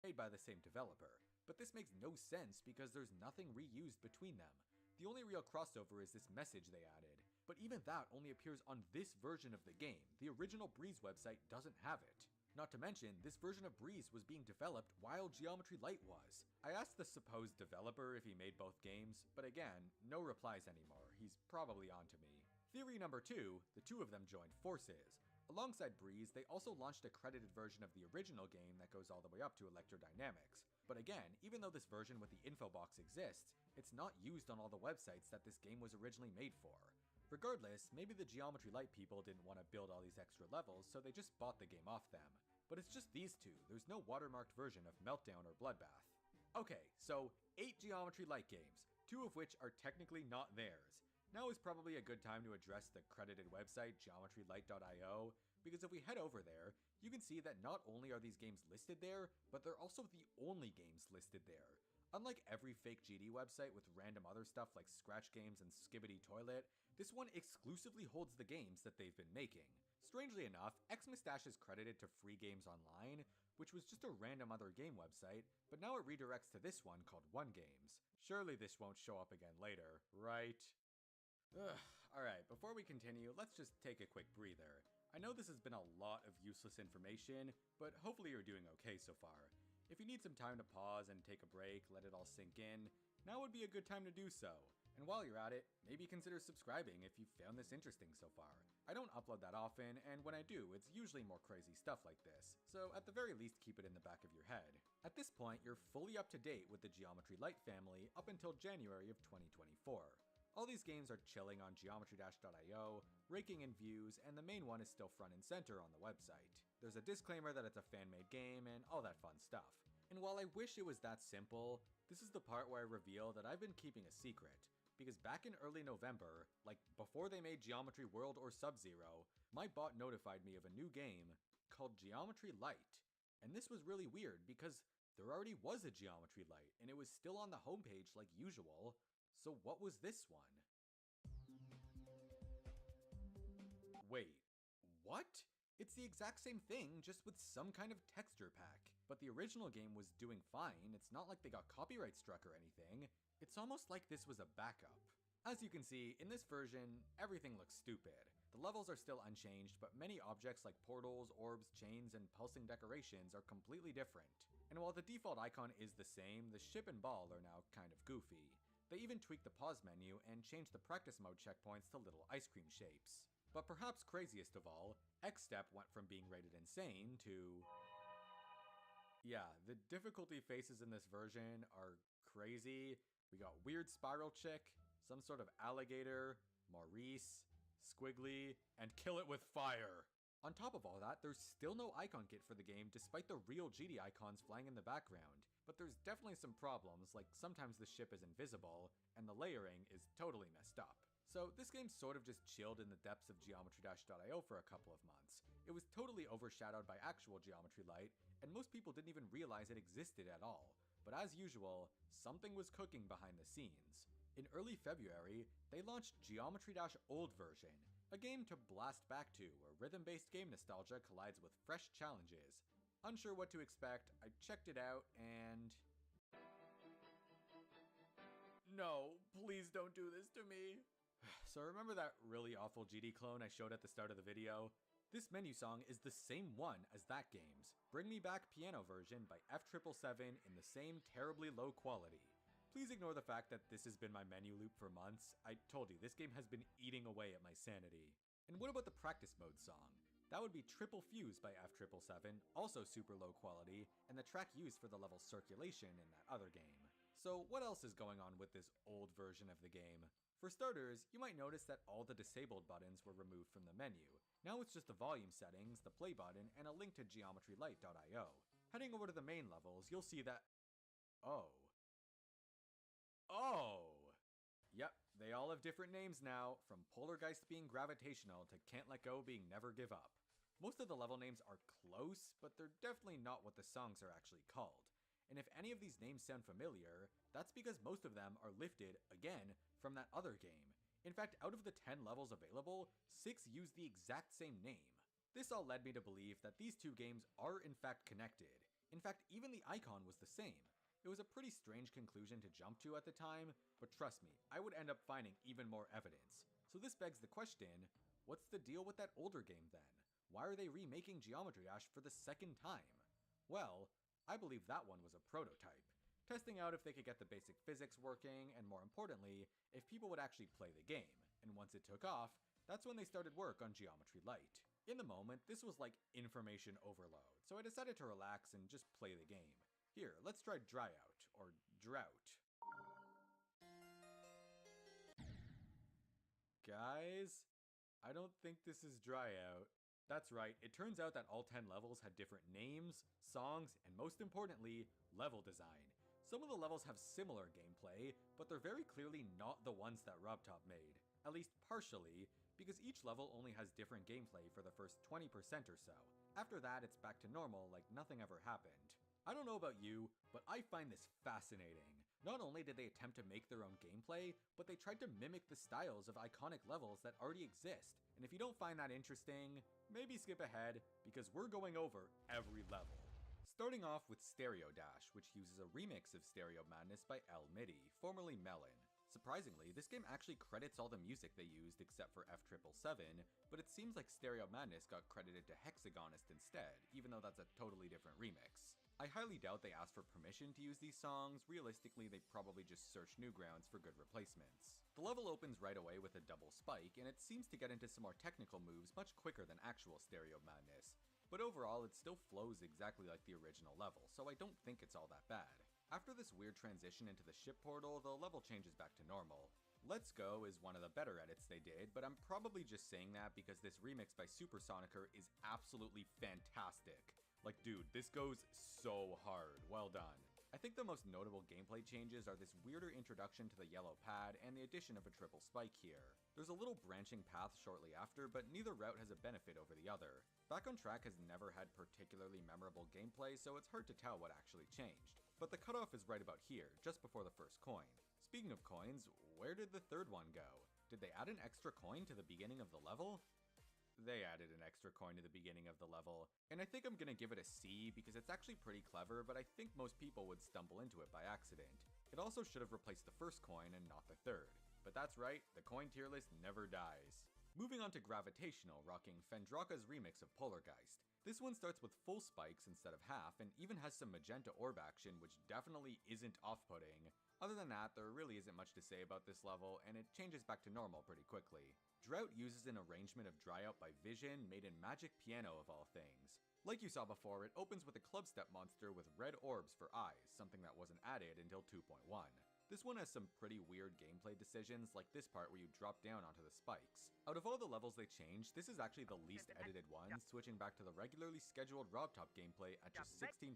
made by the same developer, but this makes no sense because there's nothing reused between them. The only real crossover is this message they added, but even that only appears on this version of the game. The original Breeze website doesn't have it. Not to mention, this version of Breeze was being developed while Geometry Light was. I asked the supposed developer if he made both games, but again, no replies anymore. He's probably onto me. Theory number 2, the two of them joined forces. Alongside Breeze, they also launched a credited version of the original game that goes all the way up to Electrodynamics. But again, even though this version with the info box exists, it's not used on all the websites that this game was originally made for. Regardless, maybe the Geometry Light people didn't want to build all these extra levels, so they just bought the game off them. But it's just these two, there's no watermarked version of Meltdown or Bloodbath. Okay, so 8 Geometry Light games, 2 of which are technically not theirs. Now is probably a good time to address the credited website geometrylight.io, because if we head over there, you can see that not only are these games listed there, but they're also the only games listed there. Unlike every fake GD website with random other stuff like Scratch Games and Skibbity Toilet, this one exclusively holds the games that they've been making. Strangely enough, Xmustache is credited to Free Games Online, which was just a random other game website, but now it redirects to this one called One Games. Surely this won't show up again later, right? Alright, before we continue, let's just take a quick breather. I know this has been a lot of useless information, but hopefully you're doing okay so far. If you need some time to pause and take a break, let it all sink in, now would be a good time to do so. And while you're at it, maybe consider subscribing if you found this interesting so far. I don't upload that often, and when I do, it's usually more crazy stuff like this, so at the very least keep it in the back of your head. At this point, you're fully up to date with the Geometry Light family up until January of 2024. All these games are chilling on geometry-io, raking in views, and the main one is still front and center on the website. There's a disclaimer that it's a fan-made game and all that fun stuff. And while I wish it was that simple, this is the part where I reveal that I've been keeping a secret. Because back in early November, like before they made Geometry World or Sub-Zero, my bot notified me of a new game called Geometry Light. And this was really weird because there already was a Geometry Light and it was still on the homepage like usual. So what was this one? Wait, what? It's the exact same thing, just with some kind of texture pack. But the original game was doing fine, it's not like they got copyright struck or anything. It's almost like this was a backup. As you can see, in this version, everything looks stupid. The levels are still unchanged, but many objects like portals, orbs, chains, and pulsing decorations are completely different. And while the default icon is the same, the ship and ball are now kind of goofy. They even tweaked the pause menu and changed the practice mode checkpoints to little ice cream shapes. But perhaps craziest of all, X-Step went from being rated insane to... Yeah, the difficulty faces in this version are crazy. We got Weird Spiral Chick, some sort of alligator, Maurice, Squiggly, and Kill It With Fire! On top of all that, there's still no icon kit for the game despite the real GD icons flying in the background, but there's definitely some problems, like sometimes the ship is invisible, and the layering is totally messed up. So this game sort of just chilled in the depths of geometry-io for a couple of months. It was totally overshadowed by actual Geometry Light, and most people didn't even realize it existed at all. But as usual, something was cooking behind the scenes. In early February, they launched Geometry-Old version, a game to blast back to where rhythm-based game nostalgia collides with fresh challenges. Unsure what to expect, I checked it out and... No, please don't do this to me. So remember that really awful GD clone I showed at the start of the video? This menu song is the same one as that game's Bring Me Back piano version by F777 in the same terribly low quality. Please ignore the fact that this has been my menu loop for months. I told you, this game has been eating away at my sanity. And what about the practice mode song? That would be Triple Fuse by F777, also super low quality, and the track used for the level Circulation in that other game. So what else is going on with this old version of the game? For starters, you might notice that all the disabled buttons were removed from the menu. Now it's just the volume settings, the play button, and a link to geometrylight.io. Heading over to the main levels, you'll see that... Oh. Yep, they all have different names now, from Polargeist being gravitational to Can't Let Go being Never Give Up. Most of the level names are close, but they're definitely not what the songs are actually called. And if any of these names sound familiar, that's because most of them are lifted, again, from that other game. In fact, out of the 10 levels available, 6 use the exact same name. This all led me to believe that these two games are in fact connected. In fact, even the icon was the same. It was a pretty strange conclusion to jump to at the time, but trust me, I would end up finding even more evidence. So this begs the question, what's the deal with that older game then? Why are they remaking Geometry Dash for the second time? Well, I believe that one was a prototype, testing out if they could get the basic physics working, and more importantly, if people would actually play the game. And once it took off, that's when they started work on Geometry Light. In the moment, this was like information overload, so I decided to relax and just play the game. Here, let's try Dryout, or Drought. Guys, I don't think this is Dryout. That's right, it turns out that all 10 levels had different names, songs, and most importantly, level design. Some of the levels have similar gameplay, but they're very clearly not the ones that RobTop made. At least partially, because each level only has different gameplay for the first 20% or so. After that, it's back to normal like nothing ever happened. I don't know about you, but I find this fascinating. Not only did they attempt to make their own gameplay, but they tried to mimic the styles of iconic levels that already exist. And if you don't find that interesting, maybe skip ahead, because we're going over every level. Starting off with Stereo Dash, which uses a remix of Stereo Madness by L Midi, formerly Melon. Surprisingly, this game actually credits all the music they used except for F777, but it seems like Stereo Madness got credited to Hexagonist instead, even though that's a totally different remix. I highly doubt they asked for permission to use these songs. Realistically, they probably just searched Newgrounds for good replacements. The level opens right away with a double spike, and it seems to get into some more technical moves much quicker than actual Stereo Madness. But overall, it still flows exactly like the original level, so I don't think it's all that bad. After this weird transition into the ship portal, the level changes back to normal. Let's Go is one of the better edits they did, but I'm probably just saying that because this remix by Supersonicer is absolutely fantastic. Like, dude, this goes so hard. Well done. I think the most notable gameplay changes are this weirder introduction to the yellow pad and the addition of a triple spike here. There's a little branching path shortly after, but neither route has a benefit over the other. Back on Track has never had particularly memorable gameplay, so it's hard to tell what actually changed. But the cutoff is right about here, just before the first coin. Speaking of coins, where did the third one go? Did they add an extra coin to the beginning of the level? They added an extra coin to the beginning of the level, and I think I'm gonna give it a C because it's actually pretty clever, but I think most people would stumble into it by accident. It also should have replaced the first coin and not the third. But that's right, the coin tier list never dies. Moving on to Gravitational, rocking Fendraka's remix of Polargeist. This one starts with full spikes instead of half, and even has some magenta orb action, which definitely isn't off-putting. Other than that, there really isn't much to say about this level, and it changes back to normal pretty quickly. Drought uses an arrangement of Dryout by Vision, made in Magic Piano of all things. Like you saw before, it opens with a clubstep monster with red orbs for eyes, something that wasn't added until 2.1. This one has some pretty weird gameplay decisions, like this part where you drop down onto the spikes. Out of all the levels they changed, this is actually the least edited one, switching back to the regularly scheduled RobTop gameplay at just 16%.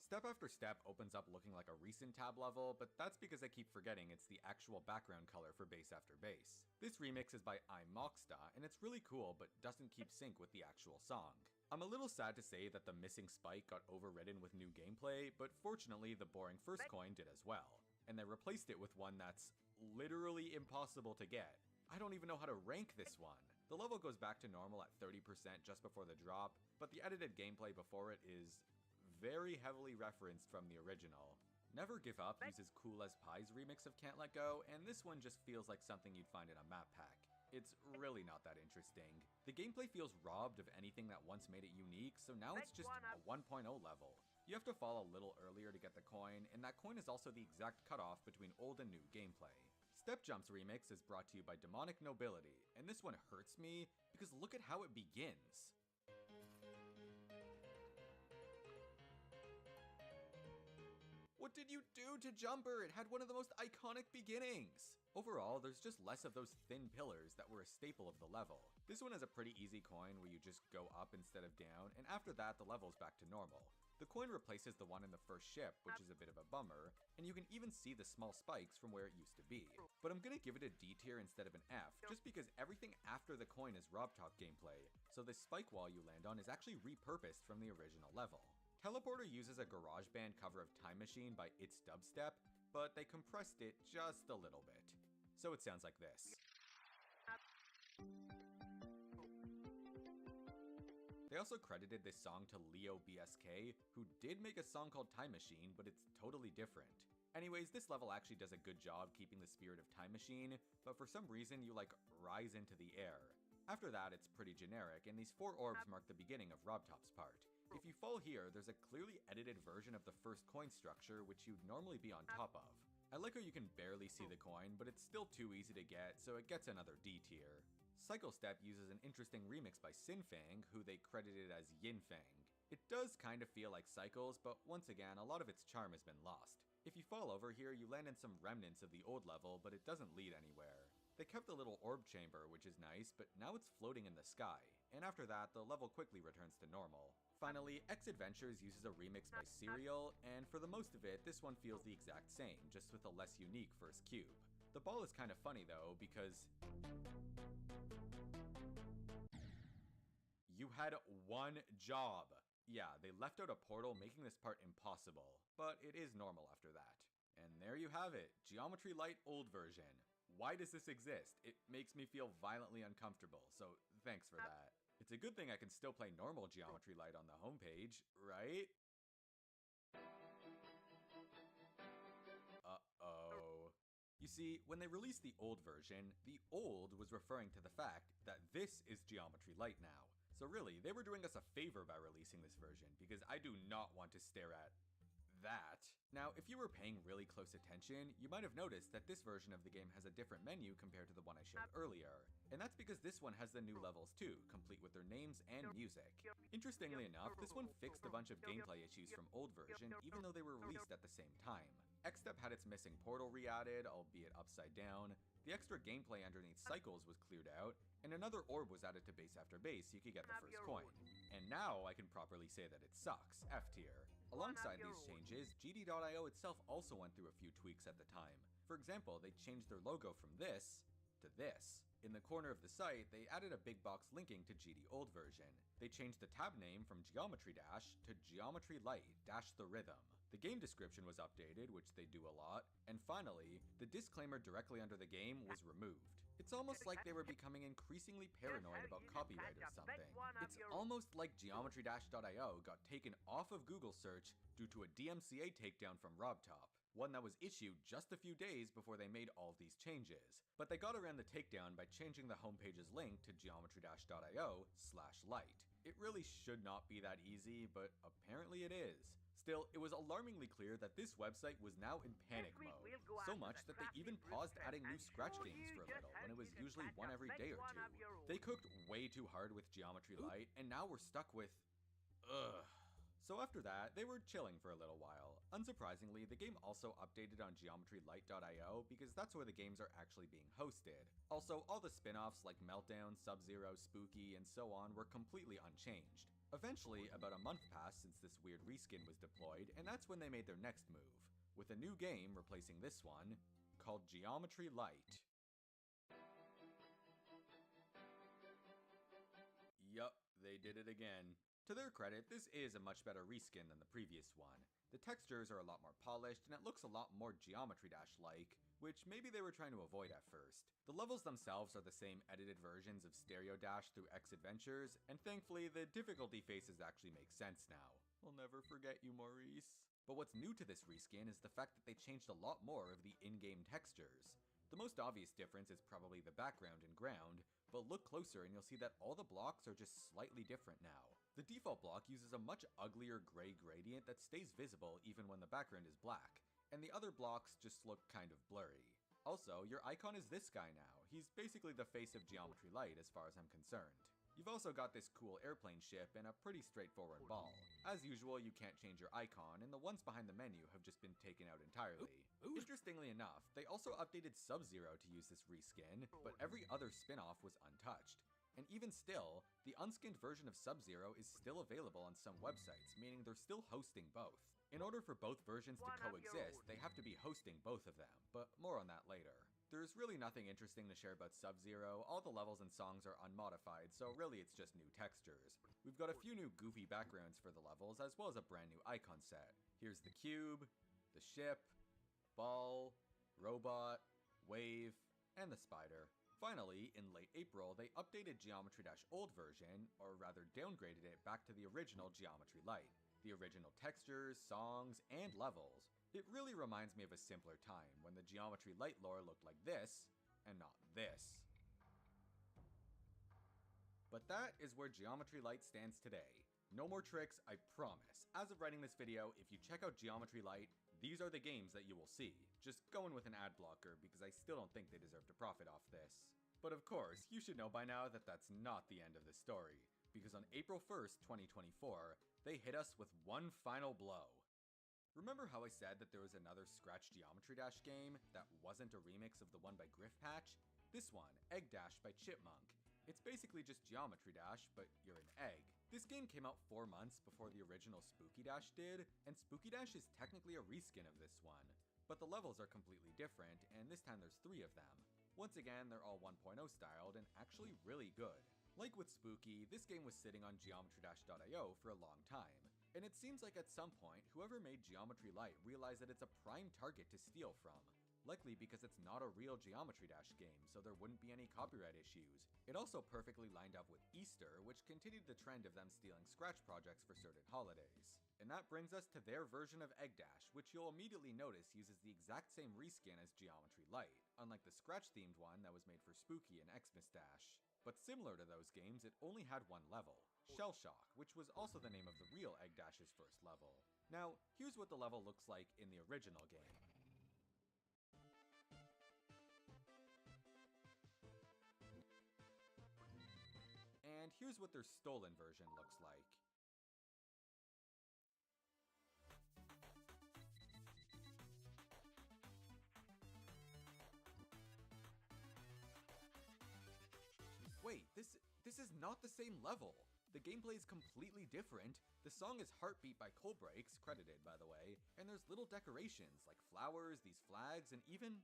Step After Step opens up looking like a recent tab level, but that's because I keep forgetting it's the actual background color for Base After Base. This remix is by iMoxta, and it's really cool, but doesn't keep sync with the actual song. I'm a little sad to say that the missing spike got overridden with new gameplay, but fortunately the boring first coin did as well. And they replaced it with one that's literally impossible to get. I don't even know how to rank this one. The level goes back to normal at 30% just before the drop, but the edited gameplay before it is very heavily referenced from the original. Never Give Up uses Cool as Pie's remix of Can't Let Go, and this one just feels like something you'd find in a map pack. It's really not that interesting. The gameplay feels robbed of anything that once made it unique, so now it's just a 1.0 level. You have to fall a little earlier to get the coin, and that coin is also the exact cutoff between old and new gameplay. Step Jump's remix is brought to you by Demonic Nobility, and this one hurts me because look at how it begins. What did you do to Jumper? It had one of the most iconic beginnings! Overall, there's just less of those thin pillars that were a staple of the level. This one has a pretty easy coin where you just go up instead of down, and after that the level's back to normal. The coin replaces the one in the first ship, which is a bit of a bummer, and you can even see the small spikes from where it used to be. But I'm gonna give it a D tier instead of an F, just because everything after the coin is RobTop gameplay, so the spike wall you land on is actually repurposed from the original level. Teleporter uses a GarageBand cover of Time Machine by It's Dubstep, but they compressed it just a little bit. So it sounds like this. They also credited this song to Leo BSK, who did make a song called Time Machine, but it's totally different. Anyways, this level actually does a good job keeping the spirit of Time Machine, but for some reason you rise into the air. After that, it's pretty generic, and these 4 orbs mark the beginning of Robtop's part. If you fall here, there's a clearly edited version of the first coin structure, which you'd normally be on top of. I like how you can barely see the coin, but it's still too easy to get, so it gets another D tier. Cycle Step uses an interesting remix by Sinfang, who they credited as Yinfang. It does kind of feel like Cycles, but once again, a lot of its charm has been lost. If you fall over here, you land in some remnants of the old level, but it doesn't lead anywhere. They kept the little orb chamber, which is nice, but now it's floating in the sky, and after that, the level quickly returns to normal. Finally, X Adventures uses a remix by Serial, and for the most of it, this one feels the exact same, just with a less unique first cube. The ball is kind of funny though, because you had one job. Yeah, they left out a portal, making this part impossible, but it is normal after that. And there you have it, Geometry Light Old version. Why does this exist? It makes me feel violently uncomfortable, so thanks for that. It's a good thing I can still play normal Geometry Light on the homepage, right? Uh-oh. You see, when they released the old version, the old was referring to the fact that this is Geometry Light now. So really, they were doing us a favor by releasing this version, because I do not want to stare at that. Now, if you were paying really close attention, you might have noticed that this version of the game has a different menu compared to the one I showed earlier. And that's because this one has the new levels too, complete with their names and music. Interestingly enough, this one fixed a bunch of gameplay issues from old version, even though they were released at the same time. X-Step had its missing portal re-added, albeit upside down. The extra gameplay underneath Cycles was cleared out, and another orb was added to base after base so you could get the first coin. And now I can properly say that it sucks, F tier. Alongside these changes, GD.io itself also went through a few tweaks at the time. For example, they changed their logo from this to this. In the corner of the site, they added a big box linking to GD old version. They changed the tab name from Geometry Dash to Geometry Light Dash the Rhythm. The game description was updated, which they do a lot, and finally, the disclaimer directly under the game was removed. It's almost like they were becoming increasingly paranoid about copyright or something. It's almost like Geometry-io got taken off of Google search due to a DMCA takedown from Robtop, one that was issued just a few days before they made all these changes. But they got around the takedown by changing the homepage's link to geometry-io/light. It really should not be that easy, but apparently it is. Still, it was alarmingly clear that this website was now in panic mode, so much that they even paused adding new Scratch games for a little, when it was usually one every day or two. They cooked way too hard with Geometry Light, and now we're stuck with ugh. So after that, they were chilling for a little while. Unsurprisingly, the game also updated on geometrylight.io because that's where the games are actually being hosted. Also, all the spin-offs like Meltdown, Sub-Zero, Spooky, and so on were completely unchanged. Eventually, about a month passed since this weird reskin was deployed, and that's when they made their next move, with a new game replacing this one, called Geometry Light. Yup, they did it again. To their credit, this is a much better reskin than the previous one. The textures are a lot more polished, and it looks a lot more Geometry Dash-like, which maybe they were trying to avoid at first. The levels themselves are the same edited versions of Stereo Dash through X Adventures, and thankfully, the difficulty faces actually make sense now. We'll never forget you, Maurice. But what's new to this reskin is the fact that they changed a lot more of the in-game textures. The most obvious difference is probably the background and ground, but look closer and you'll see that all the blocks are just slightly different now. The default block uses a much uglier gray gradient that stays visible even when the background is black, and the other blocks just look kind of blurry. Also, your icon is this guy now. He's basically the face of Geometry Light as far as I'm concerned. You've also got this cool airplane ship and a pretty straightforward ball. As usual, you can't change your icon, and the ones behind the menu have just been taken out entirely. Interestingly enough, they also updated Sub-Zero to use this reskin, but every other spin-off was untouched. And even still, the unskinned version of Sub-Zero is still available on some websites, meaning they're still hosting both. In order for both versions to coexist, they have to be hosting both of them, but more on that later. There's really nothing interesting to share about Sub-Zero. All the levels and songs are unmodified, so really it's just new textures. We've got a few new goofy backgrounds for the levels, as well as a brand new icon set. Here's the cube, the ship, ball, robot, wave, and the spider. Finally, in late April, they updated Geometry Dash Old version, or rather downgraded it back to the original Geometry Light. The original textures, songs, and levels. It really reminds me of a simpler time when the Geometry Light lore looked like this, and not this. But that is where Geometry Light stands today. No more tricks, I promise. As of writing this video, if you check out Geometry Light, these are the games that you will see. Just going with an ad blocker because I still don't think they deserve to profit off this. But of course, you should know by now that that's not the end of the story, because on April 1st, 2024, they hit us with one final blow. Remember how I said that there was another Scratch Geometry Dash game that wasn't a remix of the one by Griff Patch? This one, Egg Dash by Chipmunk. It's basically just Geometry Dash, but you're an egg. This game came out 4 months before the original Spooky Dash did, and Spooky Dash is technically a reskin of this one. But the levels are completely different, and this time there's 3 of them. Once again, they're all 1.0 styled and actually really good. Like with Spooky, this game was sitting on geometrydash.io for a long time, and it seems like at some point, whoever made Geometry Light realized that it's a prime target to steal from. Likely because it's not a real Geometry Dash game, so there wouldn't be any copyright issues. It also perfectly lined up with Easter, which continued the trend of them stealing Scratch projects for certain holidays. And that brings us to their version of Egg Dash, which you'll immediately notice uses the exact same reskin as Geometry Light, unlike the Scratch-themed one that was made for Spooky and Xmas Dash. But similar to those games, it only had one level, Shell Shock, which was also the name of the real Egg Dash's first level. Now, here's what the level looks like in the original game. And here's what their stolen version looks like. Wait, this is not the same level. The gameplay is completely different. The song is Heartbeat by Coldbreaks, credited by the way, and there's little decorations like flowers, these flags, and even...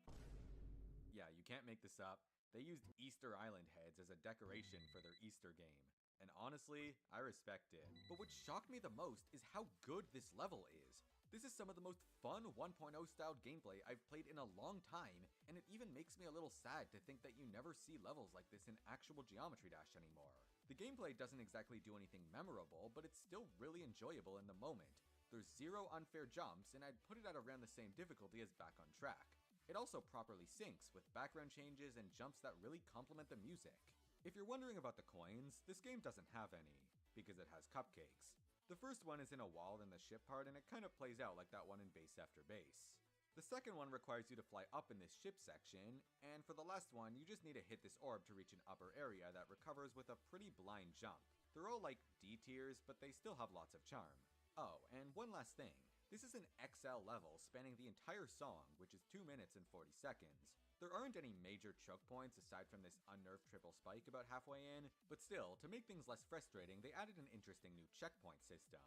Yeah, you can't make this up. They used Easter Island heads as a decoration for their Easter game. And honestly, I respect it. But what shocked me the most is how good this level is. This is some of the most fun 1.0 styled gameplay I've played in a long time, and it even makes me a little sad to think that you never see levels like this in actual Geometry Dash anymore. The gameplay doesn't exactly do anything memorable, but it's still really enjoyable in the moment. There's 0 unfair jumps, and I'd put it at around the same difficulty as Back on Track. It also properly syncs with background changes and jumps that really complement the music. If you're wondering about the coins, this game doesn't have any, because it has cupcakes. The first one is in a wall in the ship part, and it kind of plays out like that one in Base After Base. The second one requires you to fly up in this ship section, and for the last one, you just need to hit this orb to reach an upper area that recovers with a pretty blind jump. They're all like D tiers, but they still have lots of charm. Oh, and one last thing. This is an XL level spanning the entire song, which is 2 minutes and 40 seconds. There aren't any major choke points aside from this unnerved triple spike about halfway in, but still, to make things less frustrating, they added an interesting new checkpoint system.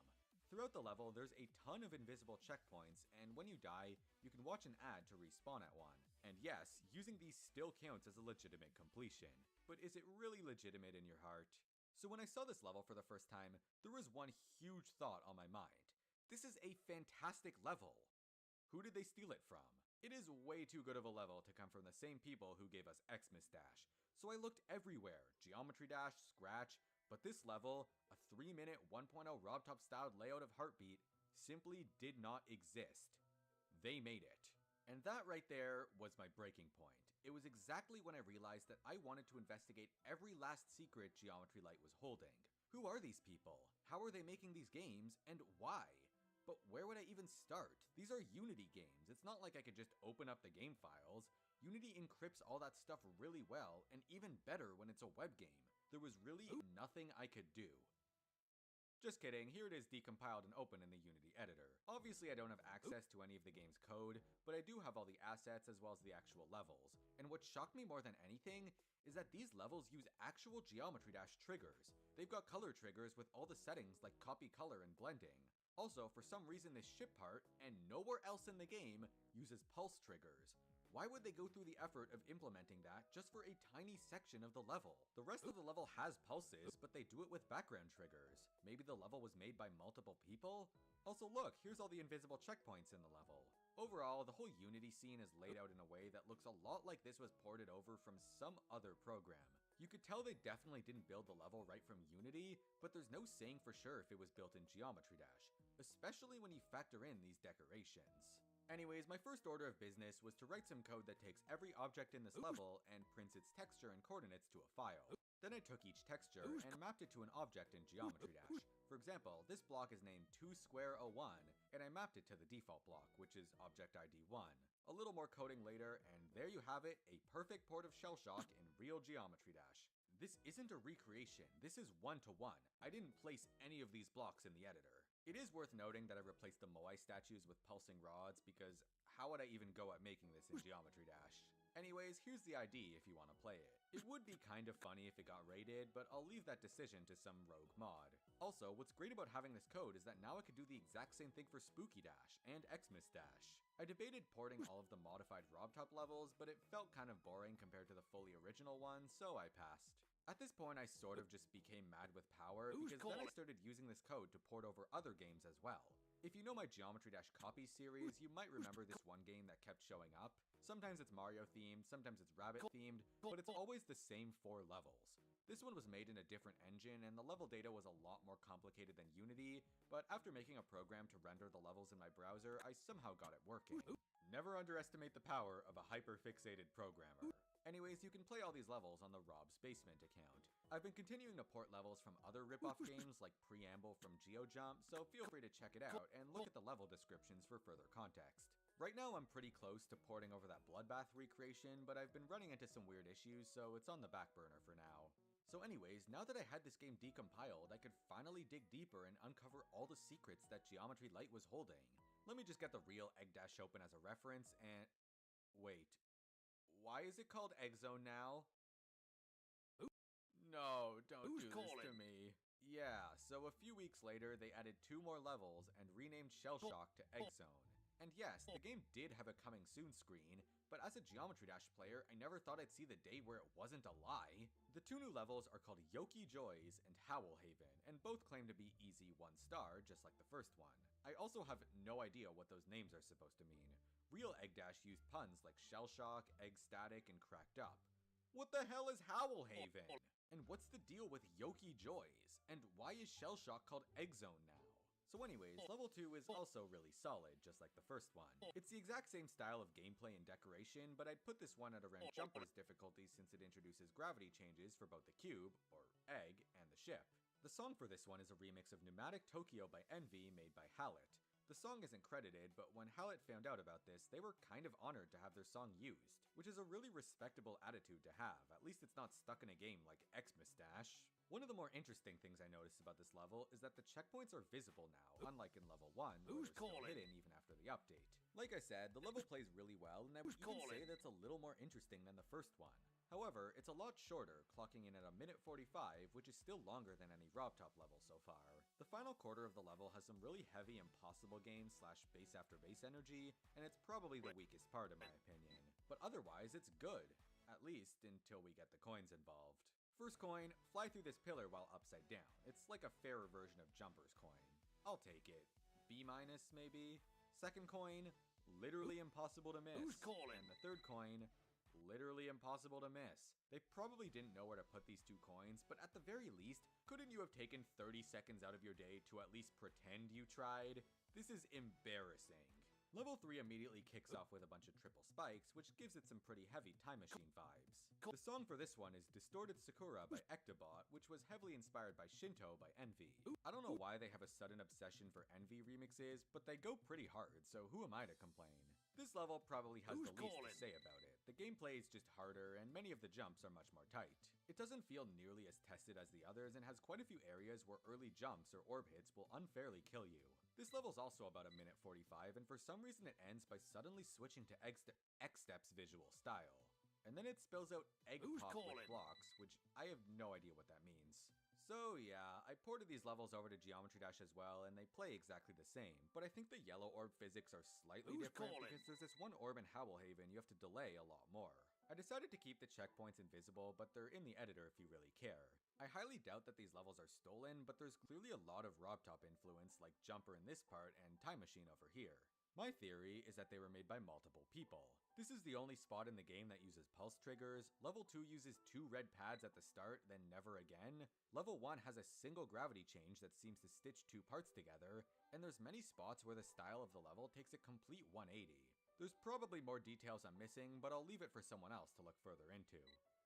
Throughout the level, there's a ton of invisible checkpoints, and when you die, you can watch an ad to respawn at one. And yes, using these still counts as a legitimate completion. But is it really legitimate in your heart? So when I saw this level for the first time, there was one huge thought on my mind. This is a fantastic level. Who did they steal it from? It is way too good of a level to come from the same people who gave us Xmas Dash, so I looked everywhere, Geometry Dash, Scratch, but this level, a 3-minute 1.0 RobTop styled layout of Heartbeat, simply did not exist. They made it. And that right there was my breaking point. It was exactly when I realized that I wanted to investigate every last secret Geometry Light was holding. Who are these people? How are they making these games? And why? But where would I even start? These are Unity games. It's not like I could just open up the game files. Unity encrypts all that stuff really well, and even better when it's a web game. There was really nothing I could do. Just kidding, here it is decompiled and open in the Unity editor. Obviously I don't have access to any of the game's code, but I do have all the assets as well as the actual levels. And what shocked me more than anything is that these levels use actual Geometry Dash triggers. They've got color triggers with all the settings like copy color and blending. Also, for some reason this ship part, and nowhere else in the game, uses pulse triggers. Why would they go through the effort of implementing that just for a tiny section of the level? The rest of the level has pulses, but they do it with background triggers. Maybe the level was made by multiple people? Also look, here's all the invisible checkpoints in the level. Overall, the whole Unity scene is laid out in a way that looks a lot like this was ported over from some other program. You could tell they definitely didn't build the level right from Unity, but there's no saying for sure if it was built in Geometry Dash, especially when you factor in these decorations. Anyways, my first order of business was to write some code that takes every object in this level and prints its texture and coordinates to a file. Then I took each texture and mapped it to an object in Geometry Dash. For example, this block is named 2square01, and I mapped it to the default block, which is object ID 1. A little more coding later, and there you have it, a perfect port of Shellshock in real Geometry Dash. This isn't a recreation, this is one-to-one. I didn't place any of these blocks in the editor. It is worth noting that I replaced the Moai statues with pulsing rods, because how would I even go at making this in Geometry Dash? Anyways, here's the ID if you want to play it. It would be kind of funny if it got raided, but I'll leave that decision to some rogue mod. Also, what's great about having this code is that now I could do the exact same thing for Spooky Dash and Xmas Dash. I debated porting all of the modified RobTop levels, but it felt kind of boring compared to the fully original one, so I passed. At this point, I sort of just became mad with power, because then I started using this code to port over other games as well. If you know my Geometry Dash copy series, you might remember this one game that kept showing up. Sometimes it's Mario themed, sometimes it's Rabbit themed, but it's always the same 4 levels. This one was made in a different engine, and the level data was a lot more complicated than Unity, but after making a program to render the levels in my browser, I somehow got it working. Never underestimate the power of a hyper-fixated programmer. Anyways, you can play all these levels on the Rob's Basement account. I've been continuing to port levels from other rip-off games like Preamble from GeoJump, so feel free to check it out and look at the level descriptions for further context. Right now I'm pretty close to porting over that Bloodbath recreation, but I've been running into some weird issues, so it's on the back burner for now. So anyways, now that I had this game decompiled, I could finally dig deeper and uncover all the secrets that Geometry Light was holding. Let me just get the real Egg Dash open as a reference and... Wait. Why is it called Egg Zone now? No, don't do this to me. Yeah, so a few weeks later, they added 2 more levels and renamed Shellshock to Egg Zone. And yes, the game did have a coming soon screen, but as a Geometry Dash player, I never thought I'd see the day where it wasn't a lie. The 2 new levels are called Yoki Joys and Howl Haven, and both claim to be easy 1-star, just like the first one. I also have no idea what those names are supposed to mean. Real Egg Dash used puns like Shellshock, Egg Static, and Cracked Up. What the hell is Howl Haven? And what's the deal with Yoki Joys? And why is Shellshock called Egg Zone now? So anyways, level 2 is also really solid, just like the first one. It's the exact same style of gameplay and decoration, but I'd put this one at around Jumper's difficulty since it introduces gravity changes for both the cube, or egg, and the ship. The song for this one is a remix of Pneumatic Tokyo by Envy made by Hallett. The song isn't credited, but when Hallett found out about this, they were kind of honored to have their song used, which is a really respectable attitude to have. At least it's not stuck in a game like Xmas Dash. One of the more interesting things I noticed about this level is that the checkpoints are visible now, unlike in level 1, where they're still hidden even after the update. Like I said, the level plays really well, and I would even say that's a little more interesting than the first one. However, it's a lot shorter, clocking in at 1:45, which is still longer than any RobTop level so far. The final quarter of the level has some really heavy impossible game / base after base energy, and it's probably the weakest part in my opinion. But otherwise, it's good. At least until we get the coins involved. First coin, fly through this pillar while upside down. It's like a fairer version of Jumper's coin. I'll take it. B-, maybe? Second coin, literally impossible to miss. And the third coin, literally impossible to miss. They probably didn't know where to put these 2 coins, but at the very least, couldn't you have taken 30 seconds out of your day to at least pretend you tried? This is embarrassing. Level 3 immediately kicks off with a bunch of triple spikes, which gives it some pretty heavy Time Machine vibes. The song for this one is Distorted Sakura by Ectobot, which was heavily inspired by Shinto by Envy. I don't know why they have a sudden obsession for Envy remixes, but they go pretty hard, so who am I to complain? This level probably has the least to say about it. The gameplay is just harder, and many of the jumps are much more tight. It doesn't feel nearly as tested as the others, and has quite a few areas where early jumps or orb hits will unfairly kill you. This level's also about 1:45, and for some reason it ends by suddenly switching to X-Step's visual style. And then it spells out egg pop with blocks, which I have no idea what that means. So yeah, I ported these levels over to Geometry Dash as well, and they play exactly the same, but I think the yellow orb physics are slightly different because there's this one orb in Howl Haven you have to delay a lot more. I decided to keep the checkpoints invisible, but they're in the editor if you really care. I highly doubt that these levels are stolen, but there's clearly a lot of RobTop influence, like Jumper in this part and Time Machine over here. My theory is that they were made by multiple people. This is the only spot in the game that uses pulse triggers. Level 2 uses 2 red pads at the start, then never again. Level 1 has a single gravity change that seems to stitch 2 parts together, and there's many spots where the style of the level takes a complete 180. There's probably more details I'm missing, but I'll leave it for someone else to look further into.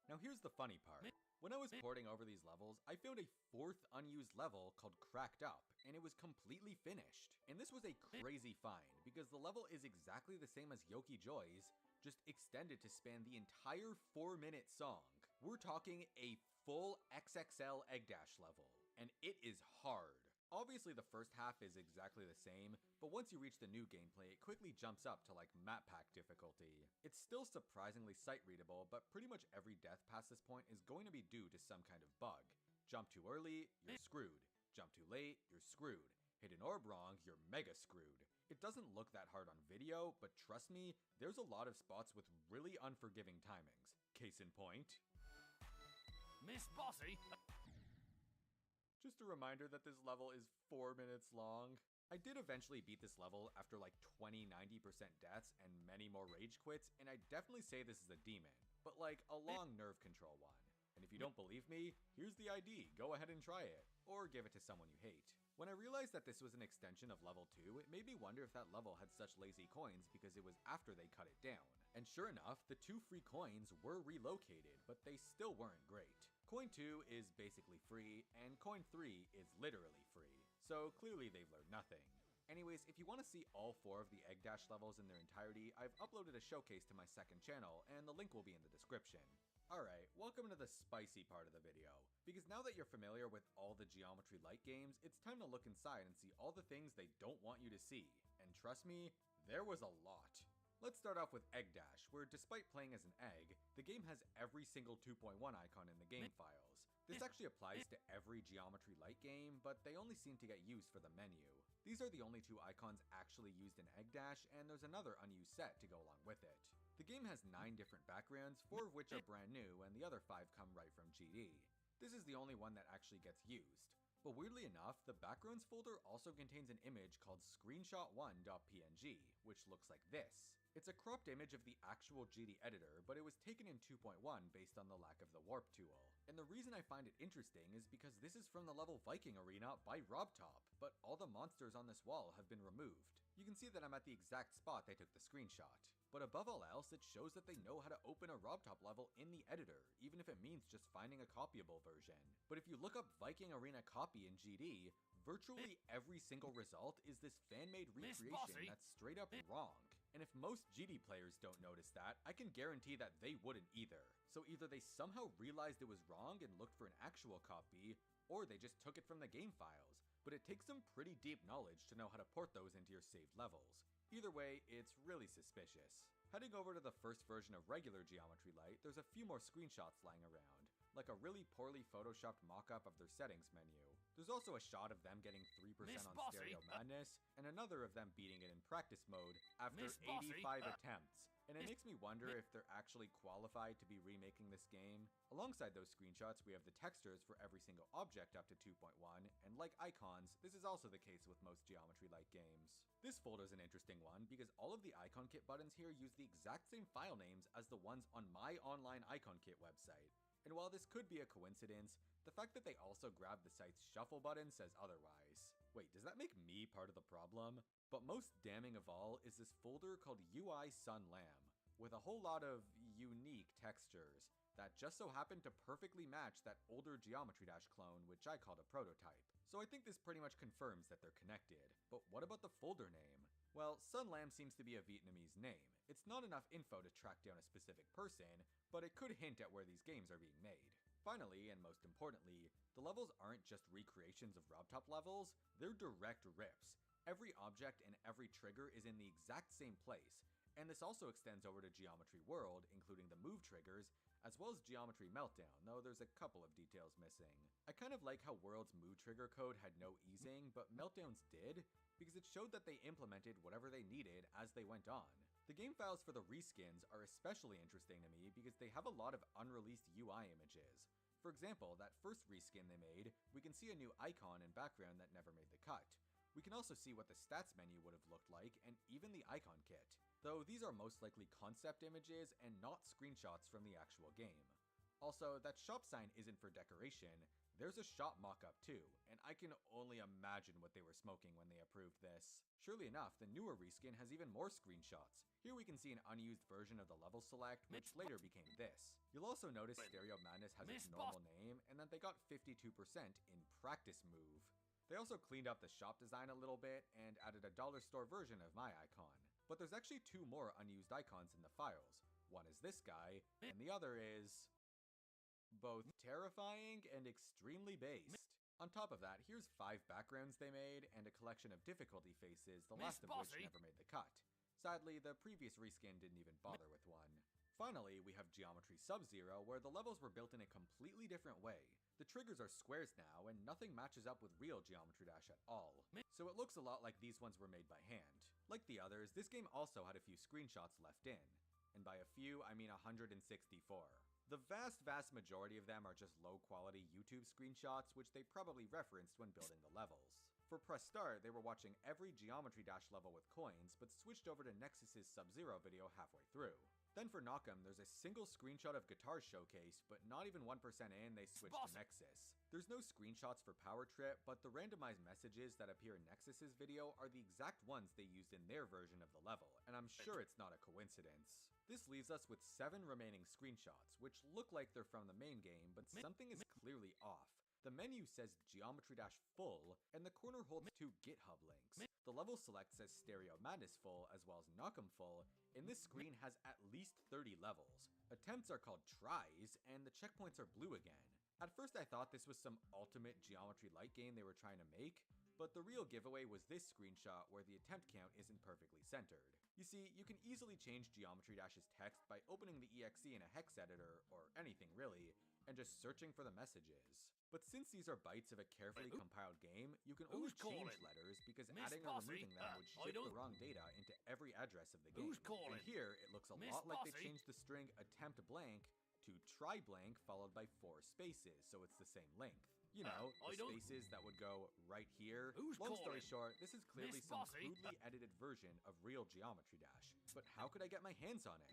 Now here's the funny part. When I was porting over these levels, I found a 4th unused level called Cracked Up, and it was completely finished. And this was a crazy find, because the level is exactly the same as Yoki Joy's, just extended to span the entire 4-minute song. We're talking a full XXL Egg Dash level, and it is hard. Obviously the first half is exactly the same, but once you reach the new gameplay, it quickly jumps up to like map pack difficulty. It's still surprisingly sight readable, but pretty much every death past this point is going to be due to some kind of bug. Jump too early, you're screwed. Jump too late, you're screwed. Hit an orb wrong, you're mega screwed. It doesn't look that hard on video, but trust me, there's a lot of spots with really unforgiving timings. Case in point, Miss Bossy! just a reminder that this level is 4 minutes long. I did eventually beat this level after like 20-90% deaths and many more rage quits, and I'd definitely say this is a demon, but like a long nerve control one. And if you don't believe me, here's the ID, go ahead and try it, or give it to someone you hate. When I realized that this was an extension of level 2, it made me wonder if that level had such lazy coins because it was after they cut it down. And sure enough, the 2 free coins were relocated, but they still weren't great. Coin 2 is basically free, and coin 3 is literally free. So clearly they've learned nothing. Anyways, if you want to see all 4 of the Egg Dash levels in their entirety, I've uploaded a showcase to my second channel, and the link will be in the description. Alright, welcome to the spicy part of the video. Because now that you're familiar with all the Geometry Light games, it's time to look inside and see all the things they don't want you to see. And trust me, there was a lot. Let's start off with Egg Dash, where despite playing as an egg, the game has every single 2.1 icon in the game files. This actually applies to every Geometry Light game, but they only seem to get used for the menu. These are the only 2 icons actually used in Egg Dash, and there's another unused set to go along with it. The game has 9 different backgrounds, 4 of which are brand new, and the other 5 come right from GD. This is the only one that actually gets used. But weirdly enough, the backgrounds folder also contains an image called screenshot1.png, which looks like this. It's a cropped image of the actual GD editor, but it was taken in 2.1 based on the lack of the warp tool. And the reason I find it interesting is because this is from the level Viking Arena by RobTop, but all the monsters on this wall have been removed. You can see that I'm at the exact spot they took the screenshot. But above all else, it shows that they know how to open a RobTop level in the editor, even if it means just finding a copyable version. But if you look up Viking Arena copy in GD, virtually every single result is this fan-made recreation that's straight up wrong. And if most GD players don't notice that, I can guarantee that they wouldn't either. So either they somehow realized it was wrong and looked for an actual copy, or they just took it from the game files. But it takes some pretty deep knowledge to know how to port those into your saved levels. Either way, it's really suspicious. Heading over to the first version of regular Geometry Light, there's a few more screenshots lying around, like a really poorly photoshopped mock-up of their settings menu. There's also a shot of them getting 3% on Stereo Madness, and another of them beating it in practice mode after 85 attempts. And it makes me wonder if they're actually qualified to be remaking this game. Alongside those screenshots, we have the textures for every single object up to 2.1, and like icons, this is also the case with most Geometry Light games. This folder is an interesting one because all of the icon kit buttons here use the exact same file names as the ones on my online icon kit website. And while this could be a coincidence, the fact that they also grabbed the site's shuffle button says otherwise. Wait, does that make me part of the problem? But most damning of all is this folder called UI Sun Lamb, with a whole lot of unique textures that just so happen to perfectly match that older Geometry Dash clone, which I called a prototype. So I think this pretty much confirms that they're connected. But what about the folder name? Well, Sun Lamb seems to be a Vietnamese name. It's not enough info to track down a specific person, but it could hint at where these games are being made. Finally, and most importantly, the levels aren't just recreations of RobTop levels, they're direct rips. Every object and every trigger is in the exact same place, and this also extends over to Geometry World, including the move triggers, as well as Geometry Meltdown, though there's a couple of details missing. I kind of like how World's move trigger code had no easing, but Meltdown's did, because it showed that they implemented whatever they needed as they went on. The game files for the reskins are especially interesting to me because they have a lot of unreleased UI images. For example, that first reskin they made, we can see a new icon and background that never made the cut. We can also see what the stats menu would have looked like, and even the icon kit. Though these are most likely concept images and not screenshots from the actual game. Also, that shop sign isn't for decoration, there's a shop mock-up too, and I can only imagine what they were smoking when they approved this. Surely enough, the newer reskin has even more screenshots. Here we can see an unused version of the level select, which later became this. You'll also notice Stereo Madness has its normal name, and that they got 52% in practice move. They also cleaned up the shop design a little bit, and added a dollar store version of my icon. But there's actually two more unused icons in the files. One is this guy, and the other is both terrifying and extremely based. On top of that, here's 5 backgrounds they made, and a collection of difficulty faces, the last of which never made the cut. Sadly, the previous reskin didn't even bother with one. Finally, we have Geometry Sub-Zero, where the levels were built in a completely different way. The triggers are squares now, and nothing matches up with real Geometry Dash at all. So it looks a lot like these ones were made by hand. Like the others, this game also had a few screenshots left in. And by a few, I mean 164. The vast majority of them are just low-quality YouTube screenshots, which they probably referenced when building the levels. For Press Start, they were watching every Geometry Dash level with coins, but switched over to Nexus's Sub-Zero video halfway through. Then for Knock'em, there's a single screenshot of Guitar Showcase, but not even 1% in, they switched to Nexus. There's no screenshots for Power Trip, but the randomized messages that appear in Nexus's video are the exact ones they used in their version of the level, and I'm sure it's not a coincidence. This leaves us with 7 remaining screenshots, which look like they're from the main game, but something is clearly off. The menu says Geometry Dash Full, and the corner holds 2 GitHub links. The level select says Stereo Madness Full, as well as Knock'em Full, and this screen has at least 30 levels. Attempts are called tries, and the checkpoints are blue again. At first I thought this was some ultimate Geometry Light game they were trying to make, but the real giveaway was this screenshot where the attempt count isn't perfectly centered. You see, you can easily change Geometry Dash's text by opening the exe in a hex editor, or anything really, and just searching for the messages. But since these are bytes of a carefully compiled game, you can only change letters because adding or removing them would shift the wrong data into every address of the game. And here, it looks a lot like they changed the string attempt blank to try blank followed by 4 spaces, so it's the same length. You know, the spaces that would go right here. Long story short, this is clearly some crudely edited version of real Geometry Dash. But how could I get my hands on it?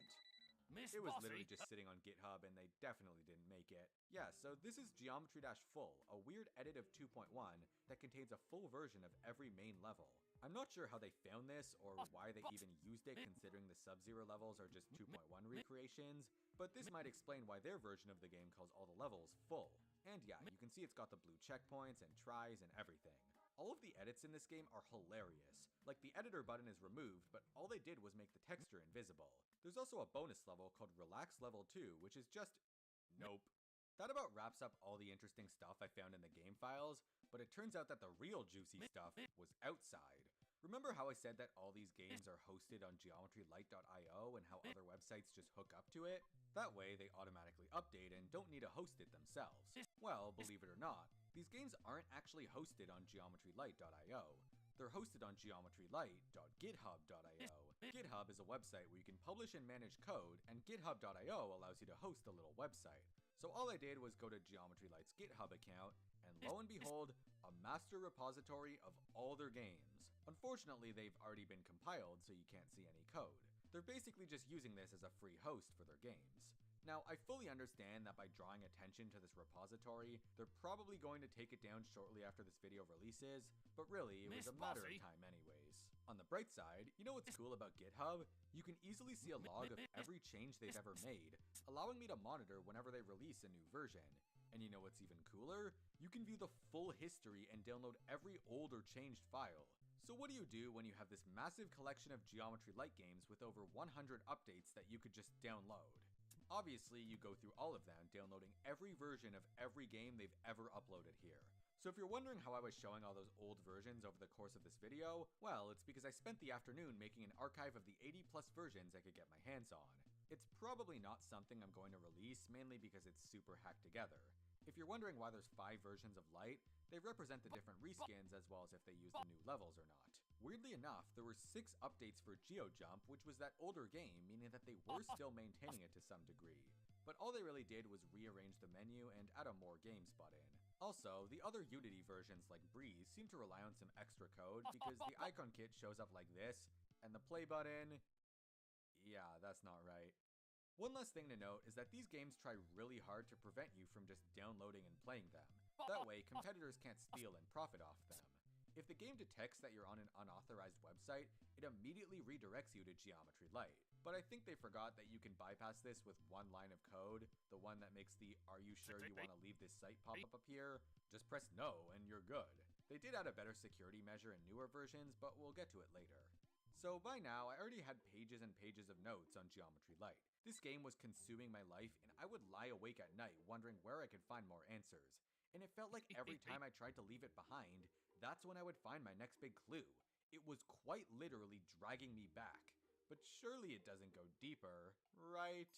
It was literally just sitting on GitHub, and they definitely didn't make it. Yeah, so this is Geometry Dash Full, a weird edit of 2.1 that contains a full version of every main level. I'm not sure how they found this, or why they even used it considering the Sub-Zero levels are just 2.1 recreations, but this might explain why their version of the game calls all the levels full. And yeah, you can see it's got the blue checkpoints and tries and everything. All of the edits in this game are hilarious. Like, the editor button is removed, but all they did was make the texture invisible. There's also a bonus level called Relax Level 2, which is just nope. That about wraps up all the interesting stuff I found in the game files, but it turns out that the real juicy stuff was outside. Remember how I said that all these games are hosted on geometrylight.io and how other websites just hook up to it? That way they automatically update and don't need to host it themselves. Well, believe it or not, these games aren't actually hosted on geometrylight.io. They're hosted on geometrylight.github.io. GitHub is a website where you can publish and manage code, and github.io allows you to host a little website. So all I did was go to Geometry Light's GitHub account, and lo and behold, a master repository of all their games. Unfortunately, they've already been compiled, so you can't see any code. They're basically just using this as a free host for their games. Now, I fully understand that by drawing attention to this repository, they're probably going to take it down shortly after this video releases, but really, it was a matter of time anyways. On the bright side, you know what's cool about GitHub? You can easily see a log of every change they've ever made, allowing me to monitor whenever they release a new version. And you know what's even cooler? You can view the full history and download every old or changed file. So what do you do when you have this massive collection of Geometry Light games with over 100 updates that you could just download? Obviously, you go through all of them, downloading every version of every game they've ever uploaded here. So if you're wondering how I was showing all those old versions over the course of this video, well, it's because I spent the afternoon making an archive of the 80+ versions I could get my hands on. It's probably not something I'm going to release, mainly because it's super hacked together. If you're wondering why there's 5 versions of Light, they represent the different reskins as well as if they use the new levels or not. Weirdly enough, there were 6 updates for GeoJump, which was that older game, meaning that they were still maintaining it to some degree. But all they really did was rearrange the menu and add a More Games button. Also, the other Unity versions like Breeze seem to rely on some extra code because the icon kit shows up like this, and the play button... yeah, that's not right. One last thing to note is that these games try really hard to prevent you from just downloading and playing them. That way, competitors can't steal and profit off them. If the game detects that you're on an unauthorized website, it immediately redirects you to Geometry Light. But I think they forgot that you can bypass this with one line of code, the one that makes the "Are you sure you want to leave this site" pop-up appear. Just press no and you're good. They did add a better security measure in newer versions, but we'll get to it later. So by now, I already had pages and pages of notes on Geometry Light. This game was consuming my life, and I would lie awake at night wondering where I could find more answers. And it felt like every time I tried to leave it behind, that's when I would find my next big clue. It was quite literally dragging me back. But surely it doesn't go deeper, right?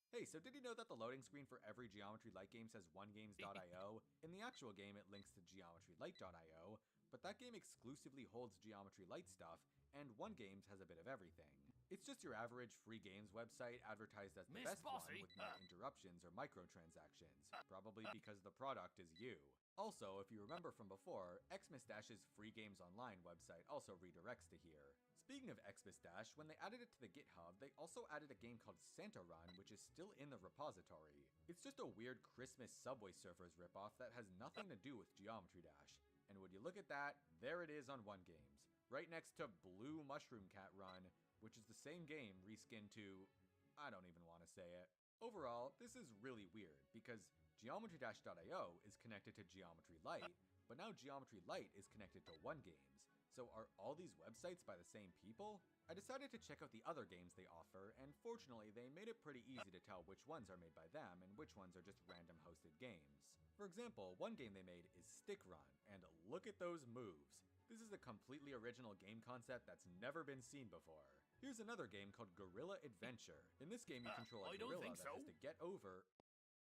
Hey, so did you know that the loading screen for every Geometry Light game says onegames.io? In the actual game, it links to geometrylight.io, but that game exclusively holds Geometry Light stuff, and OneGames has a bit of everything. It's just your average free games website advertised as the best one with no interruptions or microtransactions, probably because the product is you. Also, if you remember from before, Xmas-Dash's Free Games Online website also redirects to here. Speaking of Xmas-Dash, when they added it to the GitHub, they also added a game called Santa Run, which is still in the repository. It's just a weird Christmas Subway Surfers ripoff that has nothing to do with Geometry Dash. And would you look at that, there it is on OneGames, right next to Blue Mushroom Cat Run, which is the same game reskinned to... I don't even want to say it. Overall, this is really weird, because geometry-dash.io is connected to Geometry Light, but now Geometry Light is connected to OneGames. So are all these websites by the same people? I decided to check out the other games they offer, and fortunately they made it pretty easy to tell which ones are made by them and which ones are just random hosted games. For example, one game they made is Stick Run, and look at those moves. This is a completely original game concept that's never been seen before. Here's another game called Gorilla Adventure. In this game you control a gorilla that has to get over...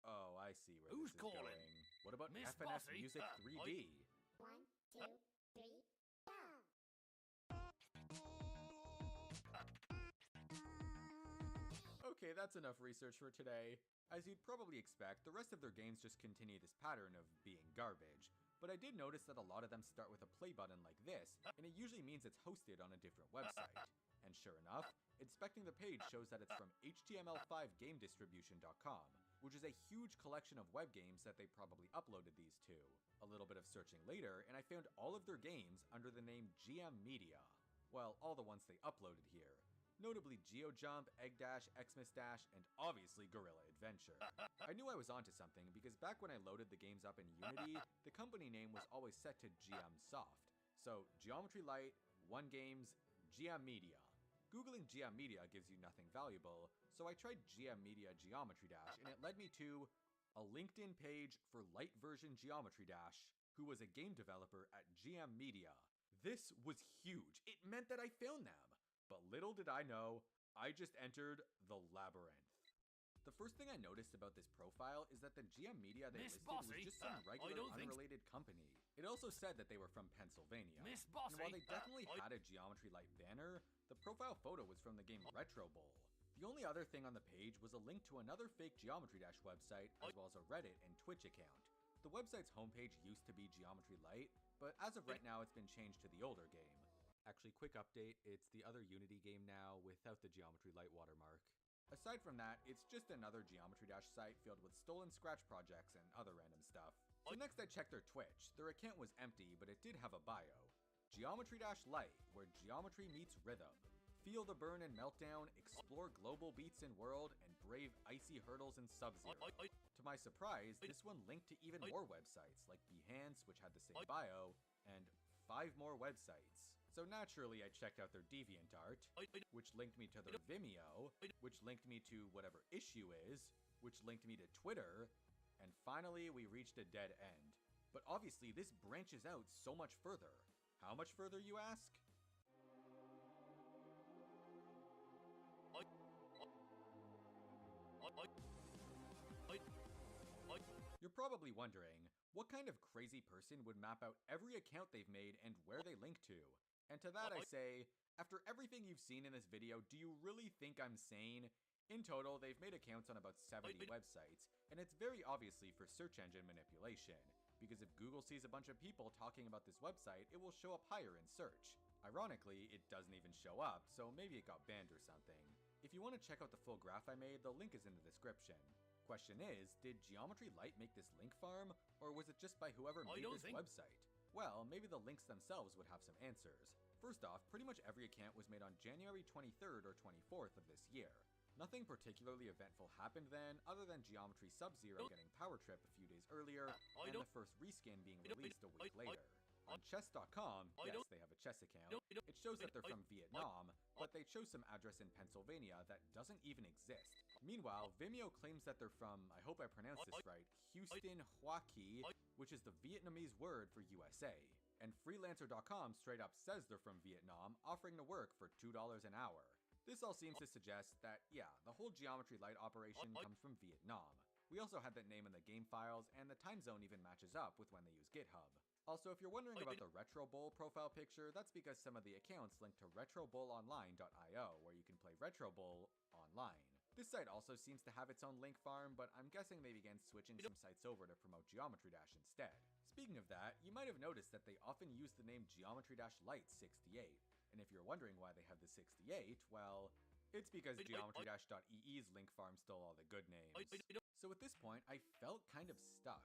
Oh, I see where this is going. What about Miss FNF Bossy? Music 3D? 1, 2, 3, go! Okay, that's enough research for today. As you'd probably expect, the rest of their games just continue this pattern of being garbage. But I did notice that a lot of them start with a play button like this, and it usually means it's hosted on a different website. And sure enough, inspecting the page shows that it's from html5gamedistribution.com, which is a huge collection of web games that they probably uploaded these to. A little bit of searching later, and I found all of their games under the name GM Media. Well, all the ones they uploaded here. Notably GeoJump, Eggdash, Xmas-Dash, and obviously Gorilla Adventure. I knew I was onto something because back when I loaded the games up in Unity, the company name was always set to GM Soft. So Geometry Light, OneGames, GM Media. Googling GM Media gives you nothing valuable, so I tried GM Media Geometry Dash, and it led me to a LinkedIn page for Light Version Geometry Dash, who was a game developer at GM Media. This was huge. It meant that I found them. But little did I know, I just entered the labyrinth. The first thing I noticed about this profile is that the GM Media they Miss listed was Bossy? just some regular, don't think unrelated company. It also said that they were from Pennsylvania. Miss And Bossy? while they definitely had a Geometry Light banner, the profile photo was from the game Retro Bowl. The only other thing on the page was a link to another fake Geometry Dash website, as well as a Reddit and Twitch account. The website's homepage used to be Geometry Light, but as of right now it's been changed to the older game. Actually, quick update, it's the other Unity game now without the Geometry Light watermark. Aside from that, it's just another Geometry Dash site filled with stolen Scratch projects and other random stuff. So next I checked their Twitch. Their account was empty, but it did have a bio. Geometry Dash Light, where geometry meets rhythm. Feel the burn and meltdown, explore global beats and world, and brave icy hurdles in Sub-Zero. To my surprise, this one linked to even more websites, like Behance, which had the same bio, and 5 more websites. So naturally I checked out their DeviantArt, which linked me to their Vimeo, which linked me to whatever issue is, which linked me to Twitter, and finally we reached a dead end. But obviously this branches out so much further. How much further, you ask? You're probably wondering, what kind of crazy person would map out every account they've made and where they link to? And to that I say, after everything you've seen in this video, do you really think I'm sane? In total, they've made accounts on about 70 websites, and it's very obviously for search engine manipulation, because if Google sees a bunch of people talking about this website, it will show up higher in search. Ironically, it doesn't even show up, so maybe it got banned or something. If you want to check out the full graph I made, the link is in the description. Question is, did Geometry Light make this link farm, or was it just by whoever made this website? Well, maybe the links themselves would have some answers. First off, pretty much every account was made on January 23rd or 24th of this year. Nothing particularly eventful happened then, other than Geometry Sub-Zero getting Power Trip a few days earlier, and the first reskin being released a week later. On chess.com, yes, they have a chess account, it shows that they're from Vietnam, but they chose some address in Pennsylvania that doesn't even exist. Meanwhile, Vimeo claims that they're from, I hope I pronounced this right, Houston, Hoa Kỳ, which is the Vietnamese word for USA. And Freelancer.com straight up says they're from Vietnam, offering to work for $2 an hour. This all seems to suggest that, yeah, the whole Geometry Light operation comes from Vietnam. We also had that name in the game files, and the time zone even matches up with when they use GitHub. Also, if you're wondering about the Retro Bowl profile picture, that's because some of the accounts link to retrobowlonline.io, where you can play Retro Bowl online. This site also seems to have its own link farm, but I'm guessing they began switching some sites over to promote Geometry Dash instead. Speaking of that, you might have noticed that they often use the name Geometry Dash Light 68, and if you're wondering why they have the 68, well, it's because Geometry-EE's link farm stole all the good names. So at this point, I felt kind of stuck.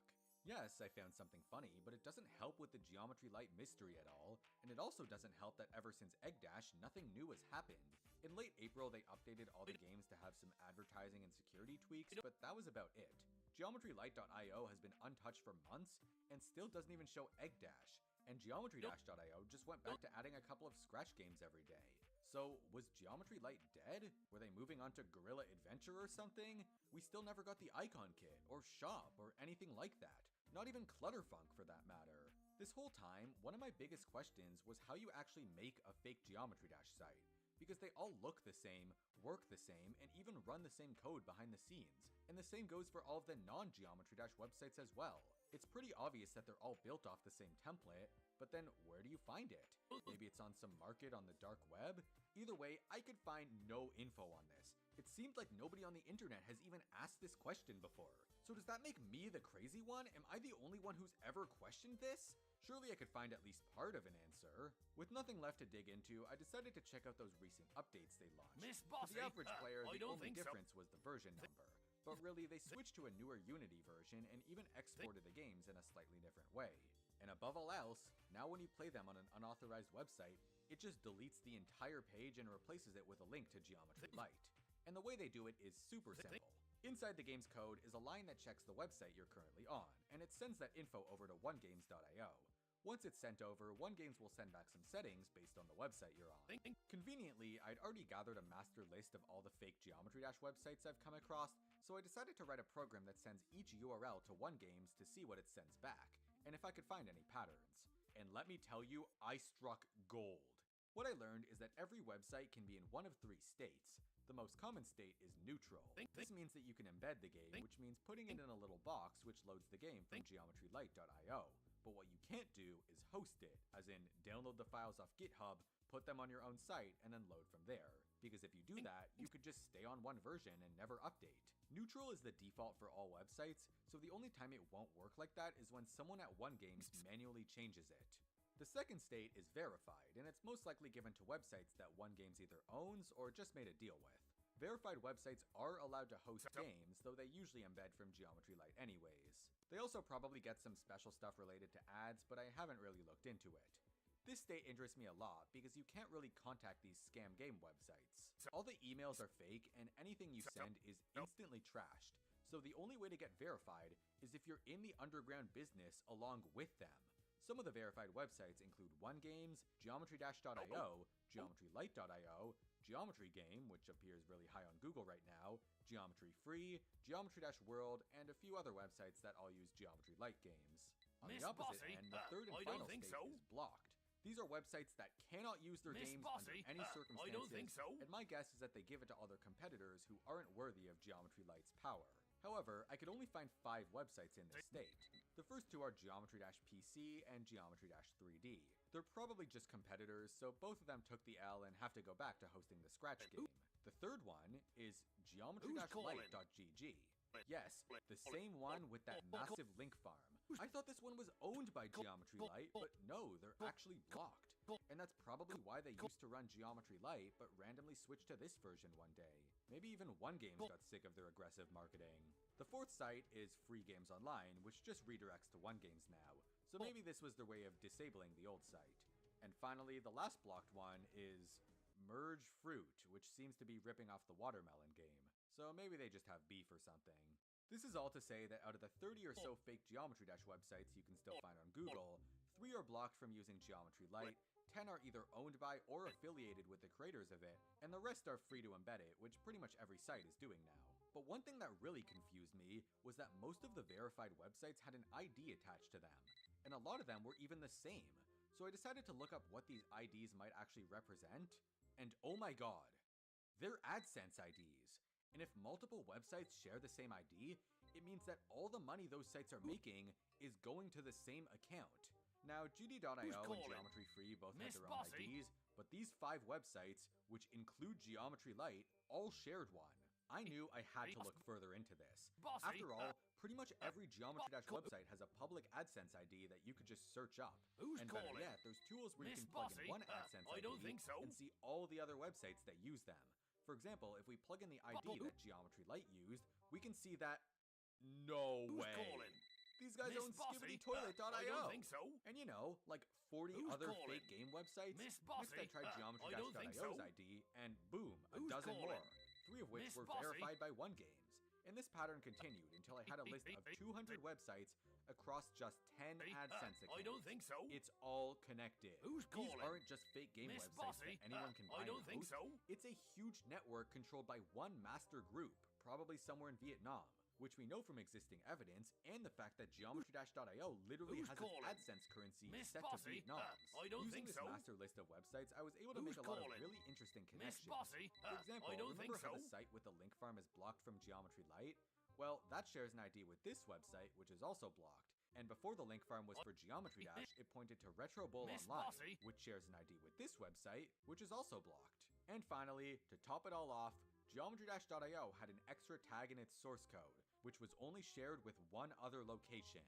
Yes, I found something funny, but it doesn't help with the Geometry Light mystery at all, and it also doesn't help that ever since Egg Dash, nothing new has happened. In late April, they updated all the games to have some advertising and security tweaks, but that was about it. GeometryLight.io has been untouched for months, and still doesn't even show Egg Dash, and GeometryDash.io just went back to adding a couple of scratch games every day. So, was Geometry Light dead? Were they moving on to Guerrilla Adventure or something? We still never got the icon kit, or shop, or anything like that. Not even Clutterfunk for that matter. This whole time, one of my biggest questions was how you actually make a fake Geometry Dash site. Because they all look the same, work the same, and even run the same code behind the scenes. And the same goes for all of the non-Geometry Dash websites as well. It's pretty obvious that they're all built off the same template, but then where do you find it? Maybe it's on some market on the dark web? Either way, I could find no info on this. It seemed like nobody on the internet has even asked this question before. So does that make me the crazy one? Am I the only one who's ever questioned this? Surely I could find at least part of an answer. With nothing left to dig into, I decided to check out those recent updates they launched. Miss For Bossy, the average player, I the don't only think so. difference was the version number. But really, they switched to a newer Unity version and even exported the games in a slightly different way. And above all else, now when you play them on an unauthorized website, it just deletes the entire page and replaces it with a link to Geometry Light. And the way they do it is super simple. Inside the game's code is a line that checks the website you're currently on, and it sends that info over to onegames.io. Once it's sent over, OneGames will send back some settings based on the website you're on. Conveniently, I'd already gathered a master list of all the fake Geometry Dash websites I've come across, so I decided to write a program that sends each URL to OneGames to see what it sends back, and if I could find any patterns. And let me tell you, I struck gold. What I learned is that every website can be in one of three states. The most common state is neutral. This means that you can embed the game, which means putting it in a little box which loads the game from geometrylight.io. But what you can't do is host it, as in download the files off GitHub, put them on your own site, and then load from there. Because if you do that, you could just stay on one version and never update. Neutral is the default for all websites, so the only time it won't work like that is when someone at OneGames manually changes it. The second state is verified, and it's most likely given to websites that OneGames either owns or just made a deal with. Verified websites are allowed to host games, though they usually embed from Geometry Light anyways. They also probably get some special stuff related to ads, but I haven't really looked into it. This state interests me a lot because you can't really contact these scam game websites. All the emails are fake, and anything you send is instantly trashed, so the only way to get verified is if you're in the underground business along with them. Some of the verified websites include OneGames, Geometry-.io, GeometryLight.io, Geometry Game, which appears really high on Google right now, Geometry Free, Geometry-World, and a few other websites that all use Geometry Light games. On the opposite end, the third and final state is blocked. These are websites that cannot use their games under any circumstances, and my guess is that they give it to other competitors who aren't worthy of Geometry Light's power. However, I could only find 5 websites in this state. The first two are Geometry Dash PC and Geometry Dash 3D. They're probably just competitors, so both of them took the L and have to go back to hosting the Scratch game. The third one is geometry-light.gg. Yes, the same one with that massive link farm. I thought this one was owned by Geometry Light, but no, they're actually blocked. And that's probably why they used to run Geometry Light, but randomly switched to this version one day. Maybe even One Games got sick of their aggressive marketing. The fourth site is Free Games Online, which just redirects to One Games now, so maybe this was their way of disabling the old site. And finally, the last blocked one is Merge Fruit, which seems to be ripping off the watermelon game. So maybe they just have beef or something. This is all to say that out of the 30 or so fake Geometry Dash websites you can still find on Google, 3 are blocked from using Geometry Light, 10 are either owned by or affiliated with the creators of it, and the rest are free to embed it, which pretty much every site is doing now. But one thing that really confused me was that most of the verified websites had an ID attached to them, and a lot of them were even the same. So I decided to look up what these IDs might actually represent, and oh my god, they're AdSense IDs. And if multiple websites share the same ID, it means that all the money those sites are making is going to the same account. Now, GD.io and Geometry Free both have their own IDs, but these 5 websites, which include Geometry Light, all shared one. I knew I had to look further into this. After all, pretty much every Geometry Dash website has a public AdSense ID that you could just search up. And better yet, there's tools where you can plug in one AdSense ID and see all the other websites that use them. For example, if we plug in the ID that Geometry Light used, we can see that... No way! These guys own SkibidyToilet.io! And you know, like 40 other fake game websites. Next I tried Geometry-Dash.io's ID, and boom, a dozen more. 3 of which were verified by One Games. And this pattern continued until I had a list of 200 websites across just 10 AdSense accounts. It's all connected. These aren't just fake game websites that anyone can buy and host. It's a huge network controlled by one master group, probably somewhere in Vietnam, which we know from existing evidence, and the fact that Geometry-Dash.io literally has its AdSense currency set to Vietnam. Using this master list of websites, I was able to make a lot of really interesting connections. For example, remember how the site with the link farm is blocked from Geometry Light? Well, that shares an ID with this website, which is also blocked. And before the link farm was for Geometry Dash, it pointed to Retro Bowl Online, which shares an ID with this website, which is also blocked. And finally, to top it all off, Geometry-Dash.io had an extra tag in its source code, which was only shared with one other location,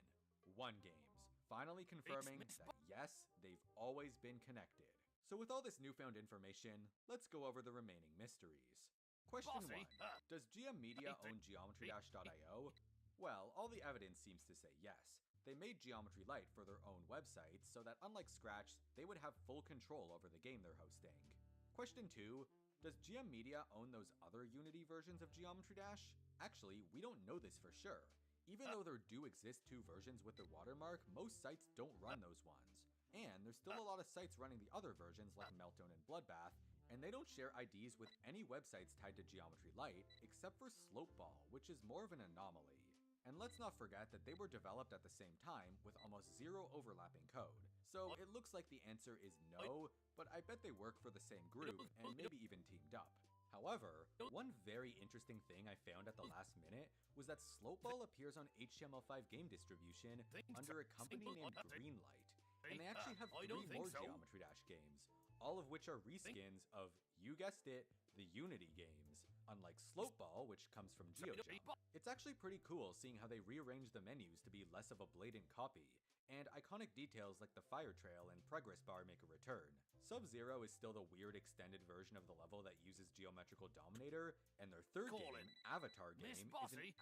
One Games, finally confirming that yes, they've always been connected. So with all this newfound information, let's go over the remaining mysteries. Question 1. Does GM Media own Geometry-Dash.io? Well, all the evidence seems to say yes. They made Geometry Light for their own websites so that unlike Scratch, they would have full control over the game they're hosting. Question 2. Does GM Media own those other Unity versions of Geometry Dash? Actually, we don't know this for sure. Even though there do exist 2 versions with the watermark, most sites don't run those ones. And there's still a lot of sites running the other versions like Meltdown and Bloodbath, and they don't share IDs with any websites tied to Geometry Light, except for Slopeball, which is more of an anomaly. And let's not forget that they were developed at the same time with almost 0 overlapping code. So it looks like the answer is no, but I bet they work for the same group and maybe even teamed up. However, one very interesting thing I found at the last minute was that Slopeball appears on HTML5 game distribution under a company named Greenlight, and they actually have 3 more Geometry Dash games, all of which are reskins of, you guessed it, the Unity games. Unlike Slopeball, which comes from GeoJump. It's actually pretty cool seeing how they rearranged the menus to be less of a blatant copy, and iconic details like the fire trail and progress bar make a return. Sub-Zero is still the weird extended version of the level that uses Geometrical Dominator, and their third game, Avatar Game, is an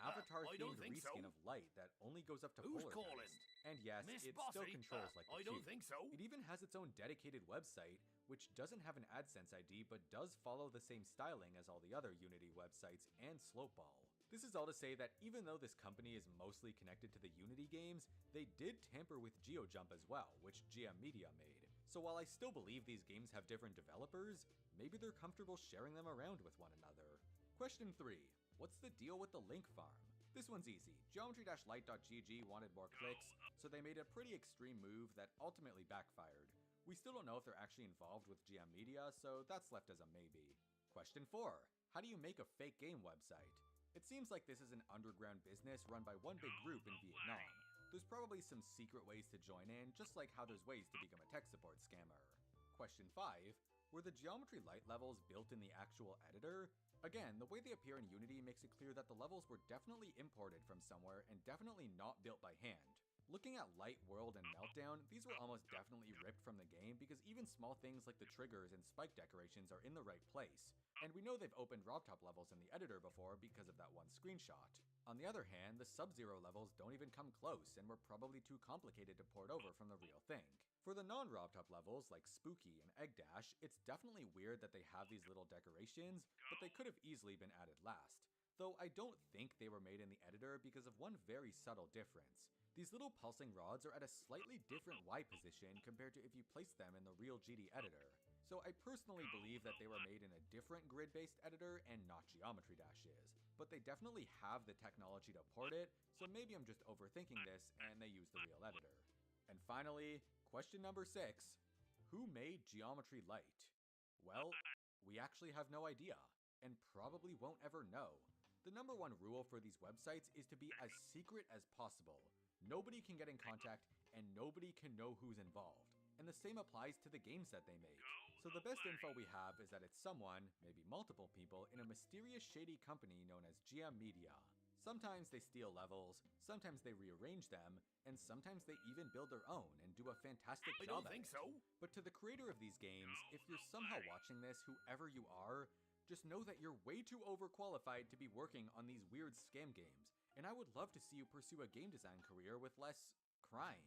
Avatar-themed reskin of Light that only goes up to Polar Beast. And yes, it still controls like the Cube. It even has its own dedicated website, which doesn't have an AdSense ID but does follow the same styling as all the other Unity websites and Slopeball. This is all to say that even though this company is mostly connected to the Unity games, they did tamper with GeoJump as well, which GM Media made. So while I still believe these games have different developers, maybe they're comfortable sharing them around with one another. Question 3. What's the deal with the link farm? This one's easy. Geometry-Light.gg wanted more clicks, so they made a pretty extreme move that ultimately backfired. We still don't know if they're actually involved with GM Media, so that's left as a maybe. Question 4. How do you make a fake game website? It seems like this is an underground business run by one big group in Vietnam, There's probably some secret ways to join in, just like how there's ways to become a tech support scammer. Question 5. Were the geometry light levels built in the actual editor? Again, the way they appear in Unity makes it clear that the levels were definitely imported from somewhere and definitely not built by hand. Looking at Light, World, and Meltdown, these were almost definitely ripped from the game because even small things like the triggers and spike decorations are in the right place. And we know they've opened RobTop levels in the editor before because of that one screenshot. On the other hand, the Sub-Zero levels don't even come close and were probably too complicated to port over from the real thing. For the non-RobTop levels like Spooky and Egg Dash, it's definitely weird that they have these little decorations, but they could have easily been added last. Though I don't think they were made in the editor because of one very subtle difference. These little pulsing rods are at a slightly different Y position compared to if you placed them in the real GD editor. So I personally believe that they were made in a different grid-based editor and not Geometry Dash's, but they definitely have the technology to port it, so maybe I'm just overthinking this and they use the real editor. And finally, question number 6. Who made Geometry Light? Well, we actually have no idea, and probably won't ever know. The number one rule for these websites is to be as secret as possible. Nobody can get in contact, and nobody can know who's involved. And the same applies to the games that they make. So the best info we have is that it's someone, maybe multiple people, in a mysterious shady company known as GM Media. Sometimes they steal levels, sometimes they rearrange them, and sometimes they even build their own and do a fantastic job at it. so. But to the creator of these games, if you're somehow watching this, whoever you are, just know that you're way too overqualified to be working on these weird scam games, and I would love to see you pursue a game design career with less crime.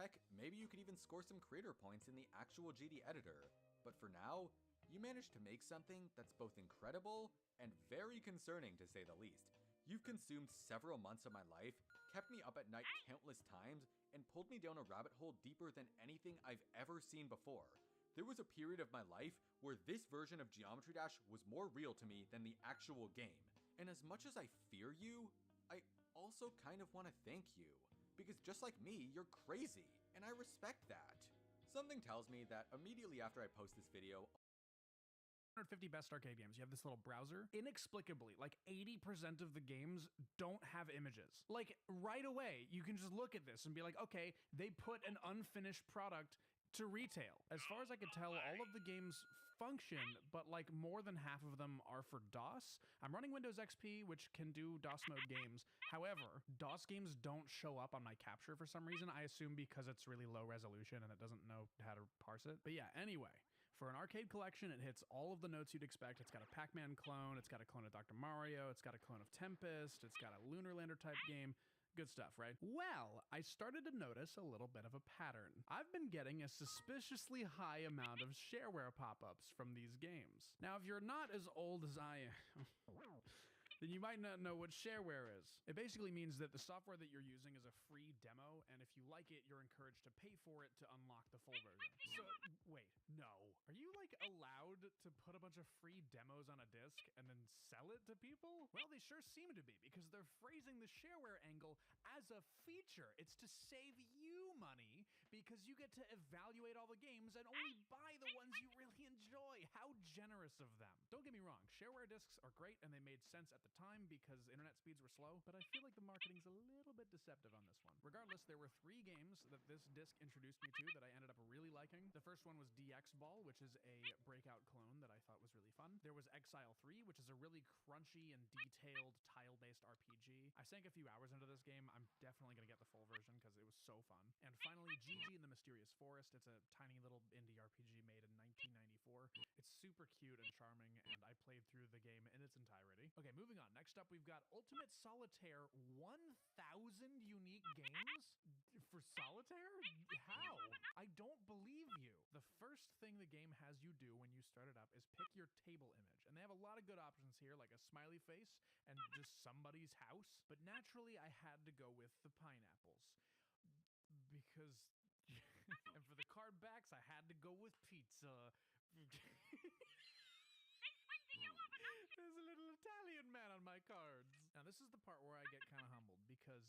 Heck, maybe you could even score some creator points in the actual GD editor. But for now, you managed to make something that's both incredible and very concerning to say the least. You've consumed several months of my life, kept me up at night countless times, and pulled me down a rabbit hole deeper than anything I've ever seen before. There was a period of my life where this version of Geometry Dash was more real to me than the actual game. And as much as I fear you, I also kind of want to thank you. Because just like me, you're crazy, and I respect that. Something tells me that immediately after I post this video, 150 best arcade games. You have this little browser. Inexplicably, like 80% of the games don't have images. Like right away, you can just look at this and be like, okay, they put an unfinished product to retail. As far as I could tell, all of the games function, but like more than half of them are for DOS. I'm running Windows XP, which can do DOS mode games. However, DOS games don't show up on my capture for some reason. I assume because it's really low resolution and it doesn't know how to parse it. But yeah, anyway. For an arcade collection, it hits all of the notes you'd expect. It's got a Pac-Man clone, it's got a clone of Dr. Mario, it's got a clone of Tempest, it's got a Lunar Lander type game. Good stuff, right? Well, I started to notice a little bit of a pattern. I've been getting a suspiciously high amount of shareware pop-ups from these games. Now, if you're not as old as I am, then you might not know what shareware is. It basically means that the software that you're using is a free demo, and if you like it, you're encouraged to pay for it to unlock the full version. So, wait, no. Are you, like, allowed to put a bunch of free demos on a disc and then sell it to people? Well, they sure seem to be, because they're phrasing the shareware angle as a feature. It's to save you money, because you get to evaluate all the games and only buy the ones you really enjoy. How generous of them. Don't get me wrong, shareware discs are great, and they made sense at the time because internet speeds were slow, but I feel like the marketing's a little bit deceptive on this one. Regardless, there were 3 games that this disc introduced me to that I ended up really liking. The first one was DX Ball, which is a breakout clone that I thought was really fun. There was Exile 3, which is a really crunchy and detailed tile-based RPG. I sank a few hours into this game. I'm definitely going to get the full version because it was so fun. And finally, Gigi and the Mysterious Forest. It's a tiny little indie RPG made in 1994. It's super cute and charming, and I played through the game in its entirety. Okay, moving on. Next up, we've got Ultimate Solitaire 1,000 unique games for Solitaire? How? I don't believe you. The first thing the game has you do when you start it up is pick your table image. And they have a lot of good options here, like a smiley face and just somebody's house. But naturally, I had to go with the pineapples. Because... and for the card backs, I had to go with pizza. There's a little Italian man on my cards. Now, this is the part where I get kind of humbled because,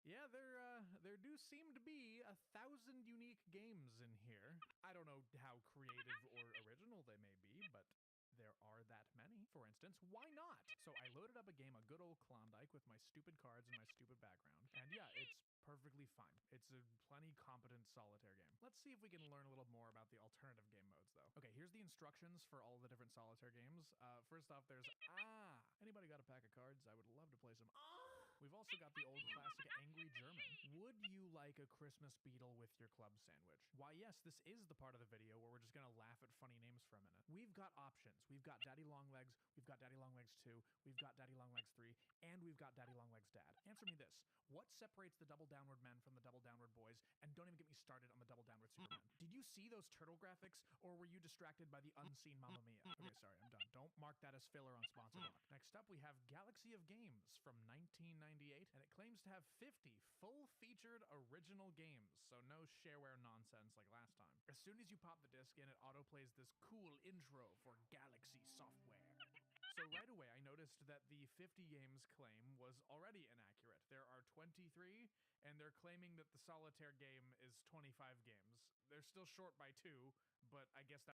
yeah, there do seem to be 1,000 unique games in here. I don't know how creative or original they may be, but there are that many. for instance, why not? So I loaded up a game of good old Klondike with my stupid cards and my stupid background. And yeah, it's perfectly fine. It's a plenty competent solitaire game. Let's see if we can learn a little more about the alternative game modes though. Okay, here's the instructions for all the different solitaire games. First off, there's anybody got a pack of cards? I would love to play some. We've also got the old classic Angry German. Would you like a Christmas beetle with your club sandwich? Why yes, this is the part of the video where we're just gonna laugh at funny names for a minute. We've got options. We've got Daddy Longlegs, we've got Daddy Longlegs 2, we've got Daddy Longlegs 3, and we've got Daddy Longlegs Dad. Answer me this. What separates the Double Downward Men from the Double Downward Boys? And don't even get me started on the Double Downward Superman. Did you see those turtle graphics, or were you distracted by the unseen Mamma Mia? Okay, sorry, I'm done. Don't mark that as filler on Sponsor Block. Next up, we have Galaxy of Games from 1998, and it claims to have 50 full-featured original games, so no shareware nonsense like last time. As soon as you pop the disc in, it autoplays this cool intro for Galaxy software. So right away, I noticed that the 50 games claim was already inaccurate. There are 23, and they're claiming that the solitaire game is 25 games. They're still short by 2, but I guess that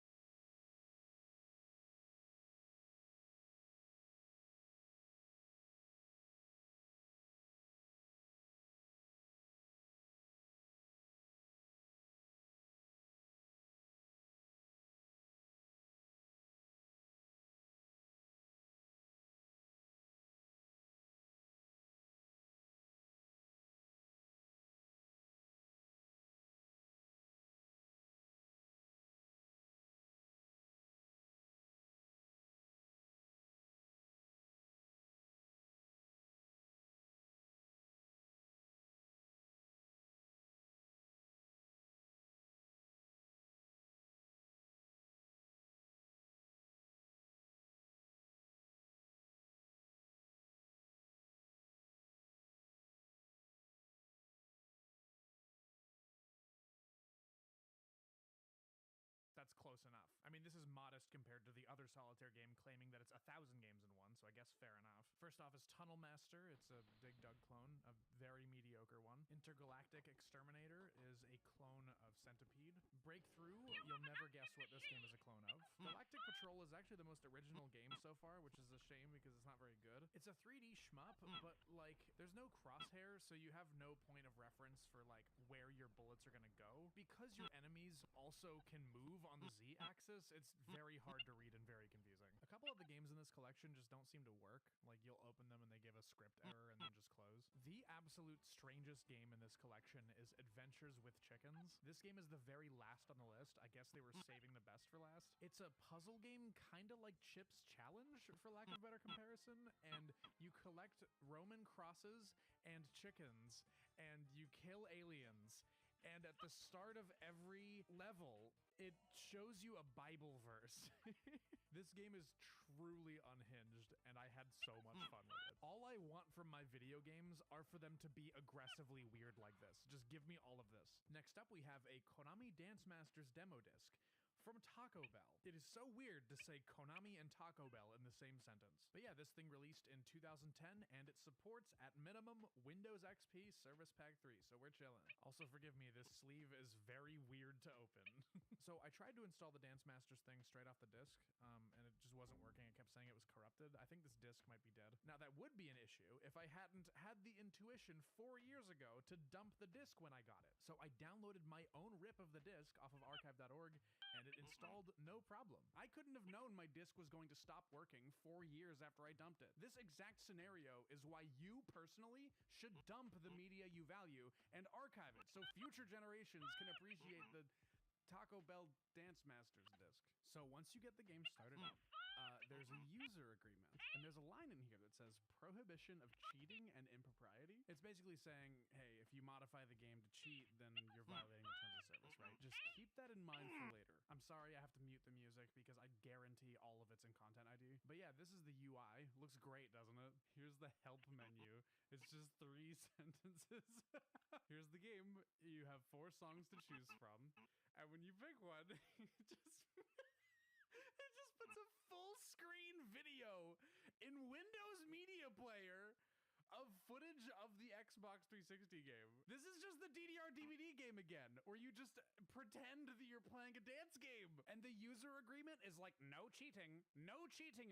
that's close enough. I mean, this is modest compared to the other solitaire game claiming that it's 1,000 games in one, so I guess fair enough. First off is Tunnel Master. It's a Dig Dug clone, a very mediocre one. Intergalactic Exterminator is a clone of Centipede. Breakthrough, you'll never guess what this game is a clone of. Galactic Patrol is actually the most original game so far, which is a shame because it's not very good. It's a 3D shmup, but like, there's no crosshairs, so you have no point of reference for like where your bullets are gonna go. Because your enemies also can move on the Z-axis, it's very hard to read and very confusing. A couple of the games in this collection just don't seem to work. Like, you'll open them and they give a script error and then just close. The absolute strangest game in this collection is Adventures with Chickens. This game is the very last on the list. I guess they were saving the best for last. It's a puzzle game kind of like Chip's Challenge, for lack of a better comparison, and you collect Roman crosses and chickens, and you kill aliens. And at the start of every level, it shows you a Bible verse. This game is truly unhinged, and I had so much fun with it. All I want from my video games are for them to be aggressively weird like this. Just give me all of this. Next up, we have a Konami Dance Masters demo disc from Taco Bell. It is so weird to say Konami and Taco Bell in the same sentence. But yeah, this thing released in 2010, and it supports, at minimum, Windows XP Service Pack 3, so we're chilling. Also, forgive me, this sleeve is very weird to open. So I tried to install the Dance Masters thing straight off the disc, and it just wasn't working. It kept saying it was corrupted. I think this disc might be dead. Now, that would be an issue if I hadn't had the intuition 4 years ago to dump the disc when I got it. So I downloaded my own rip of the disc off of archive.org, and it installed no problem. I couldn't have known my disc was going to stop working 4 years after I dumped it. This exact scenario is why you personally should dump the media you value and archive it so future generations can appreciate the Taco Bell Dance Masters disc. So once you get the game started up, there's a user agreement, and there's a line in here that says prohibition of cheating and impropriety. It's basically saying, hey, if you modify the game to cheat, then you're violating the terms of service, right? Just keep that in mind for later. I'm sorry I have to mute the music because I guarantee all of it's in Content ID. But yeah, this is the UI. Looks great, doesn't it? Here's the help menu. It's just 3 sentences. Here's the game. You have 4 songs to choose from, and when you pick one, it just puts a full screen video in Windows Media Player of footage of the Xbox 360 game. This is just the DDR DVD game again, where you just pretend that you're playing a dance game. And the user agreement is like, no cheating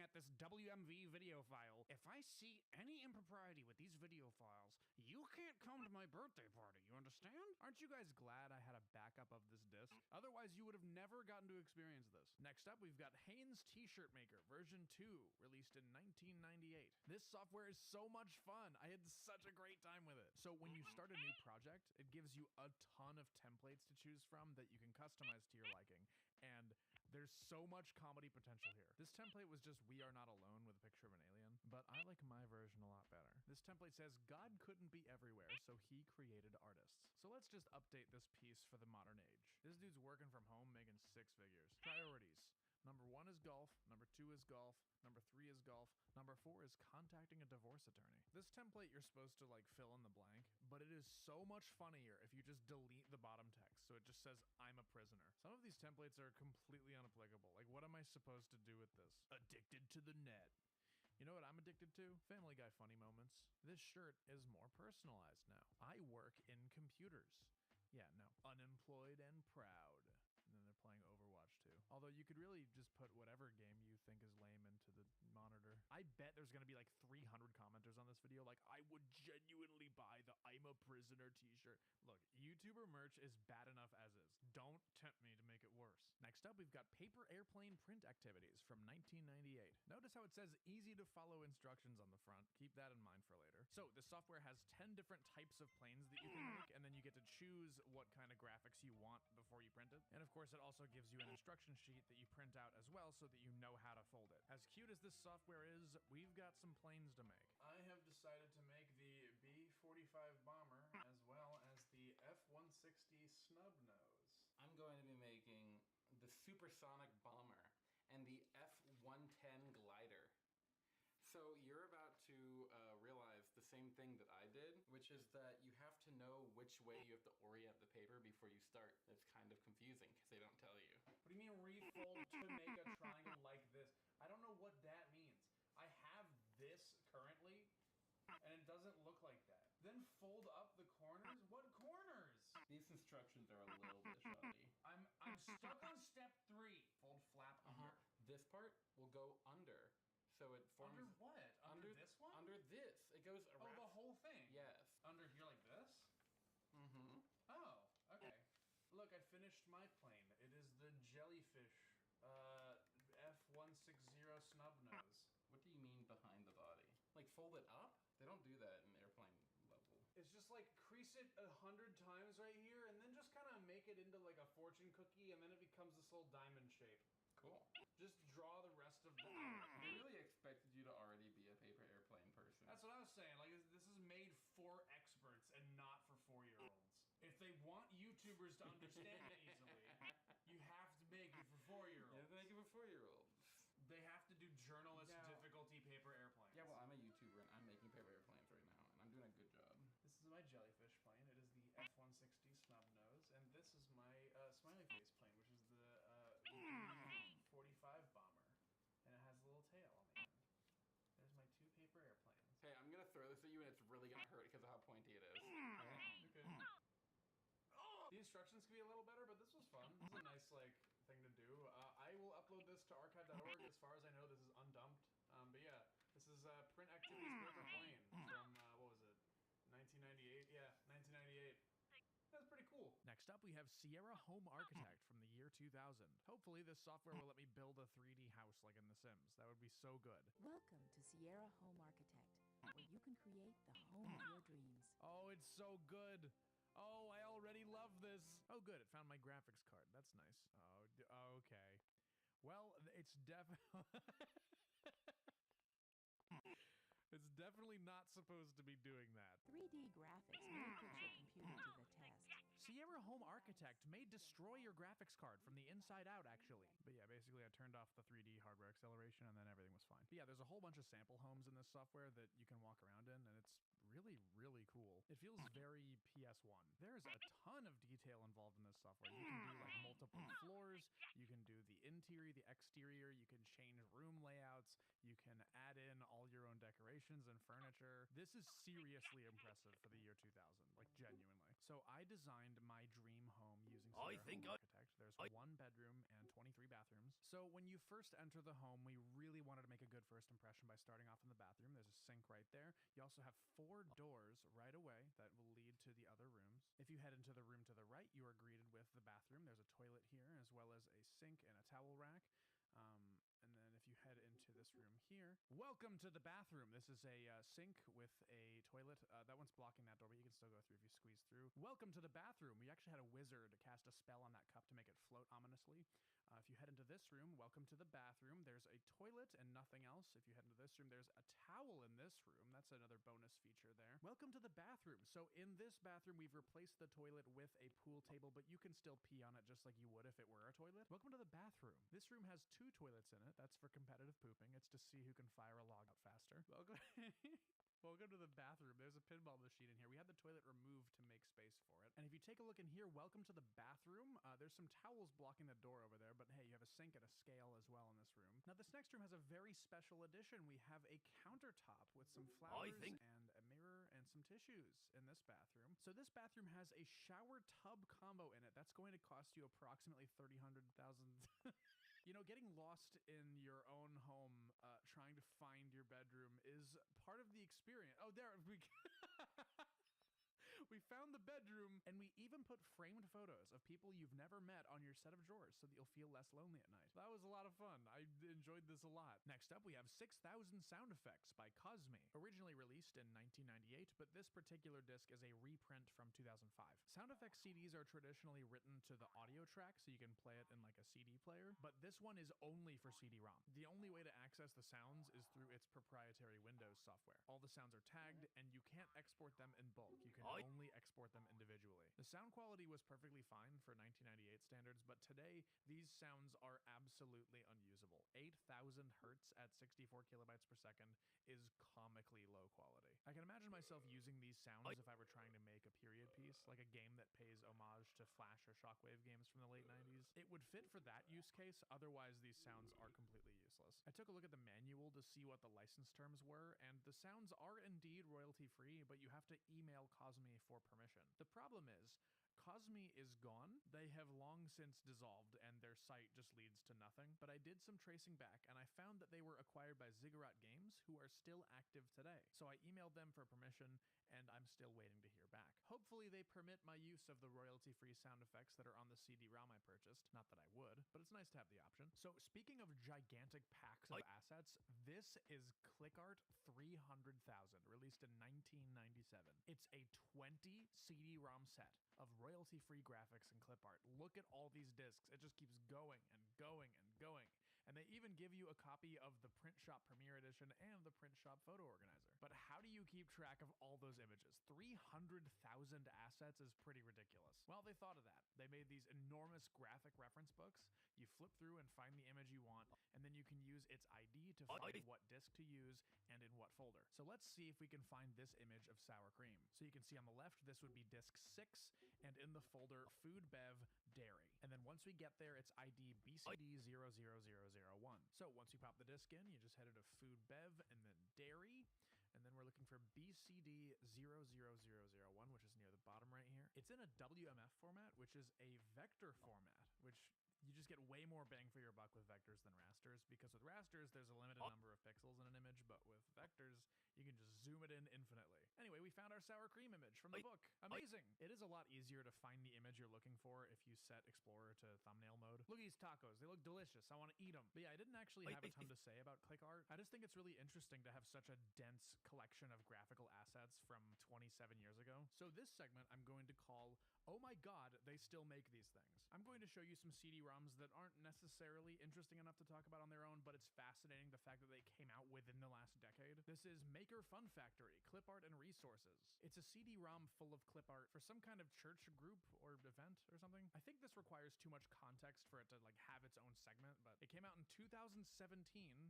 at this WMV video file. If I see any impropriety with these video files, you can't come to my birthday party, you understand? Aren't you guys glad I had a backup of this disc? Otherwise, you would have never gotten to experience this. Next up, we've got Hanes T-Shirt Maker version 2, released in 1998. This software is so much fun. I had such a great time with it. So when you start a new project, it gives you a ton of templates to choose from that you can customize to your liking. And there's so much comedy potential here. This template was just "We are not alone" with a picture of an alien, but I like my version a lot better. This template says God couldn't be everywhere, so he created artists. So let's just update this piece for the modern age. This dude's working from home making 6 figures. Priorities. Number 1 is golf, number 2 is golf, number 3 is golf, number 4 is contacting a divorce attorney. This template you're supposed to like fill in the blank, but it is so much funnier if you just delete the bottom text, so it just says "I'm a prisoner." Some of these templates are completely unapplicable. Like, what am I supposed to do with this? Addicted to the net. You know what I'm addicted to? Family Guy funny moments. This shirt is more personalized now. I work in computers. Yeah, no. Unemployed and proud. And then they're playing Overwatch 2. Although you could really just put whatever game you think is lame into the monitor. I bet there's gonna be like 300 commenters on this video like, I would genuinely buy the "I'm a prisoner" t-shirt. Look, YouTuber merch is bad enough as is. Don't tempt me to make it worse. Next up, we've got paper airplane print activities from 1998. Notice how it says easy to follow instructions on the front. Keep that in mind for later. So this software has 10 different types of planes that you can make, and then you get to choose what kind of graphics you want before you print it. And of course, it also gives you an instruction sheet that you print out as well so that you know how to fold it. As cute as this software is, we've got some planes to make. I have decided to make the B-45 bomber as well as the F-160 snub nose. I'm going to be making the supersonic bomber and the F-110 glider. So you're about to realize the same thing that I did, which is that you have to know which way you have to orient the paper before you start. It's kind of confusing because they don't tell you. What do you mean refold to make a triangle like this? I don't know what that means. I have this currently, and it doesn't look like that. Then fold up the corners? What corners? These instructions are a little bit shoddy. I'm stuck on step 3. Fold flap under. This part will go under. So it forms... Under what? Under this one? Under this. It goes around... Oh, the whole thing? Yes. Under here like this? Mm-hmm. Oh, okay. Look, I finished my plane. It is the jellyfish F-160 snub nose. What do you mean behind the body? Like fold it up? They don't do that in airplane level. It's just like crease it 100 times right here and then just kind of make it into like a fortune cookie and then it becomes this little diamond shape. Cool. Just draw the rest of the I really expected you to already be a paper airplane person. That's what I was saying. Like, this is made for experts and not for 4-year-olds. If they want YouTubers to understand it easily, you have to make it for 4-year-olds. Yeah, they make it for 4-year-olds. They have to do journalist difficulty paper airplanes. Yeah, well, I'm a YouTuber and I'm making paper airplanes right now, and I'm doing a good job. This is my jellyfish plane. It is the F-160 snub nose, and this is my smiley face plane, which is the B-45 bomber, and it has a little tail on the end. There's my 2 paper airplanes. Hey, I'm gonna throw this at you, and it's really gonna hurt because of how pointy it is. Okay. The instructions could be a little better, but this was fun. This is a nice thing to do. I will upload this to archive.org. As far as I know, this is undumped. But yeah, this is print activities paper plane from what was it? 1998. Yeah, 1998. That's pretty cool. Next up, we have Sierra Home Architect from the year 2000. Hopefully, this software will let me build a 3D house like in The Sims. That would be so good. Welcome to Sierra Home Architect, where you can create the home of your dreams. Oh, it's so good. Oh, I already love this. Oh, good. It found my graphics card. That's nice. Oh, okay. Well, it's definitely... It's definitely not supposed to be doing that. 3D graphics may put your computer to the test. Sierra Home Architect may destroy your graphics card from the inside out, actually. But yeah, basically I turned off the 3D hardware acceleration and then everything was fine. But yeah, there's a whole bunch of sample homes in this software that you can walk around in, and it's really, really cool. It feels very PS1. There's a ton of detail involved in this software. You can do like multiple floors, you can do the interior, the exterior, you can change room layouts, you can add in all your own decorations and furniture. This is seriously impressive for the year 2000, like genuinely. So I designed my dream home using I Sierra think Home Architect. There's one bedroom and 23 bathrooms. So when you first enter the home, we really wanted to make a good first impression by starting off in the bathroom. There's a sink right there. You also have 4 doors right away that will lead to the other rooms. If you head into the room to the right, you are greeted with the bathroom. There's a toilet here, as well as a sink and a towel rack. And then if you head into this room here, welcome to the bathroom. This is a sink with a toilet. That one's blocking that door, but you can still go through if you squeeze through. Welcome to the bathroom. We actually had a wizard cast a spell on that cup to make it float ominously. If you head into this room, welcome to the bathroom. There's a toilet and nothing else. If you head into this room, there's a towel in this room. That's another bonus feature there. Welcome to the bathroom. So in this bathroom, we've replaced the toilet with a pool table, but you can still pee on it just like you would if it were a toilet. Welcome to the bathroom. This room has 2 toilets in it. That's for competitive pooping. It's to see who can fire a log out faster. Welcome. Welcome to the bathroom. There's a pinball machine in here. We had the toilet removed to make space for it. And if you take a look in here, welcome to the bathroom. There's some towels blocking the door over there, but hey, you have a sink and a scale as well in this room. Now, this next room has a very special addition. We have a countertop with some flowers and a mirror and some tissues in this bathroom. So this bathroom has a shower tub combo in it. That's going to cost you approximately $300,000. You know, getting lost in your own home, trying to find your bedroom is part of the experience. Oh, there we we found the bedroom, and we even put framed photos of people you've never met on your set of drawers so that you'll feel less lonely at night. That was a lot of fun. I enjoyed this a lot. Next up, we have 6,000 Sound Effects by Cosme. Originally released in 1998, but this particular disc is a reprint from 2005. Sound effects CDs are traditionally written to the audio track so you can play it in like a CD player, but this one is only for CD-ROM. The only way to access the sounds is through its proprietary Windows software. All the sounds are tagged, and you can't export them in bulk. You can only export them individually. The sound quality was perfectly fine for 1998 standards, but today these sounds are absolutely unusable. 8,000 hertz at 64 kilobytes per second is comically low quality. I can imagine myself using these sounds if I were trying to make a period piece, like a game that pays homage to Flash or Shockwave games from the late 90s. It would fit for that use case, otherwise these sounds are completely useless. I took a look at the manual to see what the license terms were, and the sounds are indeed royalty-free, but you have to email Cosme for permission. The problem is, Cosme is gone. They have long since dissolved and their site just leads to nothing. But I did some tracing back and I found that they were acquired by Ziggurat Games, who are still active today. So I emailed them for permission and I'm still waiting to hear back. Hopefully they permit my use of the royalty-free sound effects that are on the CD-ROM I purchased. Not that I would, but it's nice to have the option. So speaking of gigantic packs of assets, this is ClickArt 300,000, released in 1997. It's a 20 CD-ROM set of royalty-free graphics and clip art. Look at all these discs. It just keeps going and going and going. And they even give you a copy of the Print Shop Premiere Edition and the Print Shop Photo Organizer. But how do you keep track of all those images? 300,000 assets is pretty ridiculous. Well, they thought of that. They made these enormous graphic reference books. You flip through and find the image you want, and then you can use its ID to find what disc to use and in what folder. So let's see if we can find this image of sour cream. So you can see on the left, this would be disc 6, and in the folder Food Bev Dairy. And then once we get there, it's ID BCD00001. So once you pop the disc in, you just head to Food Bev and then Dairy. And then we're looking for BCD00001, which is near the bottom right here. It's in a WMF format, which is a vector format, which you just get way more bang for your buck with vectors than rasters, because with rasters, there's a limited number of pixels in an image, but with vectors, you can just zoom it in infinitely. Anyway, we found our sour cream image from the book. Amazing! It is a lot easier to find the image you're looking for if you set Explorer to thumbnail mode. Look at these tacos. They look delicious. I want to eat them. But yeah, I didn't actually have a ton to say about ClickArt. I just think it's really interesting to have such a dense collection of graphical assets from 27 years ago. So this segment I'm going to call, Oh My God, They Still Make These Things. I'm going to show you some CD-ROMs that aren't necessarily interesting enough to talk about on their own, but it's fascinating the fact that they came out within the last decade. This is Maker Fun Factory, Clip Art and Resources. It's a CD-ROM full of clip art for some kind of church group or event or something. I think this requires too much context for it to like have its own segment, but it came out in 2017,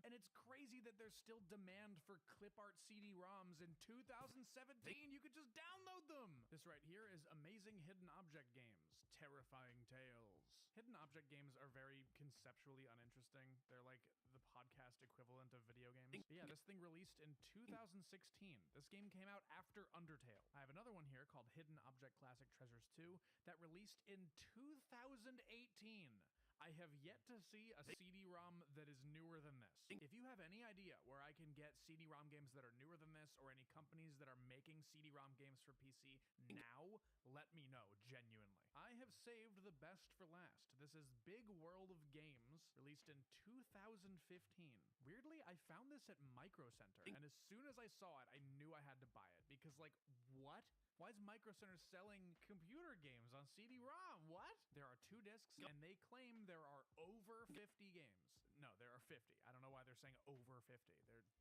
and it's crazy that there's still demand for clip art CD-ROMs in 2017. You could just download them. This right here is Amazing Hidden Object Games, Terrifying Tales. Hidden object games are very conceptually uninteresting. They're like the podcast equivalent equivalent of video games. But yeah, this thing released in 2016. This game came out after Undertale. I have another one here called Hidden Object Classic Treasures 2 that released in 2018. I have yet to see a CD-ROM that is newer than this. If you have any idea where I can get CD-ROM games that are newer than this, or any companies that are making CD-ROM games for PC now, let me know, genuinely. I have saved the best for last. This is Big World of Games, released in 2015. Weirdly, I found this at Micro Center, and as soon as I saw it, I knew I had to buy it, because like, what? Why is Micro Center selling computer games on CD-ROM? What? There are 2 discs, and they claim there are over 50 games. No, there are 50. I don't know why they're saying over 50.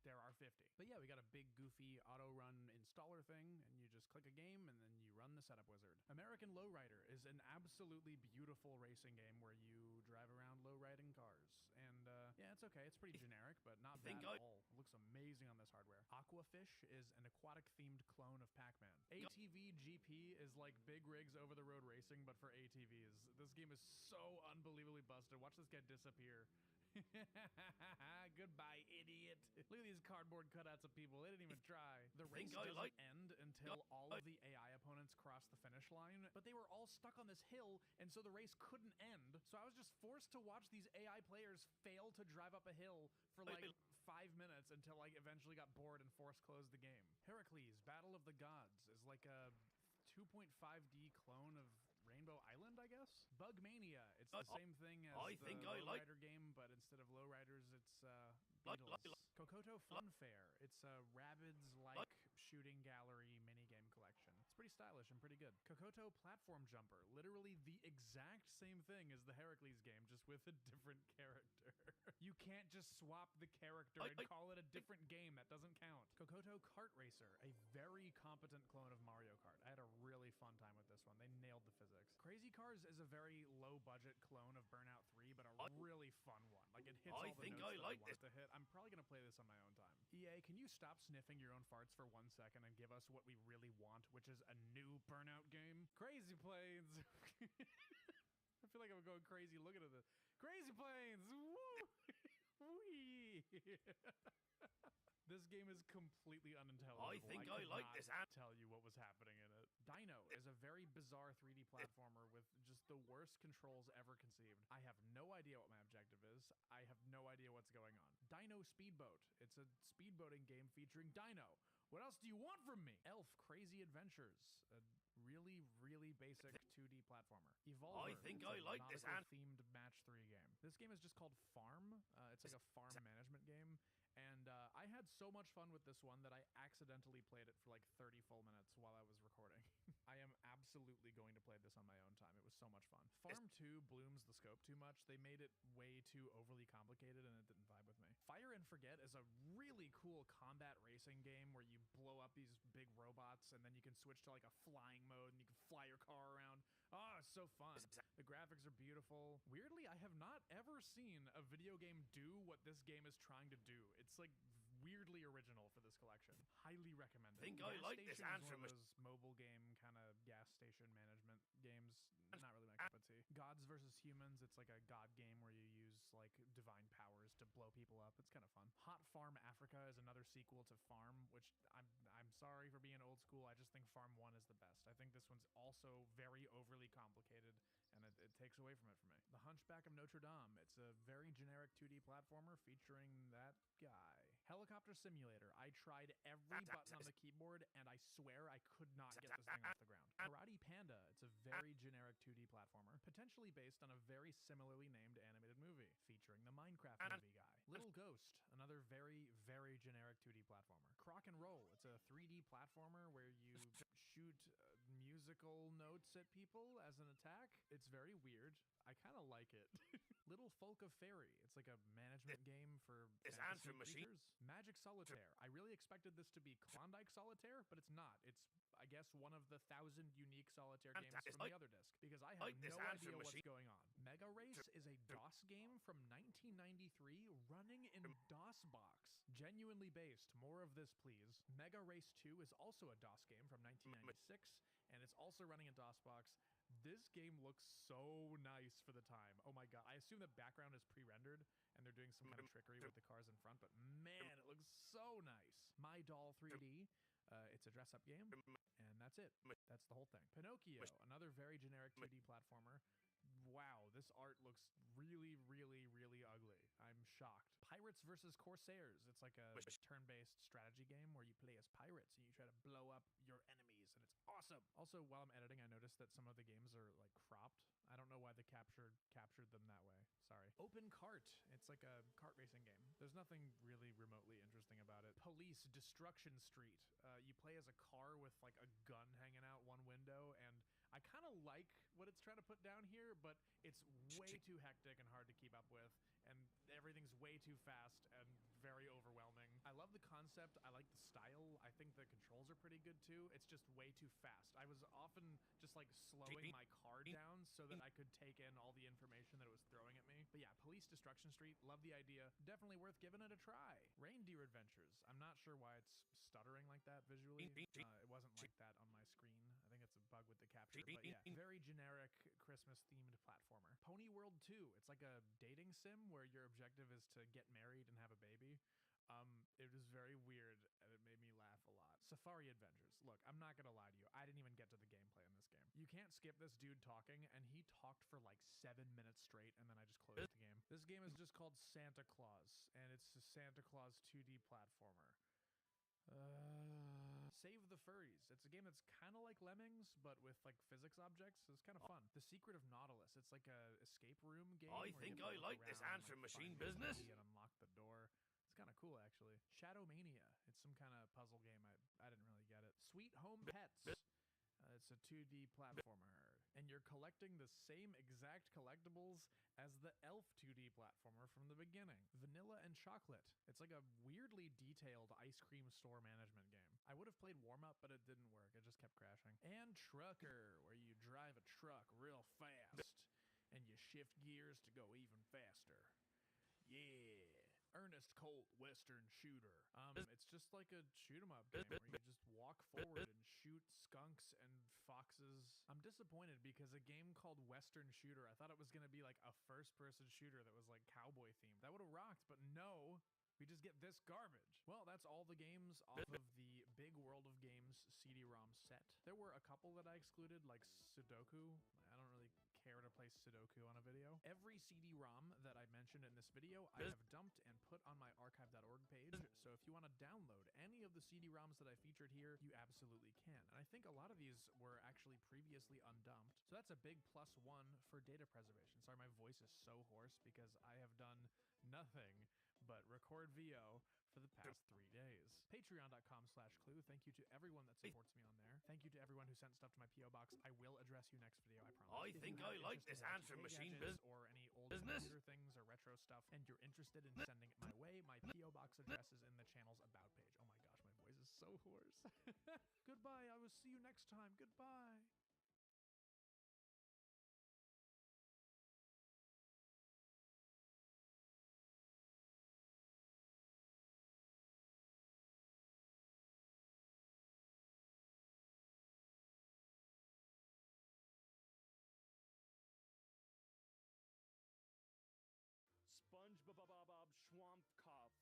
There are 50. But yeah, we got a big goofy auto run installer thing, and you just click a game and then you run the setup wizard. American Lowrider is an absolutely beautiful racing game where you drive around low-riding cars. And yeah, it's okay. It's pretty generic, but not bad at all. It looks amazing on this hardware. Aquafish is an aquatic-themed clone of Pac-Man. ATV GP is like Big Rigs over-the-road racing, but for ATVs. This game is so unbelievably busted. Watch this guy disappear. Goodbye, idiot. Look at these cardboard cutouts of people. They didn't even try. The race doesn't end until all of the AI opponents cross the finish line, but they were all stuck on this hill, and so the race couldn't end. So I was just forced to watch these AI players fail to drive up a hill for like 5 minutes until I eventually got bored and forced closed the game. Heracles, Battle of the Gods is like a 2.5D clone of Rainbow Island, I guess? Bugmania. It's the same thing as the Lowrider game, but instead of lowriders, it's Beatles. Kokoto Fun Fair. It's a Rabbids-like shooting gallery minigame collection. It's pretty stylish and pretty good. Kokoto Platform Jumper. Literally the exact same thing as the Heracles game, just with a different character. You can't just swap the character and call it a different game. That doesn't count. Kokoto Kart Racer. A very competent clone of Mario Kart. I had a really fun time with this one. They nailed the physics. Crazy Cars is a very low-budget clone of Burnout 3, but a really fun one. Like, it hits all the notes that I want it to hit. I'm probably going to play this on my own time. EA, can you stop sniffing your own farts for 1 second and give us what we really want, which is a new Burnout game? Crazy Planes! I feel like I'm going crazy looking at this. Crazy Planes! Woo! Wee! This game is completely unintelligible. I could not tell you what was happening in it. Dino is a very bizarre 3D platformer with just the worst controls ever conceived. I have no idea what my objective is. I have no idea what's going on. Dino Speedboat. It's a speedboating game featuring Dino. What else do you want from me? Elf Crazy Adventures. A really, really basic 2D platformer. Evolver. Themed match 3 game. This game is just called Farm. It's like a farm management game. And I had so much fun with this one that I accidentally played it for like 30 full minutes while I was recording. I am absolutely going to play this on my own time. It was so much fun. Farm 2 blooms the scope too much. They made it way too overly complicated and it didn't vibe with me. Fire and Forget is a really cool combat racing game where you blow up these big robots and then you can switch to like a flying mode and you can fly your car around. Oh, it's so fun. The graphics are beautiful. Weirdly, I have not ever seen a video game do what this game is trying to do. It's like weirdly original for this collection. Highly recommended. Gas Station is one of those mobile game kind of gas station management games. Not really my cup of tea. Gods versus Humans. It's like a god game where you use like divine powers to blow people up. It's kind of fun. Hot Farm Africa is another sequel to Farm, which I'm sorry for being old school. I just think Farm 1 is the best. I think this one's also very overly complicated and it takes away from it for me. The Hunchback of Notre Dame. It's a very generic 2D platformer featuring that guy. Helicopter Simulator. I tried every button on the keyboard and I swear I could not get this thing off the ground. Karate Panda. It's a very generic 2D platformer, potentially based on a very similarly named animated movie featuring the Minecraft movie guy. Little Ghost. Another very, very generic 2D platformer. Crock and Roll. It's a 3D platformer where you shoot musical notes at people as an attack. It's very weird. I kind of like it. Little Folk of Fairy. It's like a management game for fantasy creatures. Magic Solitaire. I really expected this to be Klondike Solitaire, but it's not. It's, I guess, one of the 1,000 unique solitaire games from the other disc, because I have no idea what's going on. Mega Race is a DOS game from 1993 running in DOSBox. Genuinely based. More of this, please. Mega Race 2 is also a DOS game from 1996, and it's also running in DOSBox. This game looks so nice for the time. Oh my god. I assume the background is pre-rendered and they're doing some kind of trickery with the cars in front, but man, it looks so nice. My Doll 3D, it's a dress-up game, and that's it. That's the whole thing. Pinocchio, another very generic 2D platformer. Wow, this art looks really, really, really ugly. I'm shocked. Pirates versus Corsairs. It's like a turn-based strategy game where you play as pirates and you try to blow up your enemies, and it's awesome. Also, while I'm editing, I noticed that some of the games are like cropped. I don't know why they captured them that way. Sorry. Open Cart. It's like a kart racing game. There's nothing really remotely interesting about it. Police Destruction Street. You play as a car with like a gun hanging out one window, and I kind of like what it's trying to put down here, but it's way too hectic and hard to keep up with, and everything's way too fast and very overwhelming. I love the concept. I like the style. I think the controls are pretty good too. It's just way too fast. I was often just like slowing my car down so that I could take in all the information that it was throwing at me. But yeah, Police Destruction Street, love the idea. Definitely worth giving it a try. Reindeer Adventures. I'm not sure why it's stuttering like that visually. It wasn't like that on my screen. I think it's a bug with the capture. But yeah, very generic Christmas-themed platformer. Pony World 2. It's like a dating sim where your objective is to get married and have a baby. It was very weird, and it made me laugh a lot. Safari Adventures. Look, I'm not gonna lie to you. I didn't even get to the gameplay in this game. You can't skip this dude talking, and he talked for like 7 minutes straight, and then I just closed the game. This game is just called Santa Claus, and it's a Santa Claus 2D platformer. Save the Furries. It's a game that's kind of like Lemmings, but with like physics objects. It's kind of fun. The Secret of Nautilus. It's like a escape room game. I think I like this answering machine business. And unlock the door. It's kind of cool, actually. Shadowmania. It's some kind of puzzle game. I didn't really get it. Sweet Home Pets. It's a 2D platformer. And you're collecting the same exact collectibles as the Elf 2D platformer from the beginning. Vanilla and Chocolate. It's like a weirdly detailed ice cream store management game. I would have played warm-up, but it didn't work. It just kept crashing. And Trucker, where you drive a truck real fast, and you shift gears to go even faster. Yeah. Ernest Colt Western Shooter. It's just like a shoot 'em up game where you just walk forward and shoot skunks and foxes. I'm disappointed because a game called Western Shooter, I thought it was going to be like a first-person shooter that was like cowboy themed. That would have rocked, but no. We just get this garbage. Well, that's all the games off of the Big World of Games CD-ROM set. There were a couple that I excluded, like Sudoku. I don't really care to play Sudoku on a video. Every CD-ROM that I mentioned in this video, I have dumped and put on my archive.org page. So if you want to download any of the CD-ROMs that I featured here, you absolutely can. And I think a lot of these were actually previously undumped. So that's a big +1 for data preservation. Sorry, my voice is so hoarse because I have done nothing but record VO for the past 3 days. Patreon.com/clue. Thank you to everyone that supports me on there. Thank you to everyone who sent stuff to my P.O. box. I will address you next video, I promise. I If think you have I like interest this in answering RTA machine gadgets or any old computer things or retro stuff, and you're interested in sending it my way, my P.O. box address is in the channel's about page. Oh my gosh, my voice is so hoarse. Goodbye. I will see you next time. Goodbye. SpongeBob Schwampkopf.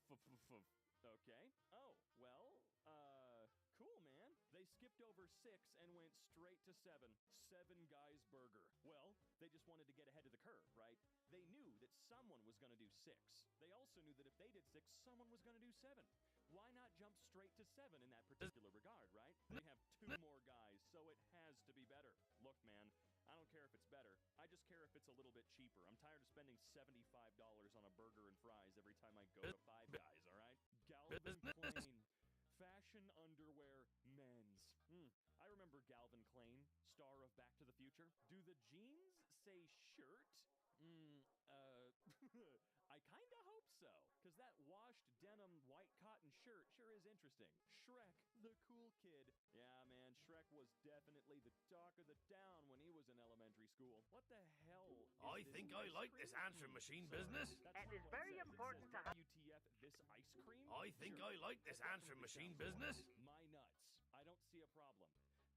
Okay. Oh, well, cool, man. They skipped over 6 and went straight to 7. 7 Guys Burger. Well, they just wanted to get ahead of the curve, right? They knew that someone was going to do 6. They also knew that if they did 6, someone was going to do 7. Why not jump straight to 7 in that particular regard, right? They have 2 more guys, so it has to be better. Look, man, I don't care if it's better. I just care if it's a little bit cheaper. I'm tired of spending $75 on a burger and fries every time I go to Five Guys, all right? Galvin Klein. Fashion underwear men's. I remember Galvin Klein, star of Back to the Future. Do the jeans say shirt? I kinda hope so, because that washed denim white cotton shirt sure is interesting. Shrek, the cool kid. Yeah, man, Shrek was definitely the talk of the town when he was in elementary school. What the hell is I this think I ice like cream? this answering machine business. That's It not is what very says. important It to says, WTF, this ice cream? I think Sure, I like that this answering definitely machine sounds business. My nuts. I don't see a problem.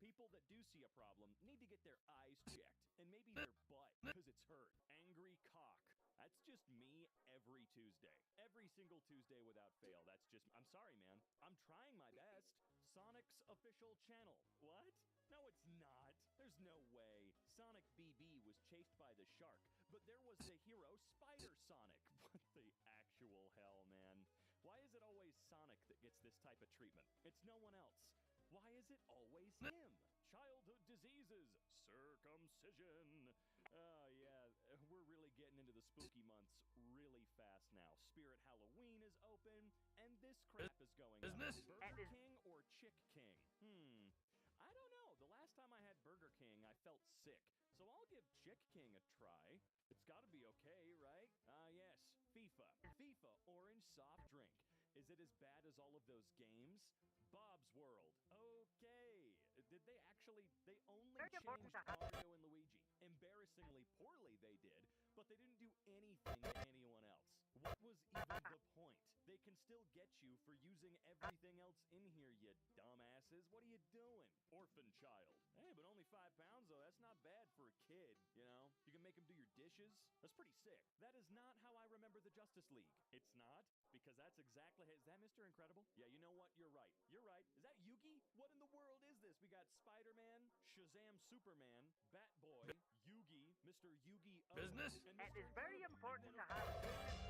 People that do see a problem need to get their eyes checked, and maybe their butt, because it's hurt. Angry cock. That's just me every Tuesday. Every single Tuesday without fail. That's just, I'm sorry, man. I'm trying my best. Sonic's official channel. What? No, it's not. There's no way. Sonic BB was chased by the shark, but there was the hero Spider Sonic. What the actual hell, man? Why is it always Sonic that gets this type of treatment? It's no one else. Why is it always him? Childhood diseases, circumcision. Oh, yeah, we're really getting into the spooky months really fast now. Spirit Halloween is open, and this crap is going on. Burger King or Chick King? I don't know. The last time I had Burger King, I felt sick. So I'll give Chick King a try. It's gotta be okay, right? Yes. FIFA. FIFA Orange Soft Drink. Is it as bad as all of those games? Bob's World. Okay. Did they actually... They only changed Mario and Luigi. Embarrassingly poorly they did, but they didn't do anything to anyone else. What was even the point? They can still get you for using everything else in here, you dumbasses. What are you doing? Orphan Child. Hey, but only 5 pounds, though. That's not bad for a kid, you know? You can make him do your dishes. That's pretty sick. That is not how I remember the Justice League. It's not, because that's exactly... Is that Mr. Incredible? Yeah, you know what? You're right. You're right. Is that Yugi? What in the world is this? We got Spider-Man, Shazam Superman, Batboy, Yugi, Mr. Yugi-O. Business? And it is very important to have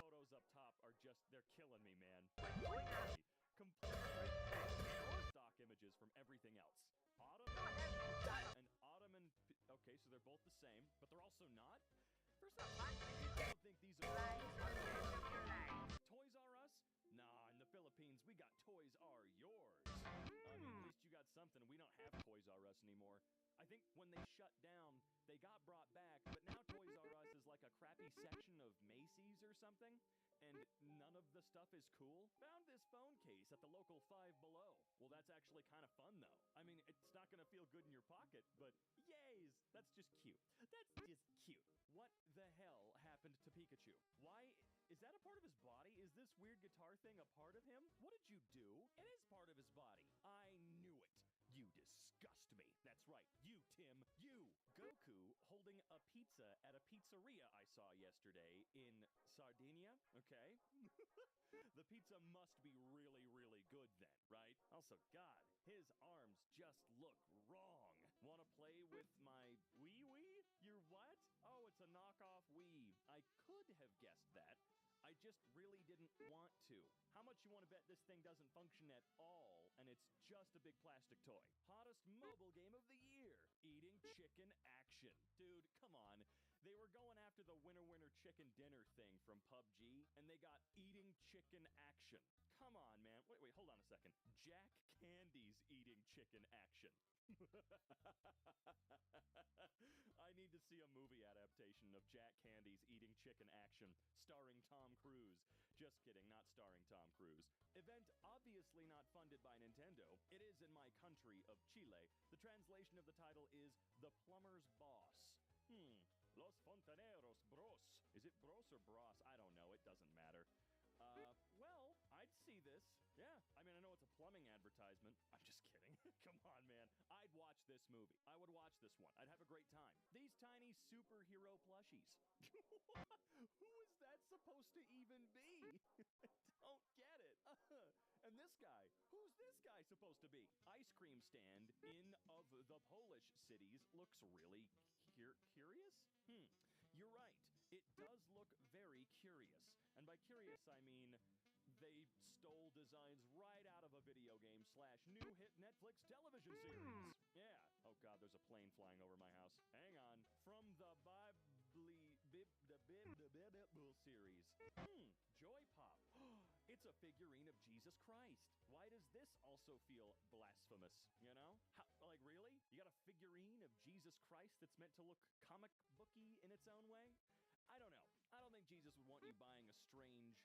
photos up top are just, they're killing me, man. Completely stock images from everything else. Autumn and Autumn and... Okay, so they're both the same, but they're also not? First off, I don't think these are... Toys R Us? Nah, in the Philippines, we got Toys R Yours. I mean, at least you got something. We don't have Toys R Us anymore. I think when they shut down, they got brought back, but now Toys R Us is like a crappy section of Macy's or something, and none of the stuff is cool. Found this phone case at the local Five Below. Well, that's actually kind of fun, though. I mean, it's not going to feel good in your pocket, but yays, that's just cute. That's just cute. What the hell happened to Pikachu? Why? Is that a part of his body? Is this weird guitar thing a part of him? What did you do? It is part of his body. I knew it. You disgust me. That's right. You, Tim. You. Goku holding a pizza at a pizzeria I saw yesterday in Sardinia. Okay. The pizza must be really, really good then, right? Also, God, his arms just look wrong. Want to play with my Wii? Your what? Oh, it's a knockoff Wii. I could have guessed that. I just really didn't want to. How much you want to bet this thing doesn't function at all, and it's just a big plastic toy? Hottest mobile game of the year. Eating chicken action. Dude, come on. They were going after the winner chicken dinner thing from PUBG, and they got eating chicken action. Come on, man. Wait, hold on a second. Jack Candy's eating chicken action. I need to see a movie adaptation of Jack Candy's Eating Chicken Action, starring Tom Cruise. Just kidding, not starring Tom Cruise. Event obviously not funded by Nintendo. It is in my country of Chile. The translation of the title is The Plumber's Boss. Los Fontaneros Bros. Is it Bros or Bros? I don't know. It doesn't matter. Well, I'd see this. Yeah, I mean, I know it's a plumbing advertisement. I'm just kidding. Come on, man. I'd watch this movie. I would watch this one. I'd have a great time. These tiny superhero plushies. Who is that supposed to even be? Don't get it. And this guy, who's this guy supposed to be? Ice cream stand in of the Polish cities looks really curious? You're right. It does look very curious. And by curious, I mean they stole designs right out of a video game / new hit Netflix television series. Yeah. Oh God, there's a plane flying over my house. Hang on. From the Bible series. Joy Pop. It's a figurine of Jesus Christ. Why does this also feel blasphemous? You know? Like, really? You got a figurine of Jesus Christ that's meant to look comic booky in its own way? I don't know. I don't think Jesus would want you buying a strange,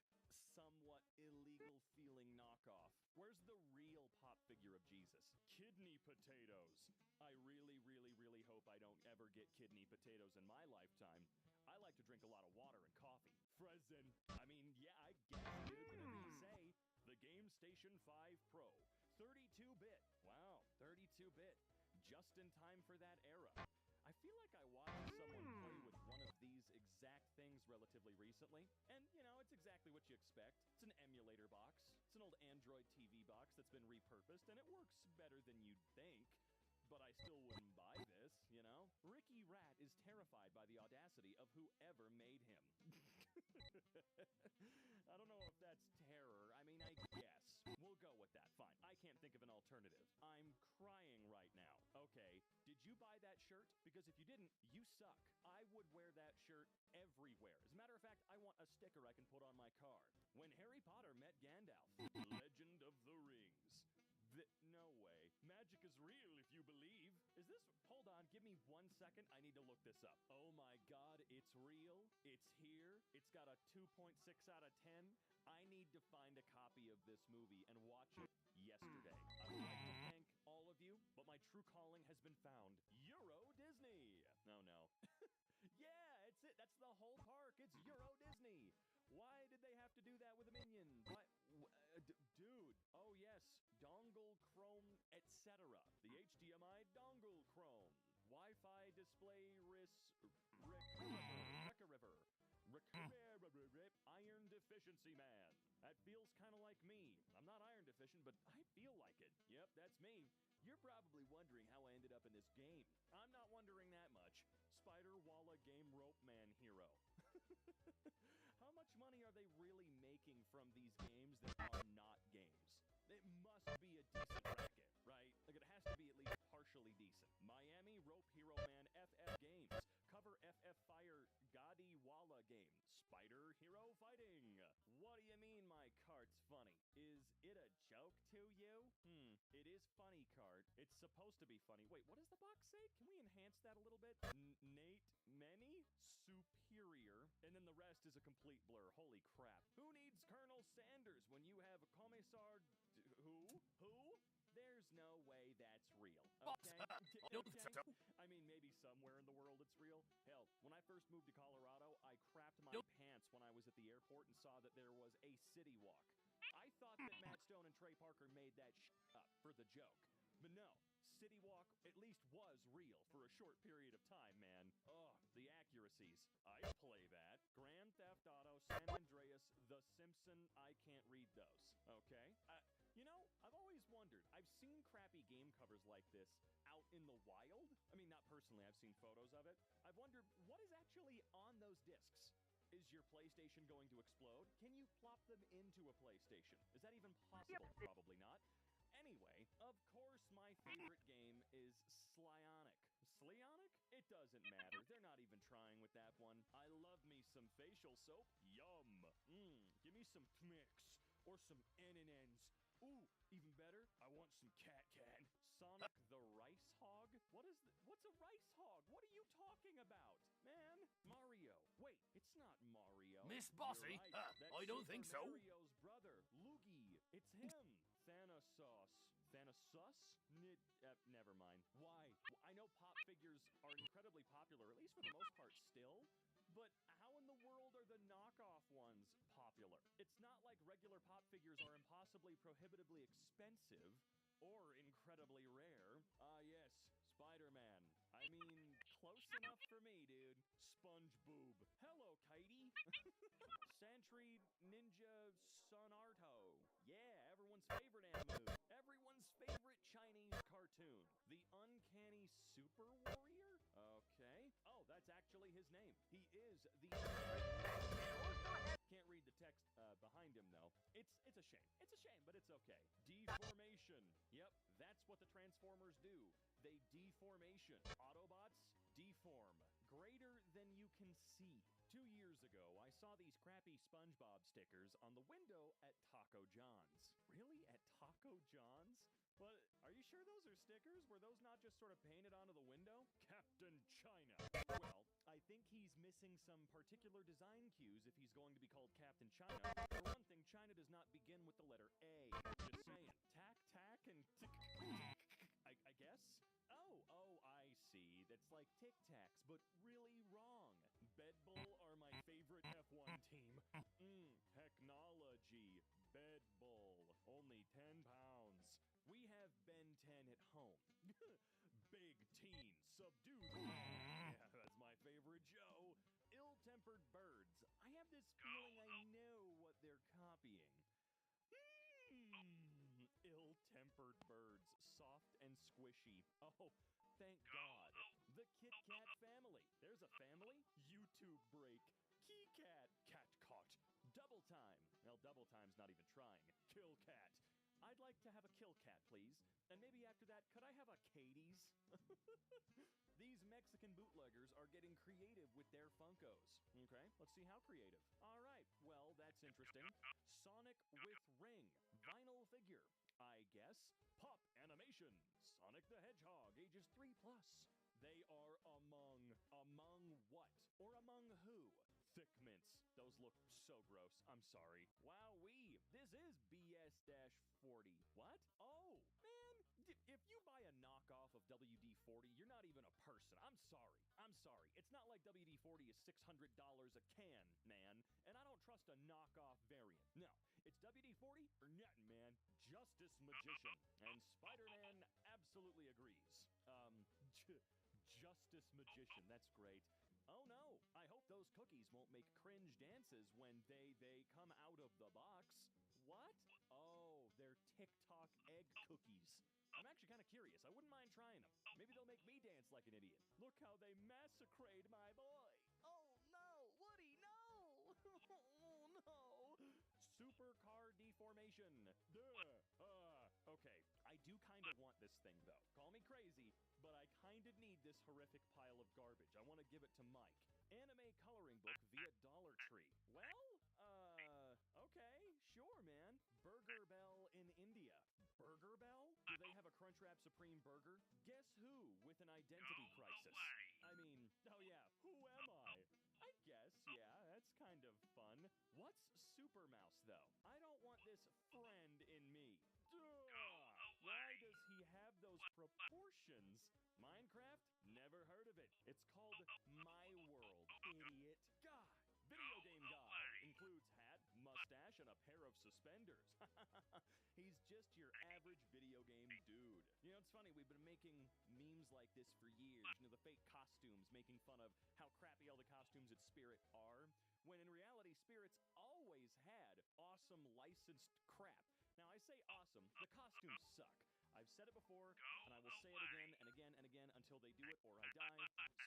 somewhat illegal feeling knockoff. Where's the real pop figure of Jesus? Kidney potatoes. I really, really, really hope I don't ever get kidney potatoes in my lifetime. I like to drink a lot of water and coffee. Frozen. I mean, yeah, I guess, dude, whatever you say. The Game Station 5 Pro. 32-bit. Wow, 32-bit. just in time for that era. I feel like I watched someone play with one of these exact things relatively recently, and it's exactly what you expect. It's an emulator box. It's an old Android TV box that's been repurposed, and it works better than you'd think. But I still wouldn't buy this. Ricky Rat is terrified by the audacity of whoever made him. I don't know if that's terror. I mean, I guess. We'll go with that. Fine. I can't think of an alternative. I'm crying right now. Okay, did you buy that shirt? Because if you didn't, you suck. I would wear that shirt everywhere. As a matter of fact, I want a sticker I can put on my car. When Harry Potter met Gandalf, Legend of the Rings. No way. Magic is real if you believe. Is this... Hold on, give me 1 second. I need to look this up. Oh my god, it's real. It's here. It's got a 2.6 out of 10. I need to find a copy of this movie and watch it yesterday. I would like to thank all of you, but my true calling has been found. Euro Disney. No. Yeah, it's it. That's the whole park. It's Euro Disney. Why did they have to do that with a minion? Why, dude. Oh yes, dongle chrome, etc. The HDMI dongle chrome. Wi-Fi display iron deficiency man. That feels kind of like me. I'm not iron deficient, but I feel like it. Yep, that's me. You're probably wondering how I ended up in this game. I'm not wondering that much. Spider Walla Game Rope Man Hero. How much money are they really making from these games that are not games? It must be a decent racket, right? Like, it has to be at least partially decent. Miami Rope Hero Man FF Games. Cover FF Fire Gadi Walla Game. Spider Hero Fighting. What do you mean my cart's funny? Is it a joke to you? It is funny, cart. It's supposed to be funny. Wait, what does the box say? Can we enhance that a little bit? Nate Many? Superior. And then the rest is a complete blur. Holy crap. Who needs Colonel Sanders when you have Commissar... Who? There's no way that's real. Okay? I mean, maybe somewhere in the world it's real. Hell, when I first moved to Colorado, I crapped my pants when I was at the airport and saw that there was a city walk. I thought that Matt Stone and Trey Parker made that up for the joke. But no, City Walk at least was real for a short period of time, man. Ugh, the accuracies. I play that. Grand Theft Auto, San Andreas, The Simpson, I can't read those. Okay? I've always wondered. I've seen crappy game covers like this out in the wild. I mean, not personally, I've seen photos of it. I've wondered, what is actually on those discs? Is your PlayStation going to explode? Can you plop them into a PlayStation? Is that even possible? Probably not. Anyway, of course my favorite game is Slionic. Slionic? It doesn't matter. They're not even trying with that one. I love me some facial soap. Yum. Give me some Tmix or some N&Ns. Ooh, even better, I want some cat. Sonic the Rice Hog? What's a rice hog? What are you talking about? Man, Mario. Wait, it's not Mario. Miss Bossy? You're right. That's I don't Super think so. Mario's brother, Luigi. It's him. Thanasos. Thanasus? Never mind. Why? I know pop figures are incredibly popular, at least for the most part still, but how in the world are the knockoff ones popular? It's not like regular pop figures are impossibly prohibitively expensive or incredibly rare. Ah, yes, Spider-Man. I mean, close enough for me, dude. SpongeBob. Hello, Kitey. Sentry Ninja Sonarto. Yeah, everyone's favorite anime. Everyone's favorite Chinese cartoon. The Uncanny Super Warrior? Okay. Oh, that's actually his name. He is the... Can't read the text behind him, though. It's a shame. It's a shame, but it's okay. Deformation. Yep, that's what the Transformers do. They deformation. Autobots deform. Greater than you can see. 2 years ago, I saw these crappy SpongeBob stickers on the window at Taco John's. Really? At Taco John's? But are you sure those are stickers? Were those not just sort of painted onto the window? Captain China. Well, I think he's missing some particular design cues if he's going to be called Captain China. For one thing, China does not begin with the letter A. Just saying. Tack, and tick. I guess? Oh, I see. That's like Tic Tacs, but really wrong. Bedbull are my favorite F1 team. Technology. Bedbull. Only 10 pounds. We have Ben 10 at home. subdue them. Yeah, that's my favorite Joe. Ill-tempered birds. I have this feeling I know what they're copying. Ill-tempered birds, soft and squishy. Oh, thank God. The Kit Kat family. There's a family? YouTube break. Key Cat. Cat caught. Double time. Well, double time's not even trying. Kill cat. I'd like to have a kill cat, please. And maybe after that, could I have a Katie's? These Mexican bootleggers are getting creative with their Funkos. Okay, let's see how creative. All right, well, that's interesting. Sonic with ring. Vinyl figure. I guess. Pop animation. Sonic the Hedgehog, ages 3+. They are among what? Or among who? Thick mints. Those look so gross. I'm sorry. Wowee. This is BS-40. What? Oh, man. If you buy a knockoff of WD-40, you're not even a person. I'm sorry. It's not like WD-40 is $600 a can, man. And I don't trust a knockoff variant. No. It's WD-40 or nothing, man. Justice Magician. And Spider-Man absolutely agrees. Justice Magician. That's great. Oh no, I hope those cookies won't make cringe dances when they come out of the box. What? Oh, they're TikTok egg cookies. I'm actually kind of curious. I wouldn't mind trying them. Maybe they'll make me dance like an idiot. Look how they massacred my boy. Oh no, Woody, no! Oh no! Supercar deformation. Duh. Okay, I do kind of want this thing though. Call me crazy, but I kind of need this horrific pile of garbage. I want to give it to Mike. Anime coloring book via Dollar Tree. Well, okay, sure, man. Burger Bell in India. Burger Bell? Do they have a Crunchwrap Supreme burger? Guess who with an identity crisis? I mean, oh yeah, who am I? I guess, yeah, that's kind of fun. What's Super Mouse, though? I don't want this friend in me. Duh! Why does he have those proportions? Minecraft? Never heard of it. It's called My World, idiot. God! Video game guy. Includes hat, mustache, and a pair of suspenders. He's just your average video game dude. You know, it's funny, we've been making memes like this for years. You know, the fake costumes, making fun of how crappy all the costumes at Spirit are, when in reality, Spirit's always had awesome licensed crap. Now, I say awesome, the costumes suck. I've said it before, and I will say it again and again and again until they do it or I die.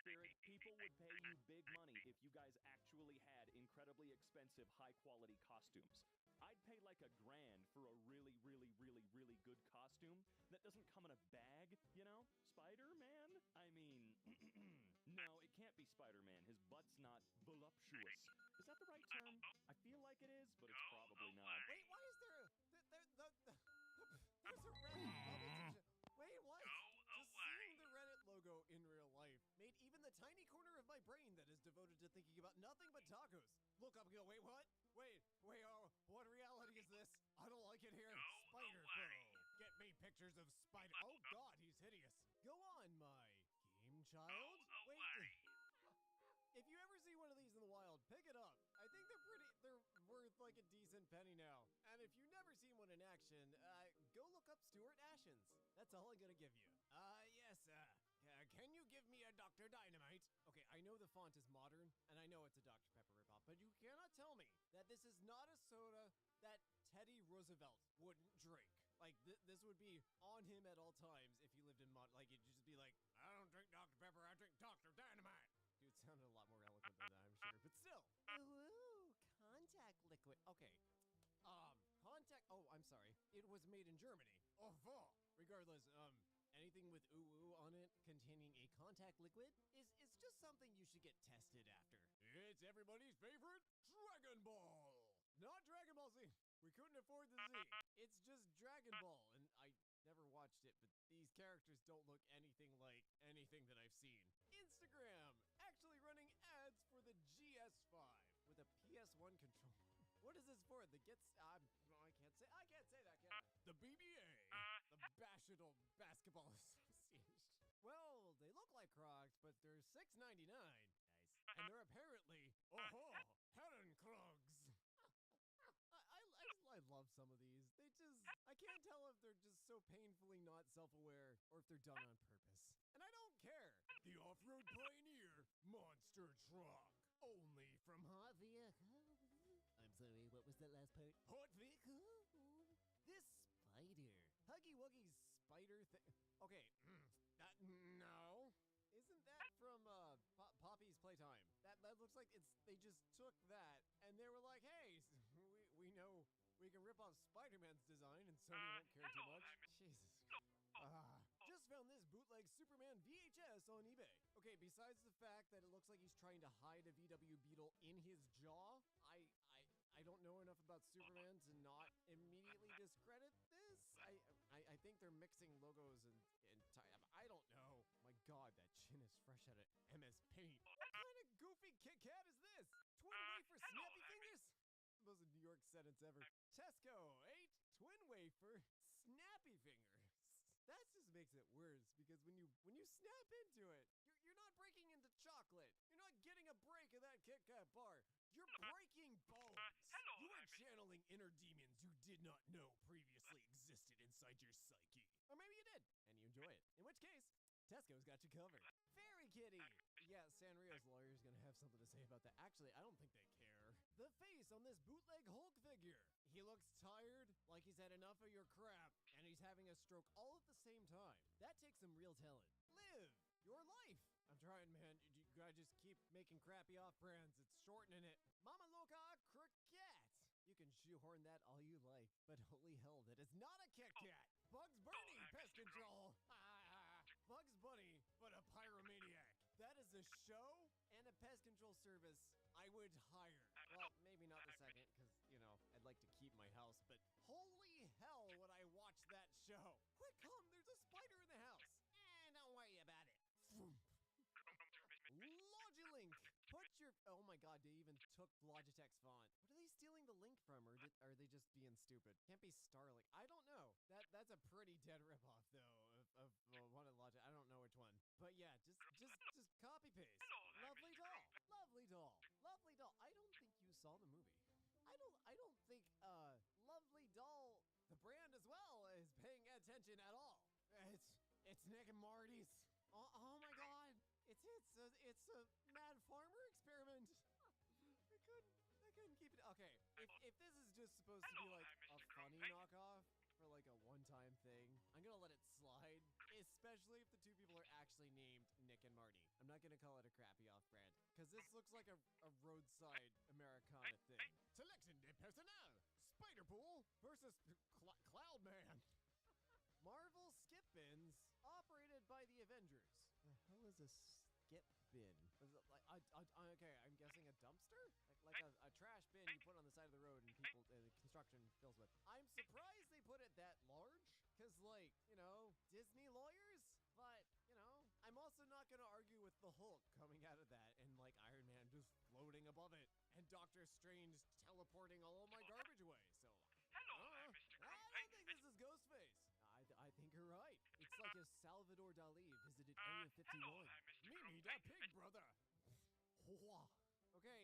Spirit, people would pay you big money if you guys actually had incredibly expensive, high-quality costumes. I'd pay like $1,000 for a really, really, really, really good costume that doesn't come in a bag, you know? Spider-Man? I mean, no, it can't be Spider-Man. His butt's not voluptuous. Is that the right term? I feel like it is, but it's probably not. Wait, why is there there's a Reddit bubble to Wait, what? Just seeing the Reddit logo in real life made even the tiny corner of my brain that is devoted to thinking about nothing but tacos look up and go, wait, what? Wait, oh, what reality is this? I don't like it here. Spider Foe. Get me pictures of Spider. Oh God, he's hideous. Go on, my game child. Wait. If you ever see one of these in the wild, pick it up. I think they're worth like a decent penny now. And if you've never seen one in action, go look up Stuart Ashens. That's all I'm gonna give you. Yes, can you give me a Dr. Dynamite? Okay, I know the font is modern, and I know it's a Dr. Pepper ripoff, but you cannot tell me that this is not a soda that Teddy Roosevelt wouldn't drink. Like, this would be on him at all times if he lived in like, it'd just be like, I don't drink Dr. Pepper, I drink Dr. Dynamite. Dude, it sounded a lot more eloquent than that, I'm sure, but still. Ooh, contact liquid. Okay. Oh, I'm sorry. It was made in Germany. Oh, regardless, anything with ooh on it containing a contact liquid is just something you should get tested after. It's everybody's favorite Dragon Ball. Not Dragon Ball Z. We couldn't afford the Z. It's just Dragon Ball, and I never watched it, but these characters don't look anything like anything that I've seen. Instagram actually running ads for the GS5 with a PS1 controller. What is this for? The I can't say that, can I? The BBA, the Bashadal Basketball Association. Well, they look like Crocs, but they're $6.99. Nice. And they're apparently, Heron Clogs. I love some of these. I can't tell if they're just so painfully not self-aware or if they're done on purpose. and I don't care. The off-road pioneer monster truck, only from Hot Vehicle. I'm sorry, what was that last part? Hot Vehicle. This spider, Huggy Wuggy's spider thing. Okay, no. Isn't that from Poppy's Playtime? That looks like they just took that and they were like, hey, we know we can rip off Spider-Man's design and Sony won't care too much. Jesus. Just found this bootleg Superman VHS on eBay. Okay, besides the fact that it looks like he's trying to hide a VW Beetle in his jaw, I don't know enough about Superman to not immediately discredit this. I think they're mixing logos and I don't know. My God, that chin is fresh out of MS Paint. What kind of goofy Kit Kat is this? Twin wafer snappy fingers? Most New York sentence ever. Tesco ate twin wafer snappy fingers. That just makes it worse because when you snap into it, you're not breaking into chocolate. You're not getting a break of that Kit Kat bar. You're breaking bones. You are channeling inner demons you did not know previously existed inside your psyche. Or maybe you did, and you enjoy it. In which case, Tesco's got you covered. Fairy Kitty! Yeah, Sanrio's lawyer's gonna have something to say about that. Actually, I don't think they care. The face on this bootleg Hulk figure. He looks tired, like he's had enough of your crap, and he's having a stroke all at the same time. That takes some real talent. Live your life! I'm trying, man. You gotta just keep making crappy off-brands. It's shortening it. Mama Loca Cricket! You can shoehorn that all you like, but holy hell, that is not a Kit Kat! Bugs Bunny, pest control! Bugs Bunny, but a pyromaniac. That is a show and a pest control service I would hire. Well, maybe not the second, because, I'd like to keep my house, but holy hell would I watch that show. Quick, come, there's a spider in the house. Don't worry about it. Logilink! Oh my God, they even took Logitech's font. What are they stealing the link from, or are they just being stupid? Can't be Starlink. I don't know. That's a pretty dead ripoff, though, of one of Logitech. I don't know which one. But yeah, just copy paste. Lovely doll. Lovely doll. Lovely doll. I don't think you saw the movie. I don't think Lovely Doll, the brand as well, is paying attention at all. It's Nick and Marty's. Oh my God. It's a Mad Farmer experiment. I couldn't keep it. Okay, if this is just supposed to be like a funny knockoff for like a one-time thing, I'm gonna let it slide, especially if the two people are actually named Nick and Marty. I'm not gonna call it a crappy off-brand, because this looks like a roadside Americana thing. Selection de personnel, Spider-Pool versus Cloudman. Marvel skip bins operated by the Avengers. The hell is a skip bin? Is it like okay, I'm guessing a dumpster? Like a trash bin you put on the side of the road and people construction fills with. I'm surprised they put it that large, cause Disney lawyers, but I'm also not gonna argue with the Hulk coming out of that and like Iron Man just floating above it and Doctor Strange teleporting all of my garbage away. So I don't think this is Ghostface. I think you're right. It's like if Salvador Dali visited Area 51. Mimi da Pig, brother. Okay,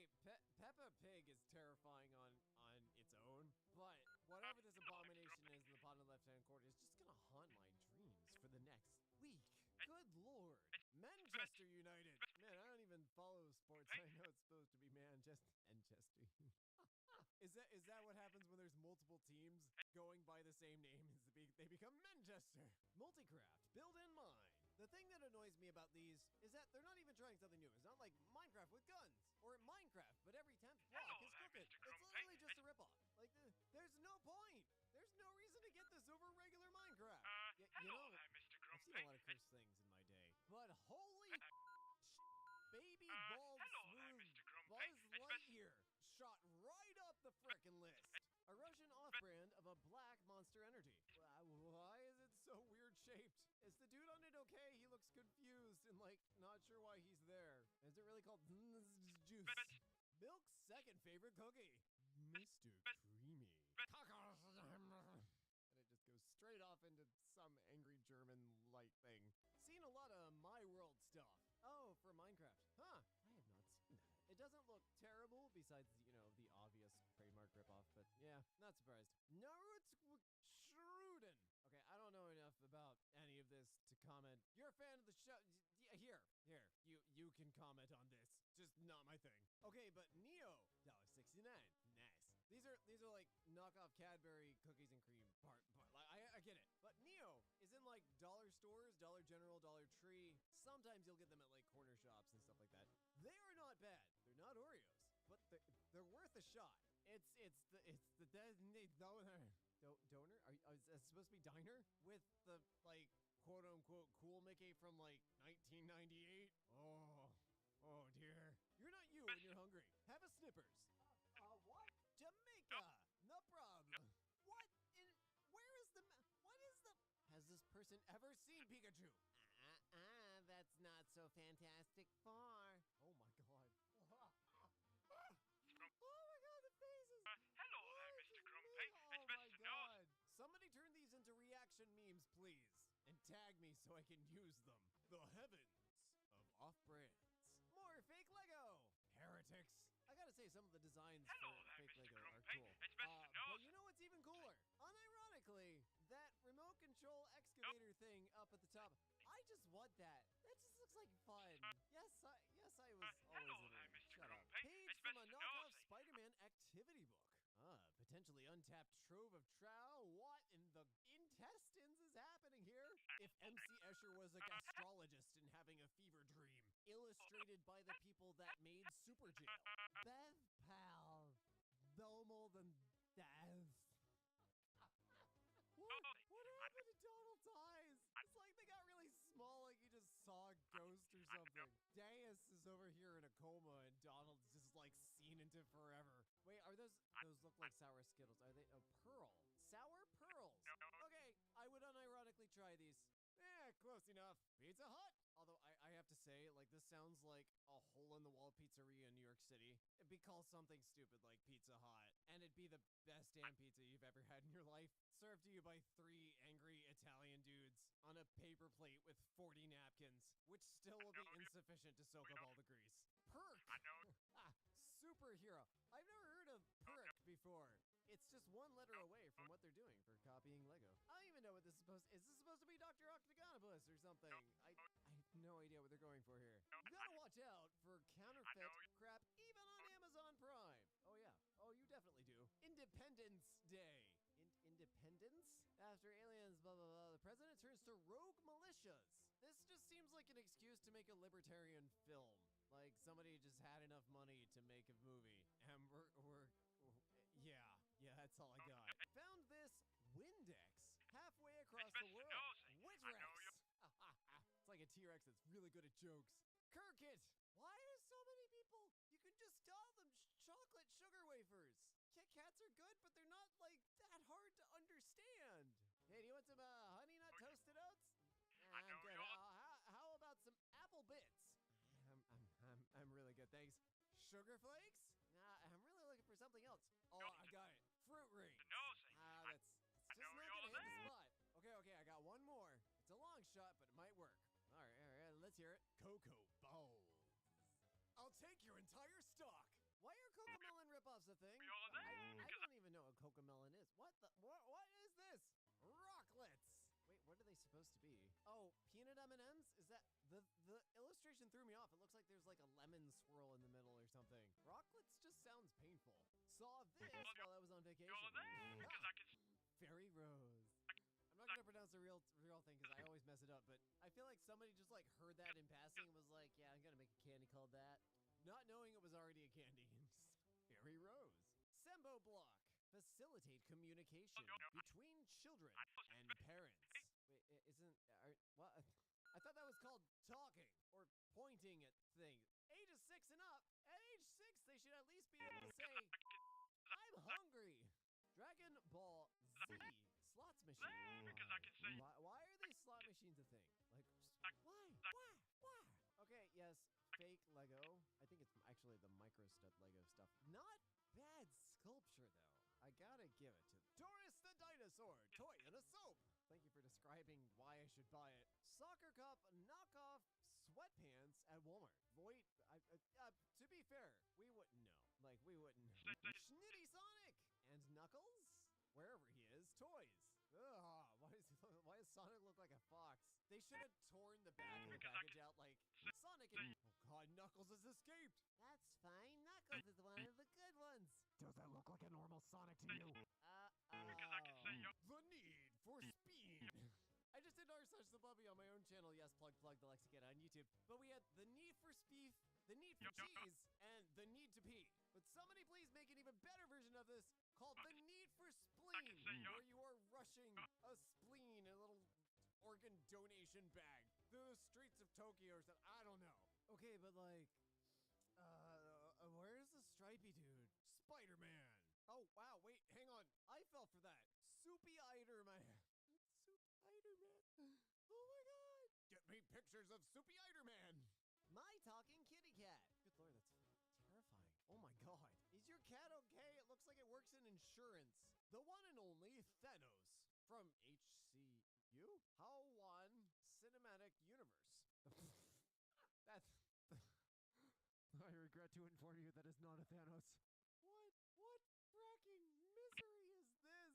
Peppa Pig is terrifying on its own, but whatever this abomination is in the bottom left-hand corner is just gonna haunt my dreams for the next week. Good Lord. Manchester United. Man, I don't even follow sports. I know it's supposed to be Manchester. Is that what happens when there's multiple teams going by the same name? They become Manchester. Multicraft, build in mind. The thing that annoys me about these is that they're not even trying something new. It's not like Minecraft with guns, or Minecraft, but every 10th block is cooking. It's literally just a ripoff. Like, there's no point. There's no reason to get this over regular Minecraft. I've seen a lot of cursed things in my day, but holy baby bald smooth Buzz Lightyear shot right up the frickin' list. A Russian off-brand of a black Monster Energy. Why is it so weird shaped? Is the dude on it okay? He looks confused and like not sure why he's there. Is it really called juice? Milk's second favorite cookie, Mr. Creamy. And it just goes straight off into some angry German light thing. Seen a lot of My World stuff. Oh, for Minecraft. Huh, I have not seen that. It doesn't look terrible, besides, the obvious trademark ripoff, but yeah, not surprised. Naruto Shruden. Okay, I don't know enough about any of this to comment. you're a fan of the show. Here, you can comment on this. Just not my thing. Okay, but Neo, $1.69. Nice. These are like knockoff Cadbury cookies and cream but I get it. But Neo is in like dollar stores, Dollar General, Dollar Tree. Sometimes you'll get them at like corner shops and stuff like that. They are not bad. They're not Oreos, but they're worth a shot. It's the donor. Is that supposed to be diner with the like quote unquote cool Mickey from like 1998? Oh dear. You're not you when you're hungry. Have a Snippers. What? Jamaica. No problem. What in? Where is the? What is the? Has this person ever seen Pikachu? That's not so fantastic far. Oh my god. Oh my god, the faces. Hello there, Mr. Grumpy. It's best to know. Somebody turn these into reaction memes, please. And tag me so I can use them. The heavens of off-brands. More fake Lego. Heretics. I gotta say, some of the designs Hello for there, fake Mr. Lego are Grumpy. cool. It's best to know. But you know what's even cooler? Unironically, that remote control excavator thing up at the top. I just want that. That just looks like fun. Yes, I was always hello into there, it. Mr. Shut up. Grumpy. Page It's from best a to knockoff know. Spider-Man activity book. Potentially untapped trove of trowel. What in the intestines is happening here? If MC Escher was a gastrologist and having a fever dream. Illustrated by the people that made Super Jail. Bev Pal. Thomal than Death. What happened to Donald's eyes? It's like they got really small, like you just saw a ghost or something. Deus is over here in a coma, and Donald's just like seen into forever. Wait, are those look like sour Skittles? Are they a pearl? Sour pearls. Okay, I would unironically try these. Close enough. Pizza Hut. Although I have to say, like, this sounds like a hole-in-the-wall pizzeria in New York City. It'd be called something stupid like Pizza Hut. And it'd be the best damn pizza you've ever had in your life. Served to you by 3 angry Italian dudes on a paper plate with 40 napkins, which still will be insufficient to soak up all the grease. Perk! Superhero. I've never heard of Perk before. It's just one letter away from what they're doing for copying Lego. I don't even know what this is supposed to... Is this supposed to be Dr. Octagonopus or something? I have no idea what they're going for here. You gotta watch out for counterfeit crap even on Amazon Prime. Oh yeah. Oh, you definitely do. Independence Day. Independence? After aliens, blah, blah, blah, the president turns to rogue militias. This just seems like an excuse to make a libertarian film. Like somebody just had enough money to make a movie. And yeah, that's all I got. Found this Windex halfway across the world. Witrex. It's like a T-Rex that's really good at jokes. Kirkit. Why do so many people? You can just call them chocolate sugar wafers. Kit Kats are good, but they're not like that hard to understand. Hey, do you want some honey nut toasted oats? I'm good. How about some apple bits? I'm really good, thanks. Sugar flakes? Nah, I'm really looking for something else. Oh, I got it. Fruit rings. That's just not gonna hit the spot. Okay, I got one more. It's a long shot, but it might work. All right, let's hear it. Cocoa Balls. I'll take your entire stock. Why are Cocomelon ripoffs a thing? I don't even know what Cocomelon is. What is this? Rocklets. Wait, what are they supposed to be? Oh, peanut M&Ms? Is that the illustration threw me off. It looks like there's like a lemon swirl in the middle or something. Rocklets just sounds painful. Saw this while I was on vacation. Fairy Rose. I'm not gonna pronounce the real thing because I always mess it up, but I feel like somebody just like heard that in passing and was like, yeah, I'm gonna make a candy called that. Not knowing it was already a candy. Fairy Rose. Sembo Block. Facilitate communication between children and parents. Wait, what? I thought that was called talking or pointing at things. Ages 6 and up. At age 6, they should at least be able to say, I'm hungry. Dragon Ball Z. Slots machine. Why are they slot machines a thing? Like, why? Okay, yes, fake Lego. I think it's actually the micro-stud Lego stuff. Not bad sculpture, though. I gotta give it to Doris the Dinosaur, toy in a soap. Thank you for describing why I should buy it. Soccer Cup knockoff sweatpants at Walmart. Void. To be fair, we wouldn't know. Like, we wouldn't know. Schnitty Sonic and Knuckles, wherever he is, toys. Ugh, why is Sonic look like a fox. They should have torn the back of the package out like Sonic and... Oh god, Knuckles has escaped! That's fine. Knuckles is one of the good ones. Does that look like a normal Sonic to you? The need for speed! I just did R/slash the Bubby on my own channel. Yes, plug the Lexicon on YouTube. But we had the need for speed, the need for cheese, and the need to pee. But somebody please make an even better version of this called the need for spleen, where you are rushing a spleen in a little organ donation bag through the streets of Tokyo or something. I don't know. Okay, but like, where's the stripy dude? Spider-Man. Oh, wow, wait, hang on. I fell for that. Soupy-Eiderman. Soupy-Eiderman. Oh my god. Get me pictures of Soupy-Eiderman. My talking kitty cat. Good lord, that's terrifying. Oh my god. Is your cat okay? It looks like it works in insurance. The one and only Thanos from HCU? How one cinematic universe. That's... I regret to inform you that is not a Thanos. What fracking misery is this?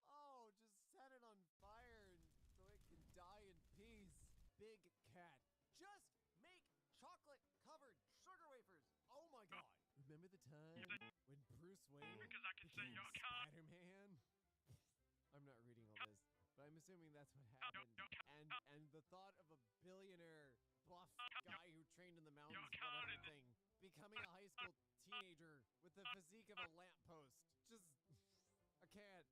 Oh, just set it on fire and so it can die in peace. Big cat. Just make chocolate-covered sugar wafers. Oh my god. Remember the time when Bruce Wayne Because I can say became your car. Spider-Man? I'm not reading all this, but I'm assuming that's what happened. And the thought of a billionaire buff guy who trained in the mountains, whatever thing, becoming a high school teenager with the physique of a lamppost. Just a cat.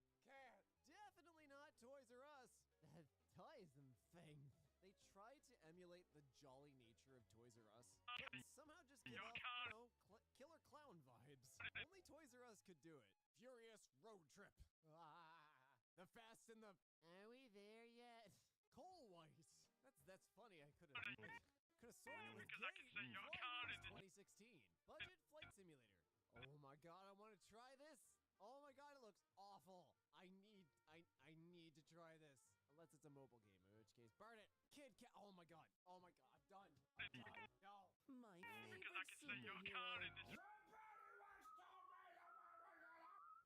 Definitely not Toys R Us. That toys and things. They try to emulate the jolly nature of Toys R Us, but somehow just give off, killer clown vibes. Only Toys R Us could do it. Furious road trip. The Fast and the... Are we there yet? Coal Weiss. That's funny. I could have sworn it was Because I can great. say your Flight car Wings is- 2016. Budget Flight Simulator. Oh my god, I want to try this. Oh my god, it looks awful. I need to try this. Unless it's a mobile game, in which case, burn it. Kid cat. Oh my god. Done. I'm done. No. My Because I favorite can say your car superhero. in this.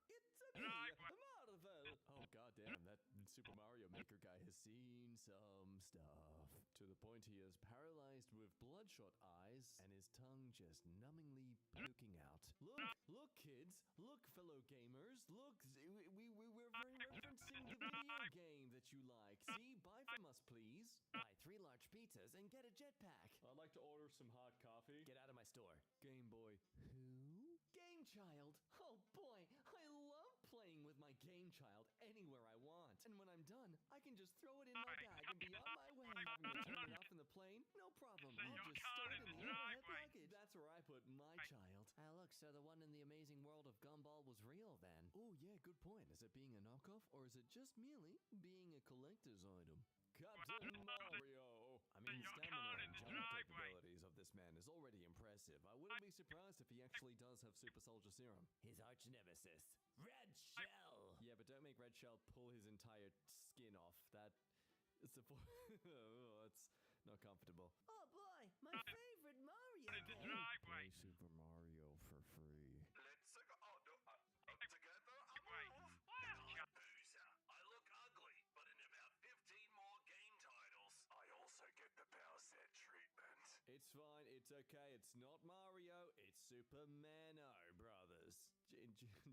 It's a me, Marvel! Oh goddamn, that Super Mario Maker guy has seen some stuff. To the point he is paralyzed with bloodshot eyes and his tongue just numbingly poking out. Look kids, look fellow gamers, look, we're referencing the video game that you like. See, buy from us please. Buy 3 large pizzas and get a jetpack. I'd like to order some hot coffee. Get out of my store. Game Boy. Who? Game Child. Oh boy, I love playing with my Game Child anywhere I want. And when I'm done, I can just throw it in my bag and be on my way. Having to turn it off in the plane? No problem. I'll just stow it in the overhead luggage. That's where I put my child. Look, so the one in the amazing world of Gumball was real then. Oh yeah, good point. Is it being a knockoff or is it just merely being a collector's item? Captain Mario! I mean, the stamina and jump capabilities of this man is already impressive. I wouldn't be surprised if he actually does have Super Soldier Serum. His arch nemesis, Red Shell. Yeah, but don't make Red Shell pull his entire skin off. It's a... oh, it's not comfortable. Oh boy, my favorite Mario In the game. driveway. Play Super Mario for free. Let's go. Oh, no, together. Wait. I'm Boozer. I look ugly, but in about 15 more game titles, I also get the Bowser treatment. It's fine, it's okay, it's not Mario, it's Super Mano, brothers.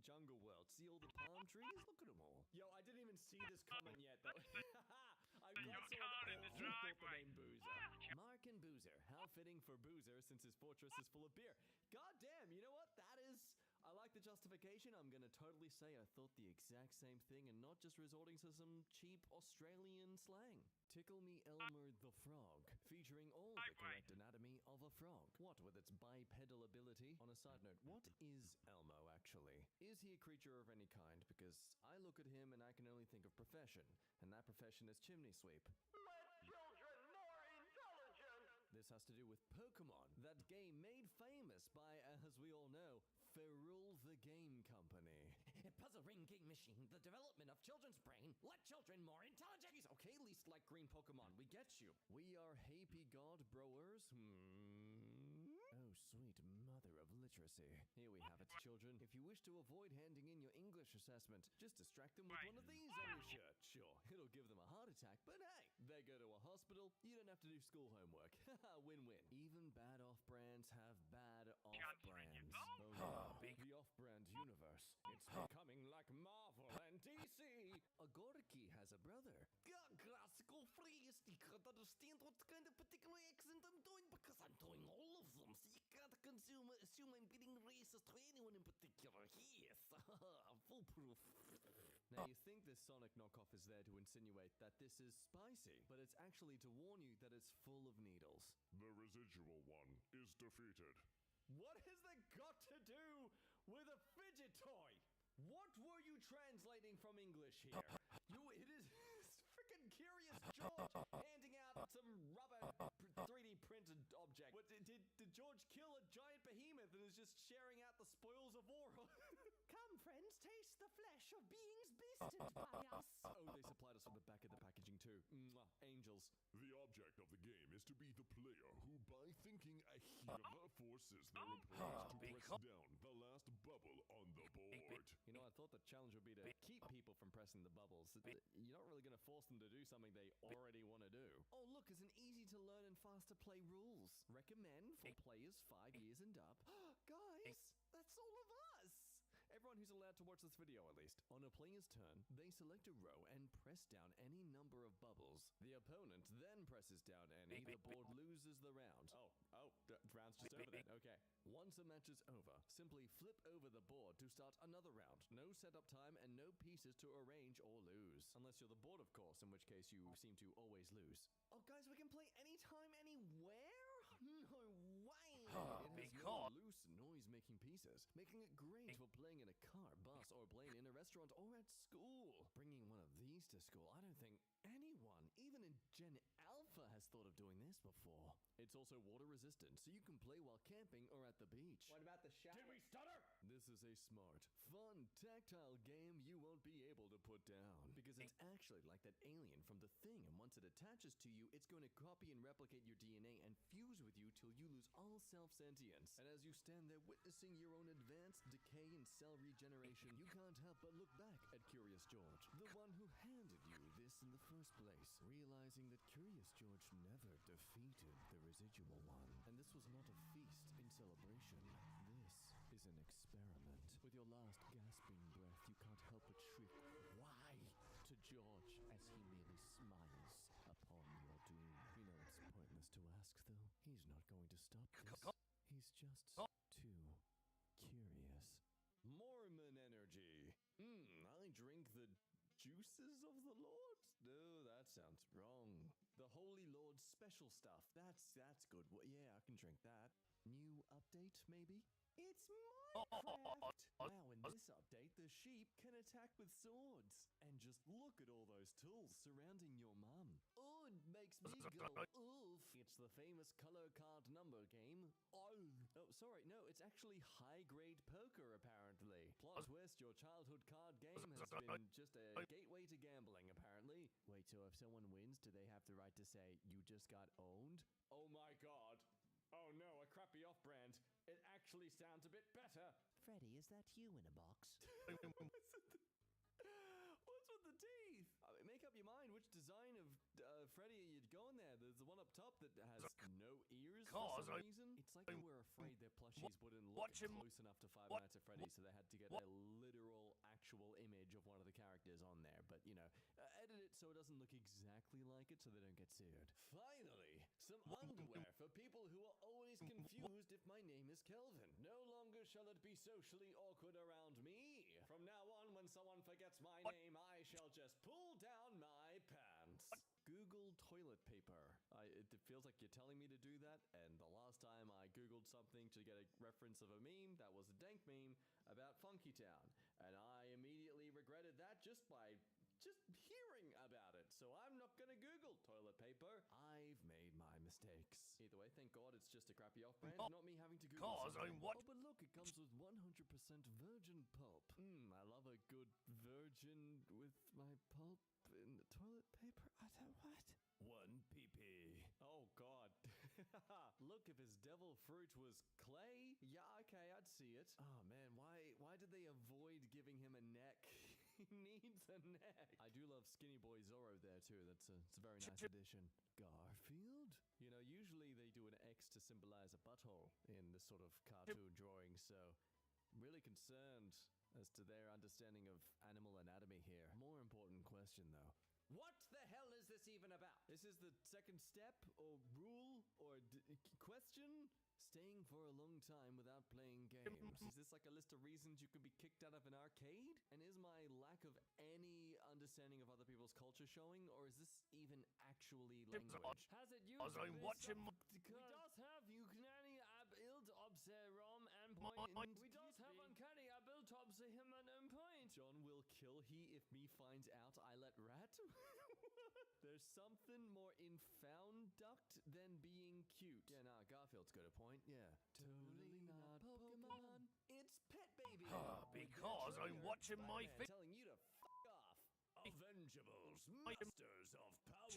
Jungle World, see all the palm trees? Look at them all. Yo, I didn't even see this comment yet, though. I'm glad someone also thought the name Boozer. Mark and Boozer. How fitting for Boozer since his fortress is full of beer. God damn, you know what? I like the justification. I'm gonna totally say I thought the exact same thing and not just resorting to some cheap Australian slang. Tickle Me Elmer the Frog, featuring all the correct anatomy of a frog. What with its bipedal ability? On a side note, what is Elmo actually? Is he a creature of any kind? Because I look at him and I can only think of profession, and that profession is chimney sweep. Children more intelligent. This has to do with Pokemon, that game made famous by, as we all know, Ferrule the Game Company. Puzzle Ring Game Machine, the development of children's brain. Let children more intelligent. Jeez, okay, least like green Pokemon, we get you. We are Happy God Brewers. Oh, sweet mother of literacy. Here we have it, children. If you wish to avoid handing in your English assessment, just distract them with one of these on your shirt. Sure, it'll give them a heart attack, but hey, they go to a hospital, you don't have to do school homework. Haha, win-win. Even bad off-brands have bad off-brands. Oh, the off-brand universe. It's becoming like Marvel and DC. Agorki has a brother. Classical phrase. You can't understand what kind of particular accent I'm doing because I'm doing all of them. So you can't assume I'm being racist to anyone in particular. Yes, foolproof. Now you think this Sonic knockoff is there to insinuate that this is spicy, but it's actually to warn you that it's full of needles. The residual one is defeated. What has that got to do with a fidget toy? What were you translating from English here? It is freaking Curious George handing out some rubber 3D printed object. What, did George kill a giant behemoth and is just sharing out the spoils of war? Come, friends, taste the flesh of beings beasted by us. Oh, they supplied us with the back of the packaging too. Mwah, angels. The object of the game is to be the player who, by thinking ahead, forces their opponents to press down the last bubble on the board. You know, I thought the challenge would be to keep people from pressing the bubbles. You're not really going to force them to do something they already want to do. Oh, look, it's an easy to learn and fast to play rules. Recommend for players 5 years and up. Guys, that's all of us. Everyone who's allowed to watch this video, at least. On a player's turn, they select a row and press down any number of bubbles. The opponent then presses down any. The board loses the round. Round's just over then. Okay. Once a match is over, simply flip over the board to start another round. No setup time and no pieces to arrange or lose. Unless you're the board, of course, in which case you seem to always lose. Oh, guys, we can play anytime, anywhere? No way! It has no loose noise-making pieces, making it great for playing in a car, bus, or plane in a restaurant or at school. Bringing one of these to school, I don't think anyone, even in Gen Alpha, has thought of doing this before. It's also water-resistant, so you can play while camping or at the beach. What about the shower? Did we stutter? This is a smart, fun, tactile game you won't be able to put down. Because it's actually like that alien from The Thing, and once it attaches to you, it's going to copy and replicate your DNA and fuse with you till you lose all self-sentience. And as you stand there witnessing your own advanced decay and cell regeneration, you can't help but look back at Curious George, the one who handed you this in the first place, realizing that Curious George never defeated the residual one. And this was not a feast in celebration. This is an experiment. With your last gasping breath, you can't help but shriek, "Why?" to George as he merely smiles upon your doom. You know it's pointless to ask, though. He's not going to stop this. He's just too curious. Mormon energy. I drink the juices of the Lord? No, that sounds wrong. The Holy Lord's special stuff. That's good. Well, yeah, I can drink that. New update, maybe? It's Minecraft! Wow, in this update, the sheep can attack with swords. And just look at all those tools surrounding your mum. Oh, it makes me go, oof. It's the famous color card number game. Oh, sorry, no, it's actually high-grade poker, apparently. Plot twist, your childhood card game has been just a gateway to gambling, apparently. Wait, so if someone wins, do they have the right to say, "You just got owned"? Oh my god. Oh no, a crappy off-brand. It actually sounds a bit better. Freddy, is that you in a box? What's with the teeth? Make up your mind which design of Freddy you'd go in there. There's the one up top that has no ears for some reason. It's like they were afraid their plushies wouldn't look close enough to Five Nights at Freddy's, so they had to get a literal, actual image of one of the characters on there. But, you know, edit it so it doesn't look exactly like it so they don't get sued. Finally, some underwear for people who are always confused if my name is Kelvin. No longer shall it be socially awkward around me. From now on, when someone forgets my name, I shall just pull down my pants. Google toilet paper. It feels like you're telling me to do that, and the last time I Googled something to get a reference of a meme, that was a dank meme about Funky Town, and I immediately regretted that just by hearing about it. So I'm not gonna Google toilet paper. I've made my mistakes. Either way, thank God it's just a crappy off-brand, not me having to Google something. Oh, but look, it comes with 100% virgin pulp. I love a good virgin with my pulp in the toilet paper. What? One pee-pee. Oh, God. Look, if his devil fruit was clay, yeah, okay, I'd see it. Oh, man, why did they avoid giving him a neck? He needs a neck. I do love Skinny Boy's lovely Zorro there too. It's a very nice addition. Garfield? You know, usually they do an X to symbolize a butthole in this sort of cartoon drawing, so I'm really concerned as to their understanding of animal anatomy here. More important question though. What the hell is this even about? This is the second step or rule or question? Staying for a long time without playing games. Is this like a list of reasons you could be kicked out of an arcade? And is my lack of any understanding of other people's culture showing, or is this even actually language? Has it used As I'm watching we does have uncanny ability obserom and point. We does have uncanny ability obserom and point. John will kill he if me finds out I let rat? There's something more infound-duct than being cute. Yeah, nah, Garfield's got a point. Yeah. Totally not Pokemon. It's Pet Baby. Because I'm watching my telling you to f*** off. Avengeables, masters of power.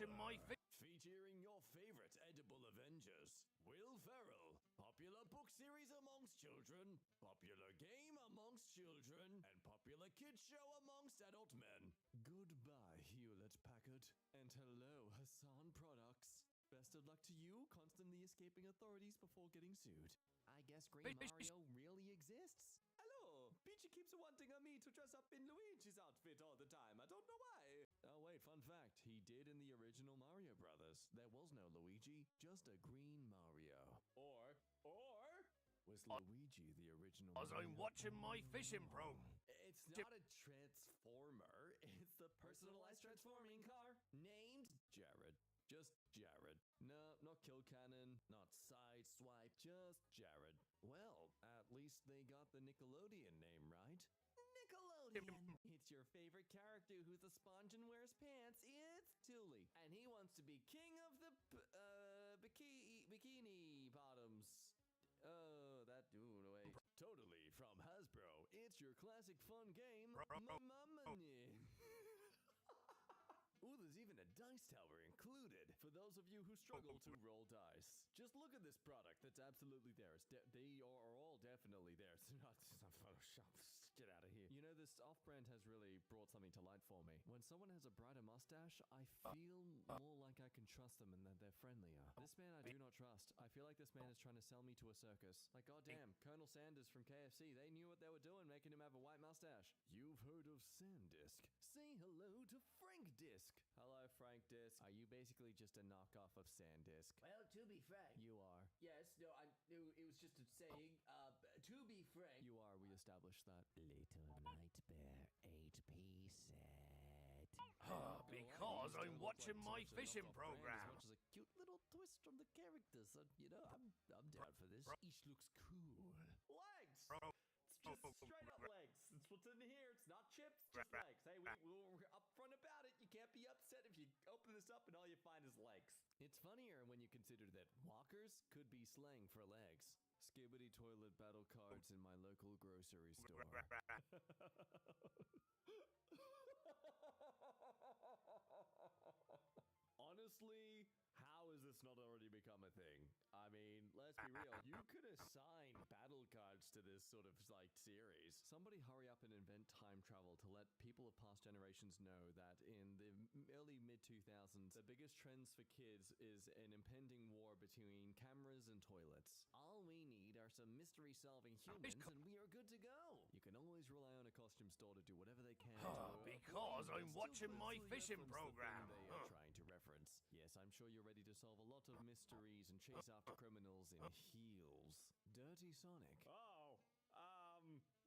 Featuring your favorite edible Avengers. Will Ferrell. Popular book series amongst children. Popular game amongst children. And popular kids show amongst adult men. Goodbye, Hewlett-Packard. And hello, Hassan Products. Best of luck to you, constantly escaping authorities before getting sued. I guess Green Mario really exists? Hello, Peachy keeps wanting me to dress up in Luigi's outfit all the time. I don't know why. Oh wait, fun fact. He did in the original Mario Brothers. There was no Luigi, just a green Mario. Or was Luigi the original As Mario? I'm watching my fishing program. It's not a transformer. It's the personalized transforming car named Jared. Just Jared. No, not Kill Cannon, not Sideswipe, just Jared. Well, at least they got the Nickelodeon name right. Nickelodeon! It's your favorite character who's a sponge and wears pants. It's Tully. And he wants to be king of the bikini bottoms. Oh, that dude, wait. Totally from Hasbro. It's your classic fun game, Money. Ooh, there's even a dice tower included for those of you who struggle to roll dice. Just look at this product that's absolutely there. They are all definitely there. It's not Photoshop. Get out of here. You know, this off-brand has really brought something to light for me. When someone has a brighter mustache, I feel more like I can trust them and that they're friendlier. This man I do not trust. I feel like this man is trying to sell me to a circus. Like, goddamn, Colonel Sanders from KFC, they knew what they were doing, making him have a white mustache. You've heard of Sandisk. Say hello to Frank Disc. Hello, Frank Disc. Are you basically just a knockoff of Sandisk? Well, to be frank. You are. Yes, no, it was just a saying. To be frank. You are. We established that. Little Night Bear 8P said. Because I'm watching my fishing program. As much as a cute little twist from the characters. You know, I'm down for this. Each looks cool. Legs! It's just straight up legs. It's what's in here. It's not chips, just legs. Hey, we're upfront about it. You can't be upset if you open this up and all you find is legs. It's funnier when you consider that walkers could be slang for legs. Skibbity toilet battle cards in my local grocery store. Honestly, how has this not already become a thing? I mean, let's be real. You could assign battle cards to this sort of like series. Somebody hurry up and invent time travel to let people of past generations know that in the early mid-2000s, the biggest trends for kids is an impending war between cameras and toilets. All we need are some mystery-solving humans and we are good to go. You can always rely on a costume store to do whatever they can to because I'm watching my fishing program. They are trying to reference. Yes, I'm sure you're ready to solve a lot of mysteries and chase after criminals in heels. Dirty Sonic.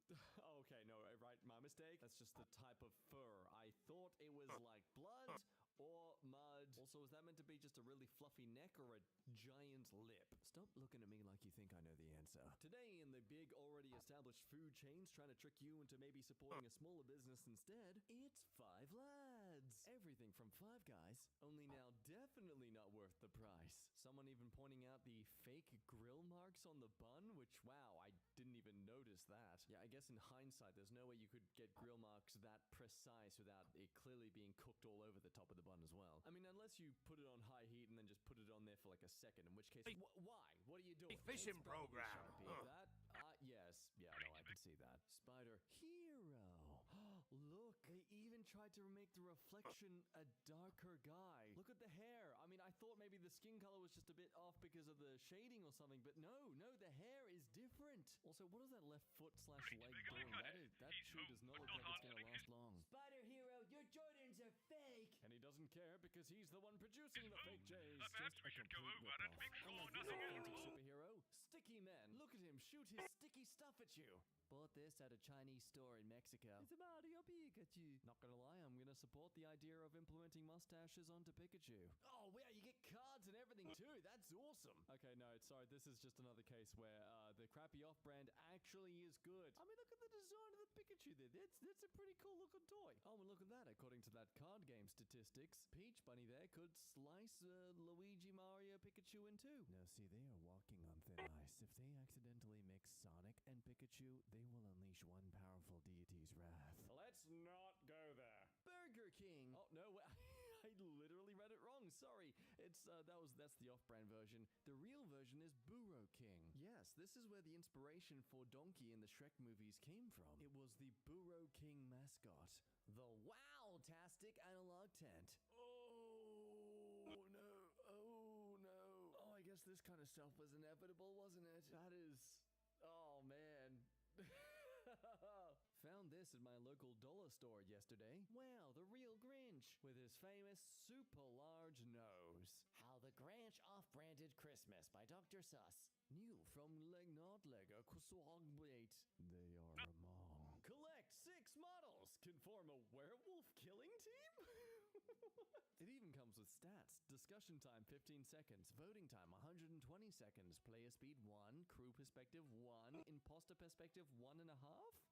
Okay, no, right, my mistake. That's just the type of fur. I thought it was like blood or mud. Also, is that meant to be just a really fluffy neck or a giant lip? Stop looking at me like you think I know the answer. Today, in the big, already established food chains trying to trick you into maybe supporting a smaller business instead, it's Five Lads. Everything from Five Guys, only now definitely not worth the price. Someone even pointing out the fake grill marks on the bun, which, wow, I didn't even notice that. Yeah, I guess in hindsight, there's no way you could get grill marks that precise without it clearly being cooked all over the top of the bun as well. I mean, unless you put it on high heat and then just put it on there for like a second, in which case, why? What are you doing? Fishing program. That? Yes. Yeah, no, I can see that. Spider Hero. Look, they even tried to make the reflection a darker guy. Look at the hair. I mean, I thought maybe the skin color was just a bit off because of the shading or something, but no, the hair is different. Also, what is that left foot slash leg doing? That shoe does not look like it's gonna last long. Spider Hero, your Jordans are fake! And he doesn't care because he's the one producing the fake J's. Perhaps we should go over and make sure nothing is wrong. Superhero, Sticky Man. Look at him shoot his sticky stuff at you. Bought this at a Chinese store in Mexico. It's a Mario Pikachu. Not gonna lie, I'm gonna support the idea of implementing mustaches onto Pikachu. Oh, wow, you get cards and everything too. That's awesome. Okay, no, sorry, this is just another case where the crappy off-brand actually is good. I mean, look at the design of the Pikachu there. That's a pretty cool looking toy. Oh, and look at that. According to that card game statistics, Peach Bunny there could slice Luigi, Mario, Pikachu in two. Now, see, they are walking on thin ice. If they accidentally mix Sonic and Pikachu, they will unleash one powerful deity's wrath. Let's not go there. Burger King. Oh no, I literally read it wrong. Sorry. That's the off-brand version. The real version is Burro King. Yes, this is where the inspiration for Donkey in the Shrek movies came from. It was the Burro King mascot, the Wow-tastic analog tent. Oh no! Oh no! Oh, I guess this kind of stuff was inevitable, wasn't it? That is. Oh man. Found this at my local dollar store yesterday. Wow, the real Grinch with his famous super large nose. How the Grinch off-branded Christmas by Dr. Suss. New from Not Lego Kuswagwait. They are among. Collect 6 models. Can form a werewolf killing team? It even comes with stats. Discussion time 15 seconds. Voting time 120 seconds. Player speed 1. Crew perspective 1. Imposter perspective 1.5.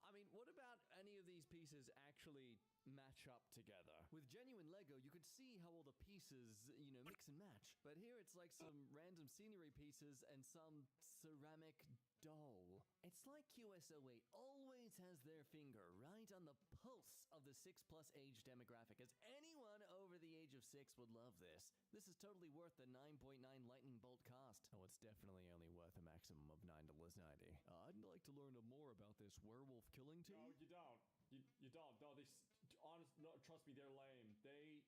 I mean, what about any of these pieces actually match up together? With genuine Lego, you could see how all the pieces, mix and match. But here it's like some random scenery pieces and some ceramic doll. It's like QS08 always has their finger right on the pulse of the 6+ age demographic, as anyone over the age of 6 would love this. This is totally worth the 9.9 lightning bolt cost. Oh, it's definitely only worth a maximum of $9.90. I'd like to learn more about this werewolf killing team. No, you don't. You don't. No, trust me, they're lame. They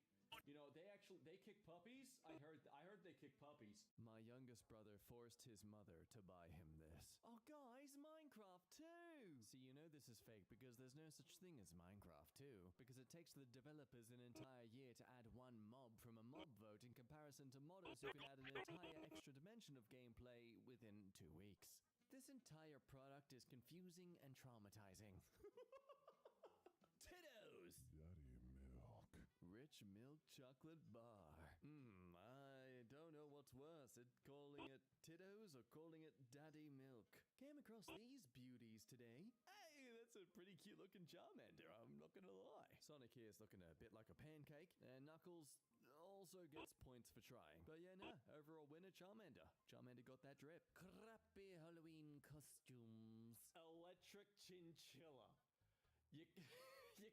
kick puppies. I heard they kick puppies. My youngest brother forced his mother to buy him this. Oh, guys, Minecraft 2! See, this is fake because there's no such thing as Minecraft 2. Because it takes the developers an entire year to add one mob from a mob vote in comparison to modders who can add an entire extra dimension of gameplay within 2 weeks. This entire product is confusing and traumatizing. Tittos! Daddy milk. Rich milk chocolate bar. I don't know what's worse, calling it Tittos or calling it Daddy milk. Came across these beauties today. Hey, that's a pretty cute looking Charmander, I'm not gonna lie. Sonic here is looking a bit like a pancake, and Knuckles also gets points for trying. But yeah, no, overall winner Charmander. Charmander got that drip. Crappy Halloween costumes. Electric chinchilla. You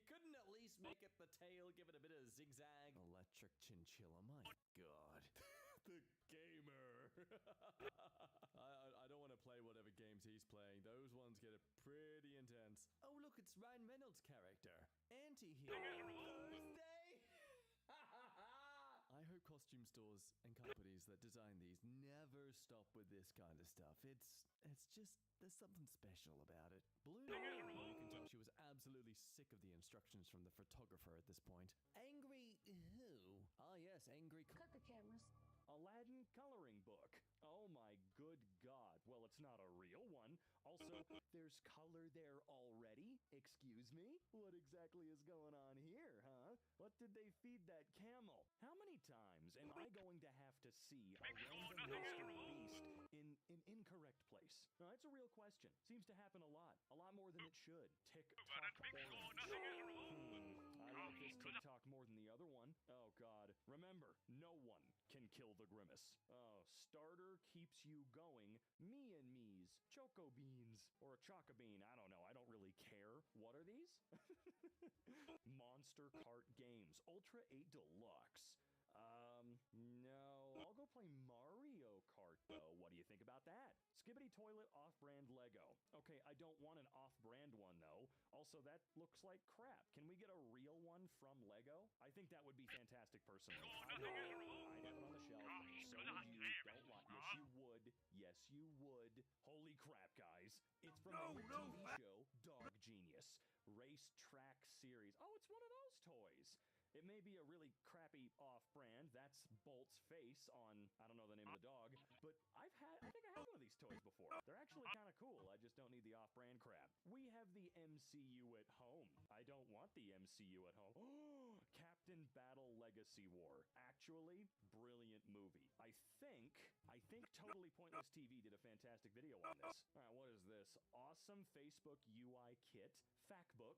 couldn't at least make it the tail, give it a bit of zigzag. Electric chinchilla, my god. The gamer. I don't want to play whatever games he's playing. Those ones get pretty intense. Oh, look, it's Ryan Reynolds' character. Anti-hero. Thursday! I hope costume stores and companies that design these never stop with this kind of stuff. It's just, there's something special about it. Blue, well, you can tell she was absolutely sick of the instructions from the photographer at this point. Angry who? Ah yes, angry. Cut the cameras. Aladdin coloring book. Oh my good god. Well, it's not a real one. Also, there's color there already? Excuse me? What exactly is going on here, huh? What did they feed that camel? How many times am I going to have to see a random master beast in an incorrect place? Now, that's a real question. Seems to happen a lot more than it should. TikTok orange. I like this TikTok more than the other one. Oh god. Remember, no one can kill the grimace. Oh, starter keeps you going. Me and me's. Choco beans. Or a choco bean. I don't know. I don't really care. What are these? Monster Kart games. Ultra 8 Deluxe. No. I'll go play Mario Kart, though. What do you think about that? Skibbity Toilet off-brand Lego. Okay, I don't want an off-brand one, though. Also, that looks like crap. Can we get a real one from Lego? I think that would be fantastic, personally. I'd have it on the shelf. So would you. Don't lie. Yes, you would. Yes, you would. Holy crap, guys. It's from the new TV show, Dog Genius. Race Track Series. Oh, it's one of those toys. It may be a really crappy off-brand. That's Bolt's face on, I don't know the name of the dog, but I think I had one of these toys before. They're actually kind of cool. I just don't need the off-brand crap. We have the MCU at home. I don't want the MCU at home. Captain Battle Legacy War. Actually, brilliant movie. I think Totally Pointless TV did a fantastic video on this. All right, what is this? Awesome Facebook UI kit. Factbook.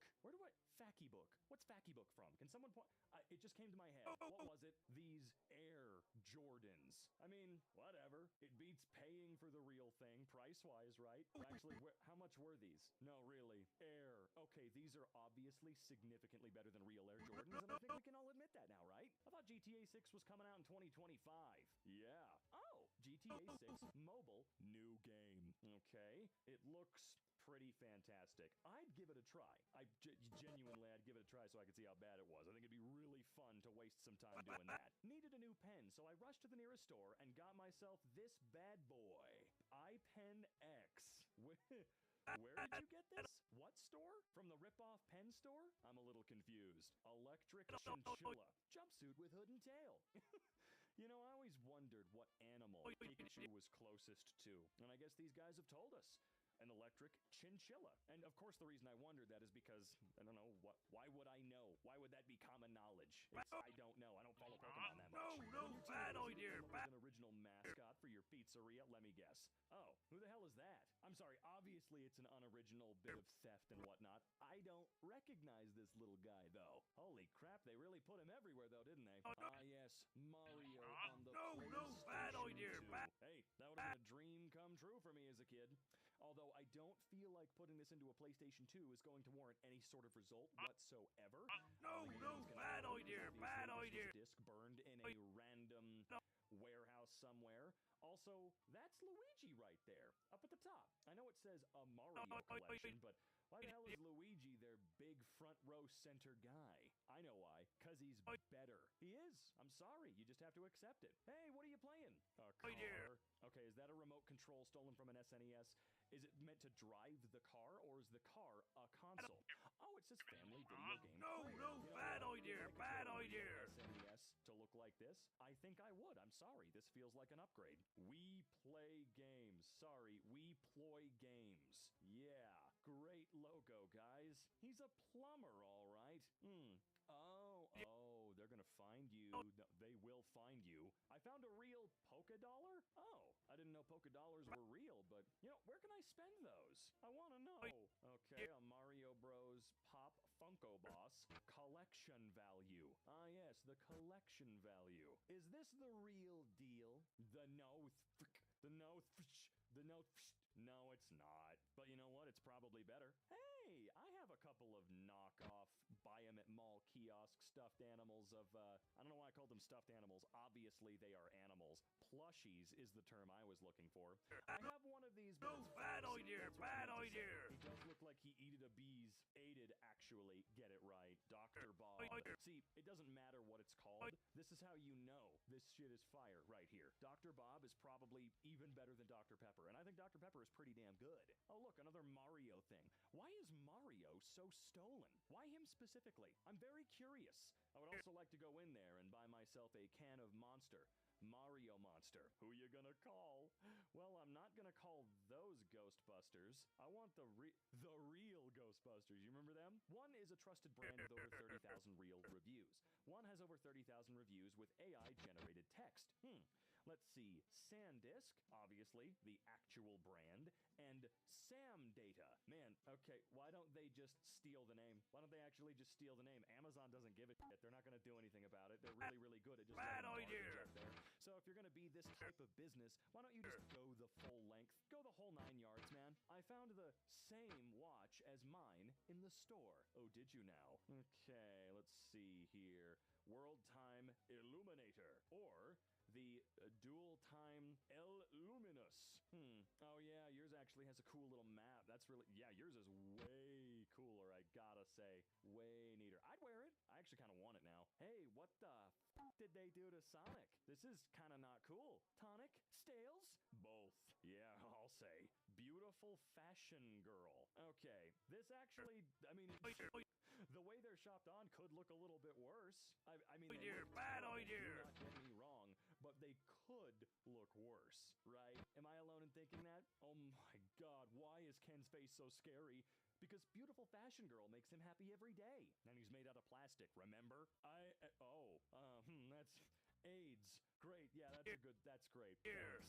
Fackybook. What's Fackybook from? Can someone point? It just came to my head. What was it? These Air Jordans. I mean, whatever. It beats paying for the real thing, price-wise, right? Actually, how much were these? No, really. Air. Okay, these are obviously significantly better than real Air Jordans, and I think we can all admit that now, right? I thought GTA 6 was coming out in 2025. Yeah. Oh, GTA 6 mobile, new game. Okay. It looks pretty fantastic. I'd give it a try. Genuinely, I'd give it a try so I could see how bad it was. I think it'd be really fun to waste some time doing that. Needed a new pen, so I rushed to the nearest store and got myself this bad boy. iPen X. Where did you get this? What store? From the rip-off pen store? I'm a little confused. Electric chinchilla. Jumpsuit with hood and tail. You know, I always wondered what animal Pikachu was closest to, and I guess these guys have told us. An electric chinchilla. And of course the reason I wondered that is because, I don't know, why would I know? Why would that be common knowledge? I don't know. I don't follow Pokemon that much. Bad idea. An original mascot for your pizzeria, let me guess. Oh, who the hell is that? I'm sorry, obviously it's an unoriginal bit of theft and whatnot. I don't recognize this little guy, though. Holy crap, they really put him everywhere, though, didn't they? Yes, Mario on the PlayStation 2. Hey, that would have been a dream come true for me as a kid. Although I don't feel like putting this into a PlayStation 2 is going to warrant any sort of result whatsoever. Bad idea. Disc burned in a random warehouse somewhere. Also, that's Luigi right there, up at the top. I know it says a Mario collection, but why the hell is Luigi their big front row center guy? I know why. 'Cause he's better. He is. I'm sorry. You just have to accept it. Hey, what are you playing? A car. Okay, is that a remote control stolen from an SNES? Is it meant to drive the car, or is the car a console? Oh, it says family video game player. Bad idea. SNES to look like this? I think I would. I'm sorry. This feels like an upgrade. We play games. Sorry, we ploy games. Yeah, great logo, guys. He's a plumber, all right. Oh, they're gonna find you. No, they will find you. I found a real polka dollar? Oh, I didn't know polka dollars were real, but, you know, where can I spend those? I want to know. Okay, a Mario Bros. Pop Funko Boss. Collection value. Ah, yes, the collection value. Is this the real deal? No, it's not. But you know what? It's probably better. Hey, I have a couple of knockoff buy-em-at-mall kiosk stuffed animals of, I don't know why I called them stuffed animals. Obviously, they are animals. Plushies is the term I was looking for. I have one of these. Bad idea. He does look like he ate actually. Get it right. Dr. Bob. See, it doesn't matter what it's called. This is how you know this shit is fire right here. Dr. Bob is probably even better than Dr. Pepper, and I think Dr. Pepper is pretty damn good. Oh, look, another Mario thing. Why is Mario so stolen? Why him specifically? I'm very curious. I would also like to go in there and buy myself a can of Monster. Mario Monster. Who you gonna call? Well, I'm not gonna call those Ghostbusters. I want the real Ghostbusters. You remember them? One is a trusted brand with over 30,000 real reviews. One has over 30,000 reviews with AI-generated text. Let's see. SanDisk, obviously, the actual brand, and Sam Data. Man, okay, why don't they just steal the name? Why don't they actually just steal the name? Amazon doesn't give a shit. They're not going to do anything about it. They're really, really good at just letting garbage up there. So if you're going to be this type of business, why don't you just go the full length? Go the whole 9 yards, man. I found the same watch as mine in the store. Oh, did you now? Okay, let's see here. World Time Illuminator, or the Dual Time Luminous. Oh yeah, actually has a cool little map. That's really, yeah, yours is way cooler, I gotta say. Way neater. I'd wear it. I actually kind of want it now. Hey, what the did they do to Sonic? This is kind of not cool. Tonic? Stales? Both. Yeah, I'll say. Beautiful fashion girl. Okay, this actually, I mean, the way they're shopped on could look a little bit worse. I mean, Bad idea. do not get me wrong, but they could look worse, right? Am I alone in thinking that? Oh my god, why is Ken's face so scary? Because beautiful fashion girl makes him happy every day. And he's made out of plastic, remember? That's AIDS. Great, yeah, that's great. Yes.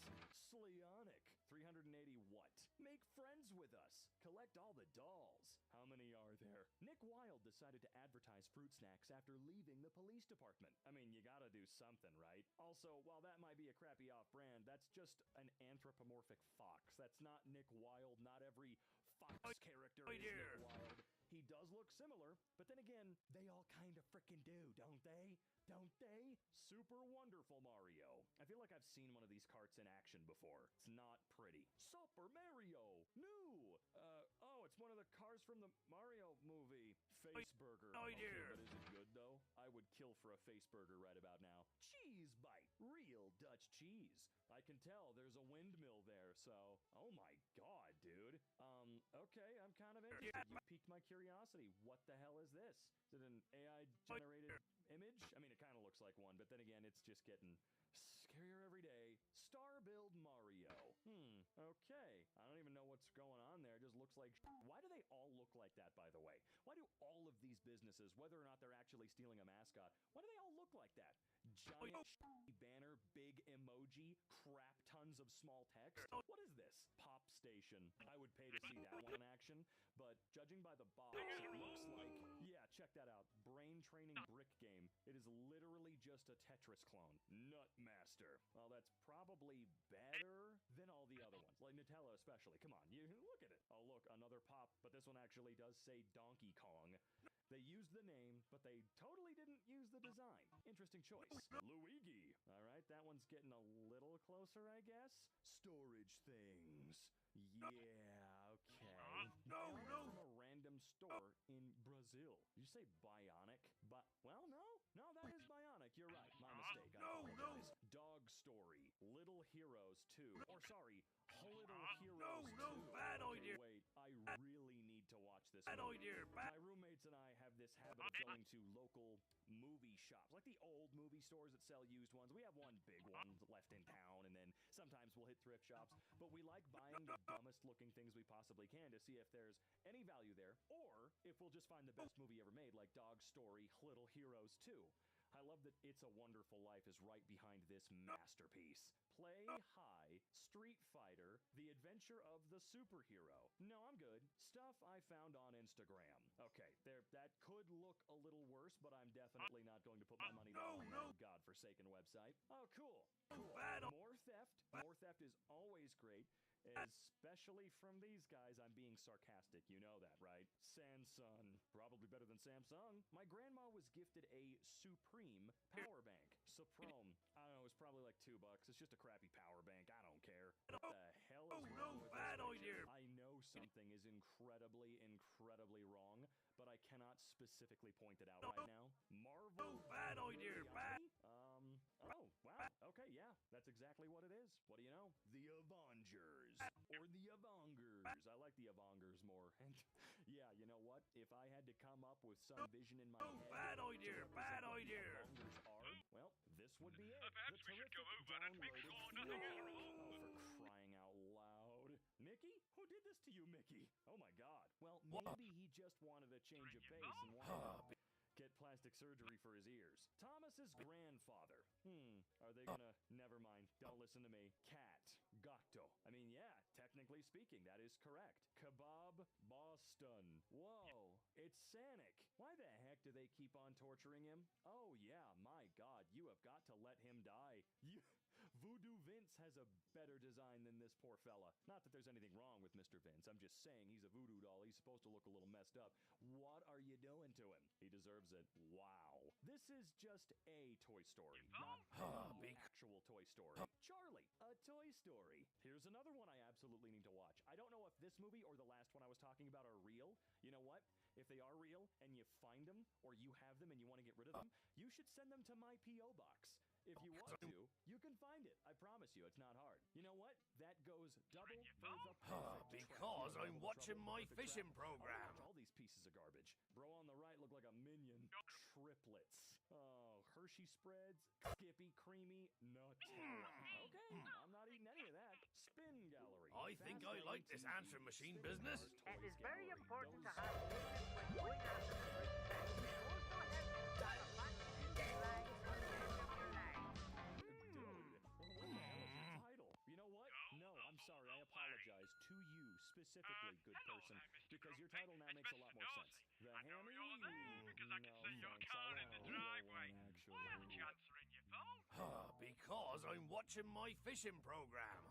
Slionic. 380 what? Make friends with us. Collect all the dolls. How many are there? Nick Wilde decided to advertise fruit snacks after leaving the police department. I mean, you gotta do something, right? Also, while that might be a crappy off-brand, that's just an anthropomorphic fox. That's not Nick Wilde. Not every fox character is Nick Wilde. He does look similar, but then again, they all kind of frickin' do, don't they? Don't they? Super wonderful Mario. I feel like I've seen one of these carts in action before. It's not pretty. Super Mario! New! It's one of the cars from the Mario movie. Face burger. Okay, but is it good though? I would kill for a face burger right about now. Cheese bite. Real Dutch cheese. I can tell there's a windmill there, so... Oh my god, dude. Okay, I'm kind of interested. You piqued my curiosity. What the hell is this? Is it an AI-generated image? I mean, it kind of looks like one, but then again, it's just getting scarier every day. Star Build Mario. Okay. I don't even know what's going on there. It just looks like... Why do they all look like that, by the way? Why do all of these businesses, whether or not they're actually stealing a mascot, why do they all look like that? Giant banner, big emoji, crap tons of small text. What is this? Pop Station. I would pay to see that one in action, but judging by the box, it looks like... Yeah, check that out. Brain training brick game. It is literally just a Tetris clone. Nutmaster. Well, that's probably better than all the other ones, like Nutella especially. Come on, you look at it. Oh, look, another pop, but this one actually does say Donkey Kong. They used the name, but they totally didn't use the design. Interesting choice. Luigi. All right, that one's getting a little closer, I guess. Storage things. Yeah, okay. No. From a random store in Brazil. Did you say bionic? Well, no, that is bionic. You're right. My mistake. I apologize. Dog Story. Little Heroes 2. Or sorry, Little Heroes 2. Bad idea. Wait, I really need to watch this movie. My roommates and I have this habit of going to local movie shops, like the old movie stores that sell used ones. We have one big one left in town, and then sometimes we'll hit thrift shops. But we like buying the dumbest looking things we possibly can to see if there's any value there, or if we'll just find the best movie ever made, like Dog Story, Little Heroes 2. I love that It's a Wonderful Life is right behind this masterpiece. Play High, Street Fighter, The Adventure of the Superhero. No, I'm good. Stuff I found on Instagram. Okay, that could look a little worse, but I'm definitely not going to put my money down on that godforsaken website. Oh, cool. More theft. More theft is always great. Especially from these guys. I'm being sarcastic, you know that, right? Samsung. Probably better than Samsung. My grandma was gifted a Supreme power bank. Supreme. I don't know, it's probably like $2. It's just a crappy power bank. I don't care. What the hell is wrong with this picture? I know something is incredibly, incredibly wrong, but I cannot specifically point it out right now. Marvel. Bad idea. Bad. Oh, wow. Okay, yeah. That's exactly what it is. What do you know? The Avengers. Or the Avengers. I like the Avengers more. And yeah, you know what? If I had to come up with some vision in my head... Bad idea. Bad idea. Avengers are, well, this would be it. Perhaps we should go over and make sure nothing is wrong. Oh, for crying out loud. Mickey? Who did this to you, Mickey? Oh my god. Well, maybe he just wanted a change of pace and wanted to get plastic surgery for his ears. Thomas's grandfather. Are they gonna... Never mind. Don't listen to me. Cat. Gatto. I mean, yeah, technically speaking, that is correct. Kebab Boston. Whoa. It's Sonic. Why the heck do they keep on torturing him? Oh, yeah, my god, you have got to let him die. Voodoo Vince has a better design than this poor fella. Not that there's anything wrong with Mr. Vince. I'm just saying he's a voodoo doll. He's supposed to look a little messed up. What are you doing to him? He deserves it. Wow. This is just a Toy Story, not the actual Toy Story. Charlie, a Toy Story. Here's another one I absolutely need to watch. I don't know if this movie or the last one I was talking about are real. You know what? If they are real and you find them or you have them and you want to get rid of them, you should send them to my P.O. box. If you want to, you can find it. I promise you, it's not hard. You know what? That goes double for the perfect Because trap. I'm watching my fishing program. All these pieces of garbage. Bro on the right look like a minion. Triplets. Oh, Hershey spreads, Skippy creamy, Nutella. Okay, I'm not eating any of that. Spin gallery. I think I like this answering machine business. It is very important to have patience when going after the good things. Also have dialogue and lies on the end of your life. Dude, what the hell is your title? You know what? No, I'm sorry. I apologize to you specifically, good person, because your title now makes a lot more sense. The I know Hammy? you're there because I can see your thanks. car I in the won't. driveway. Actually. Why haven't you answering your phone? Because I'm watching my fishing program.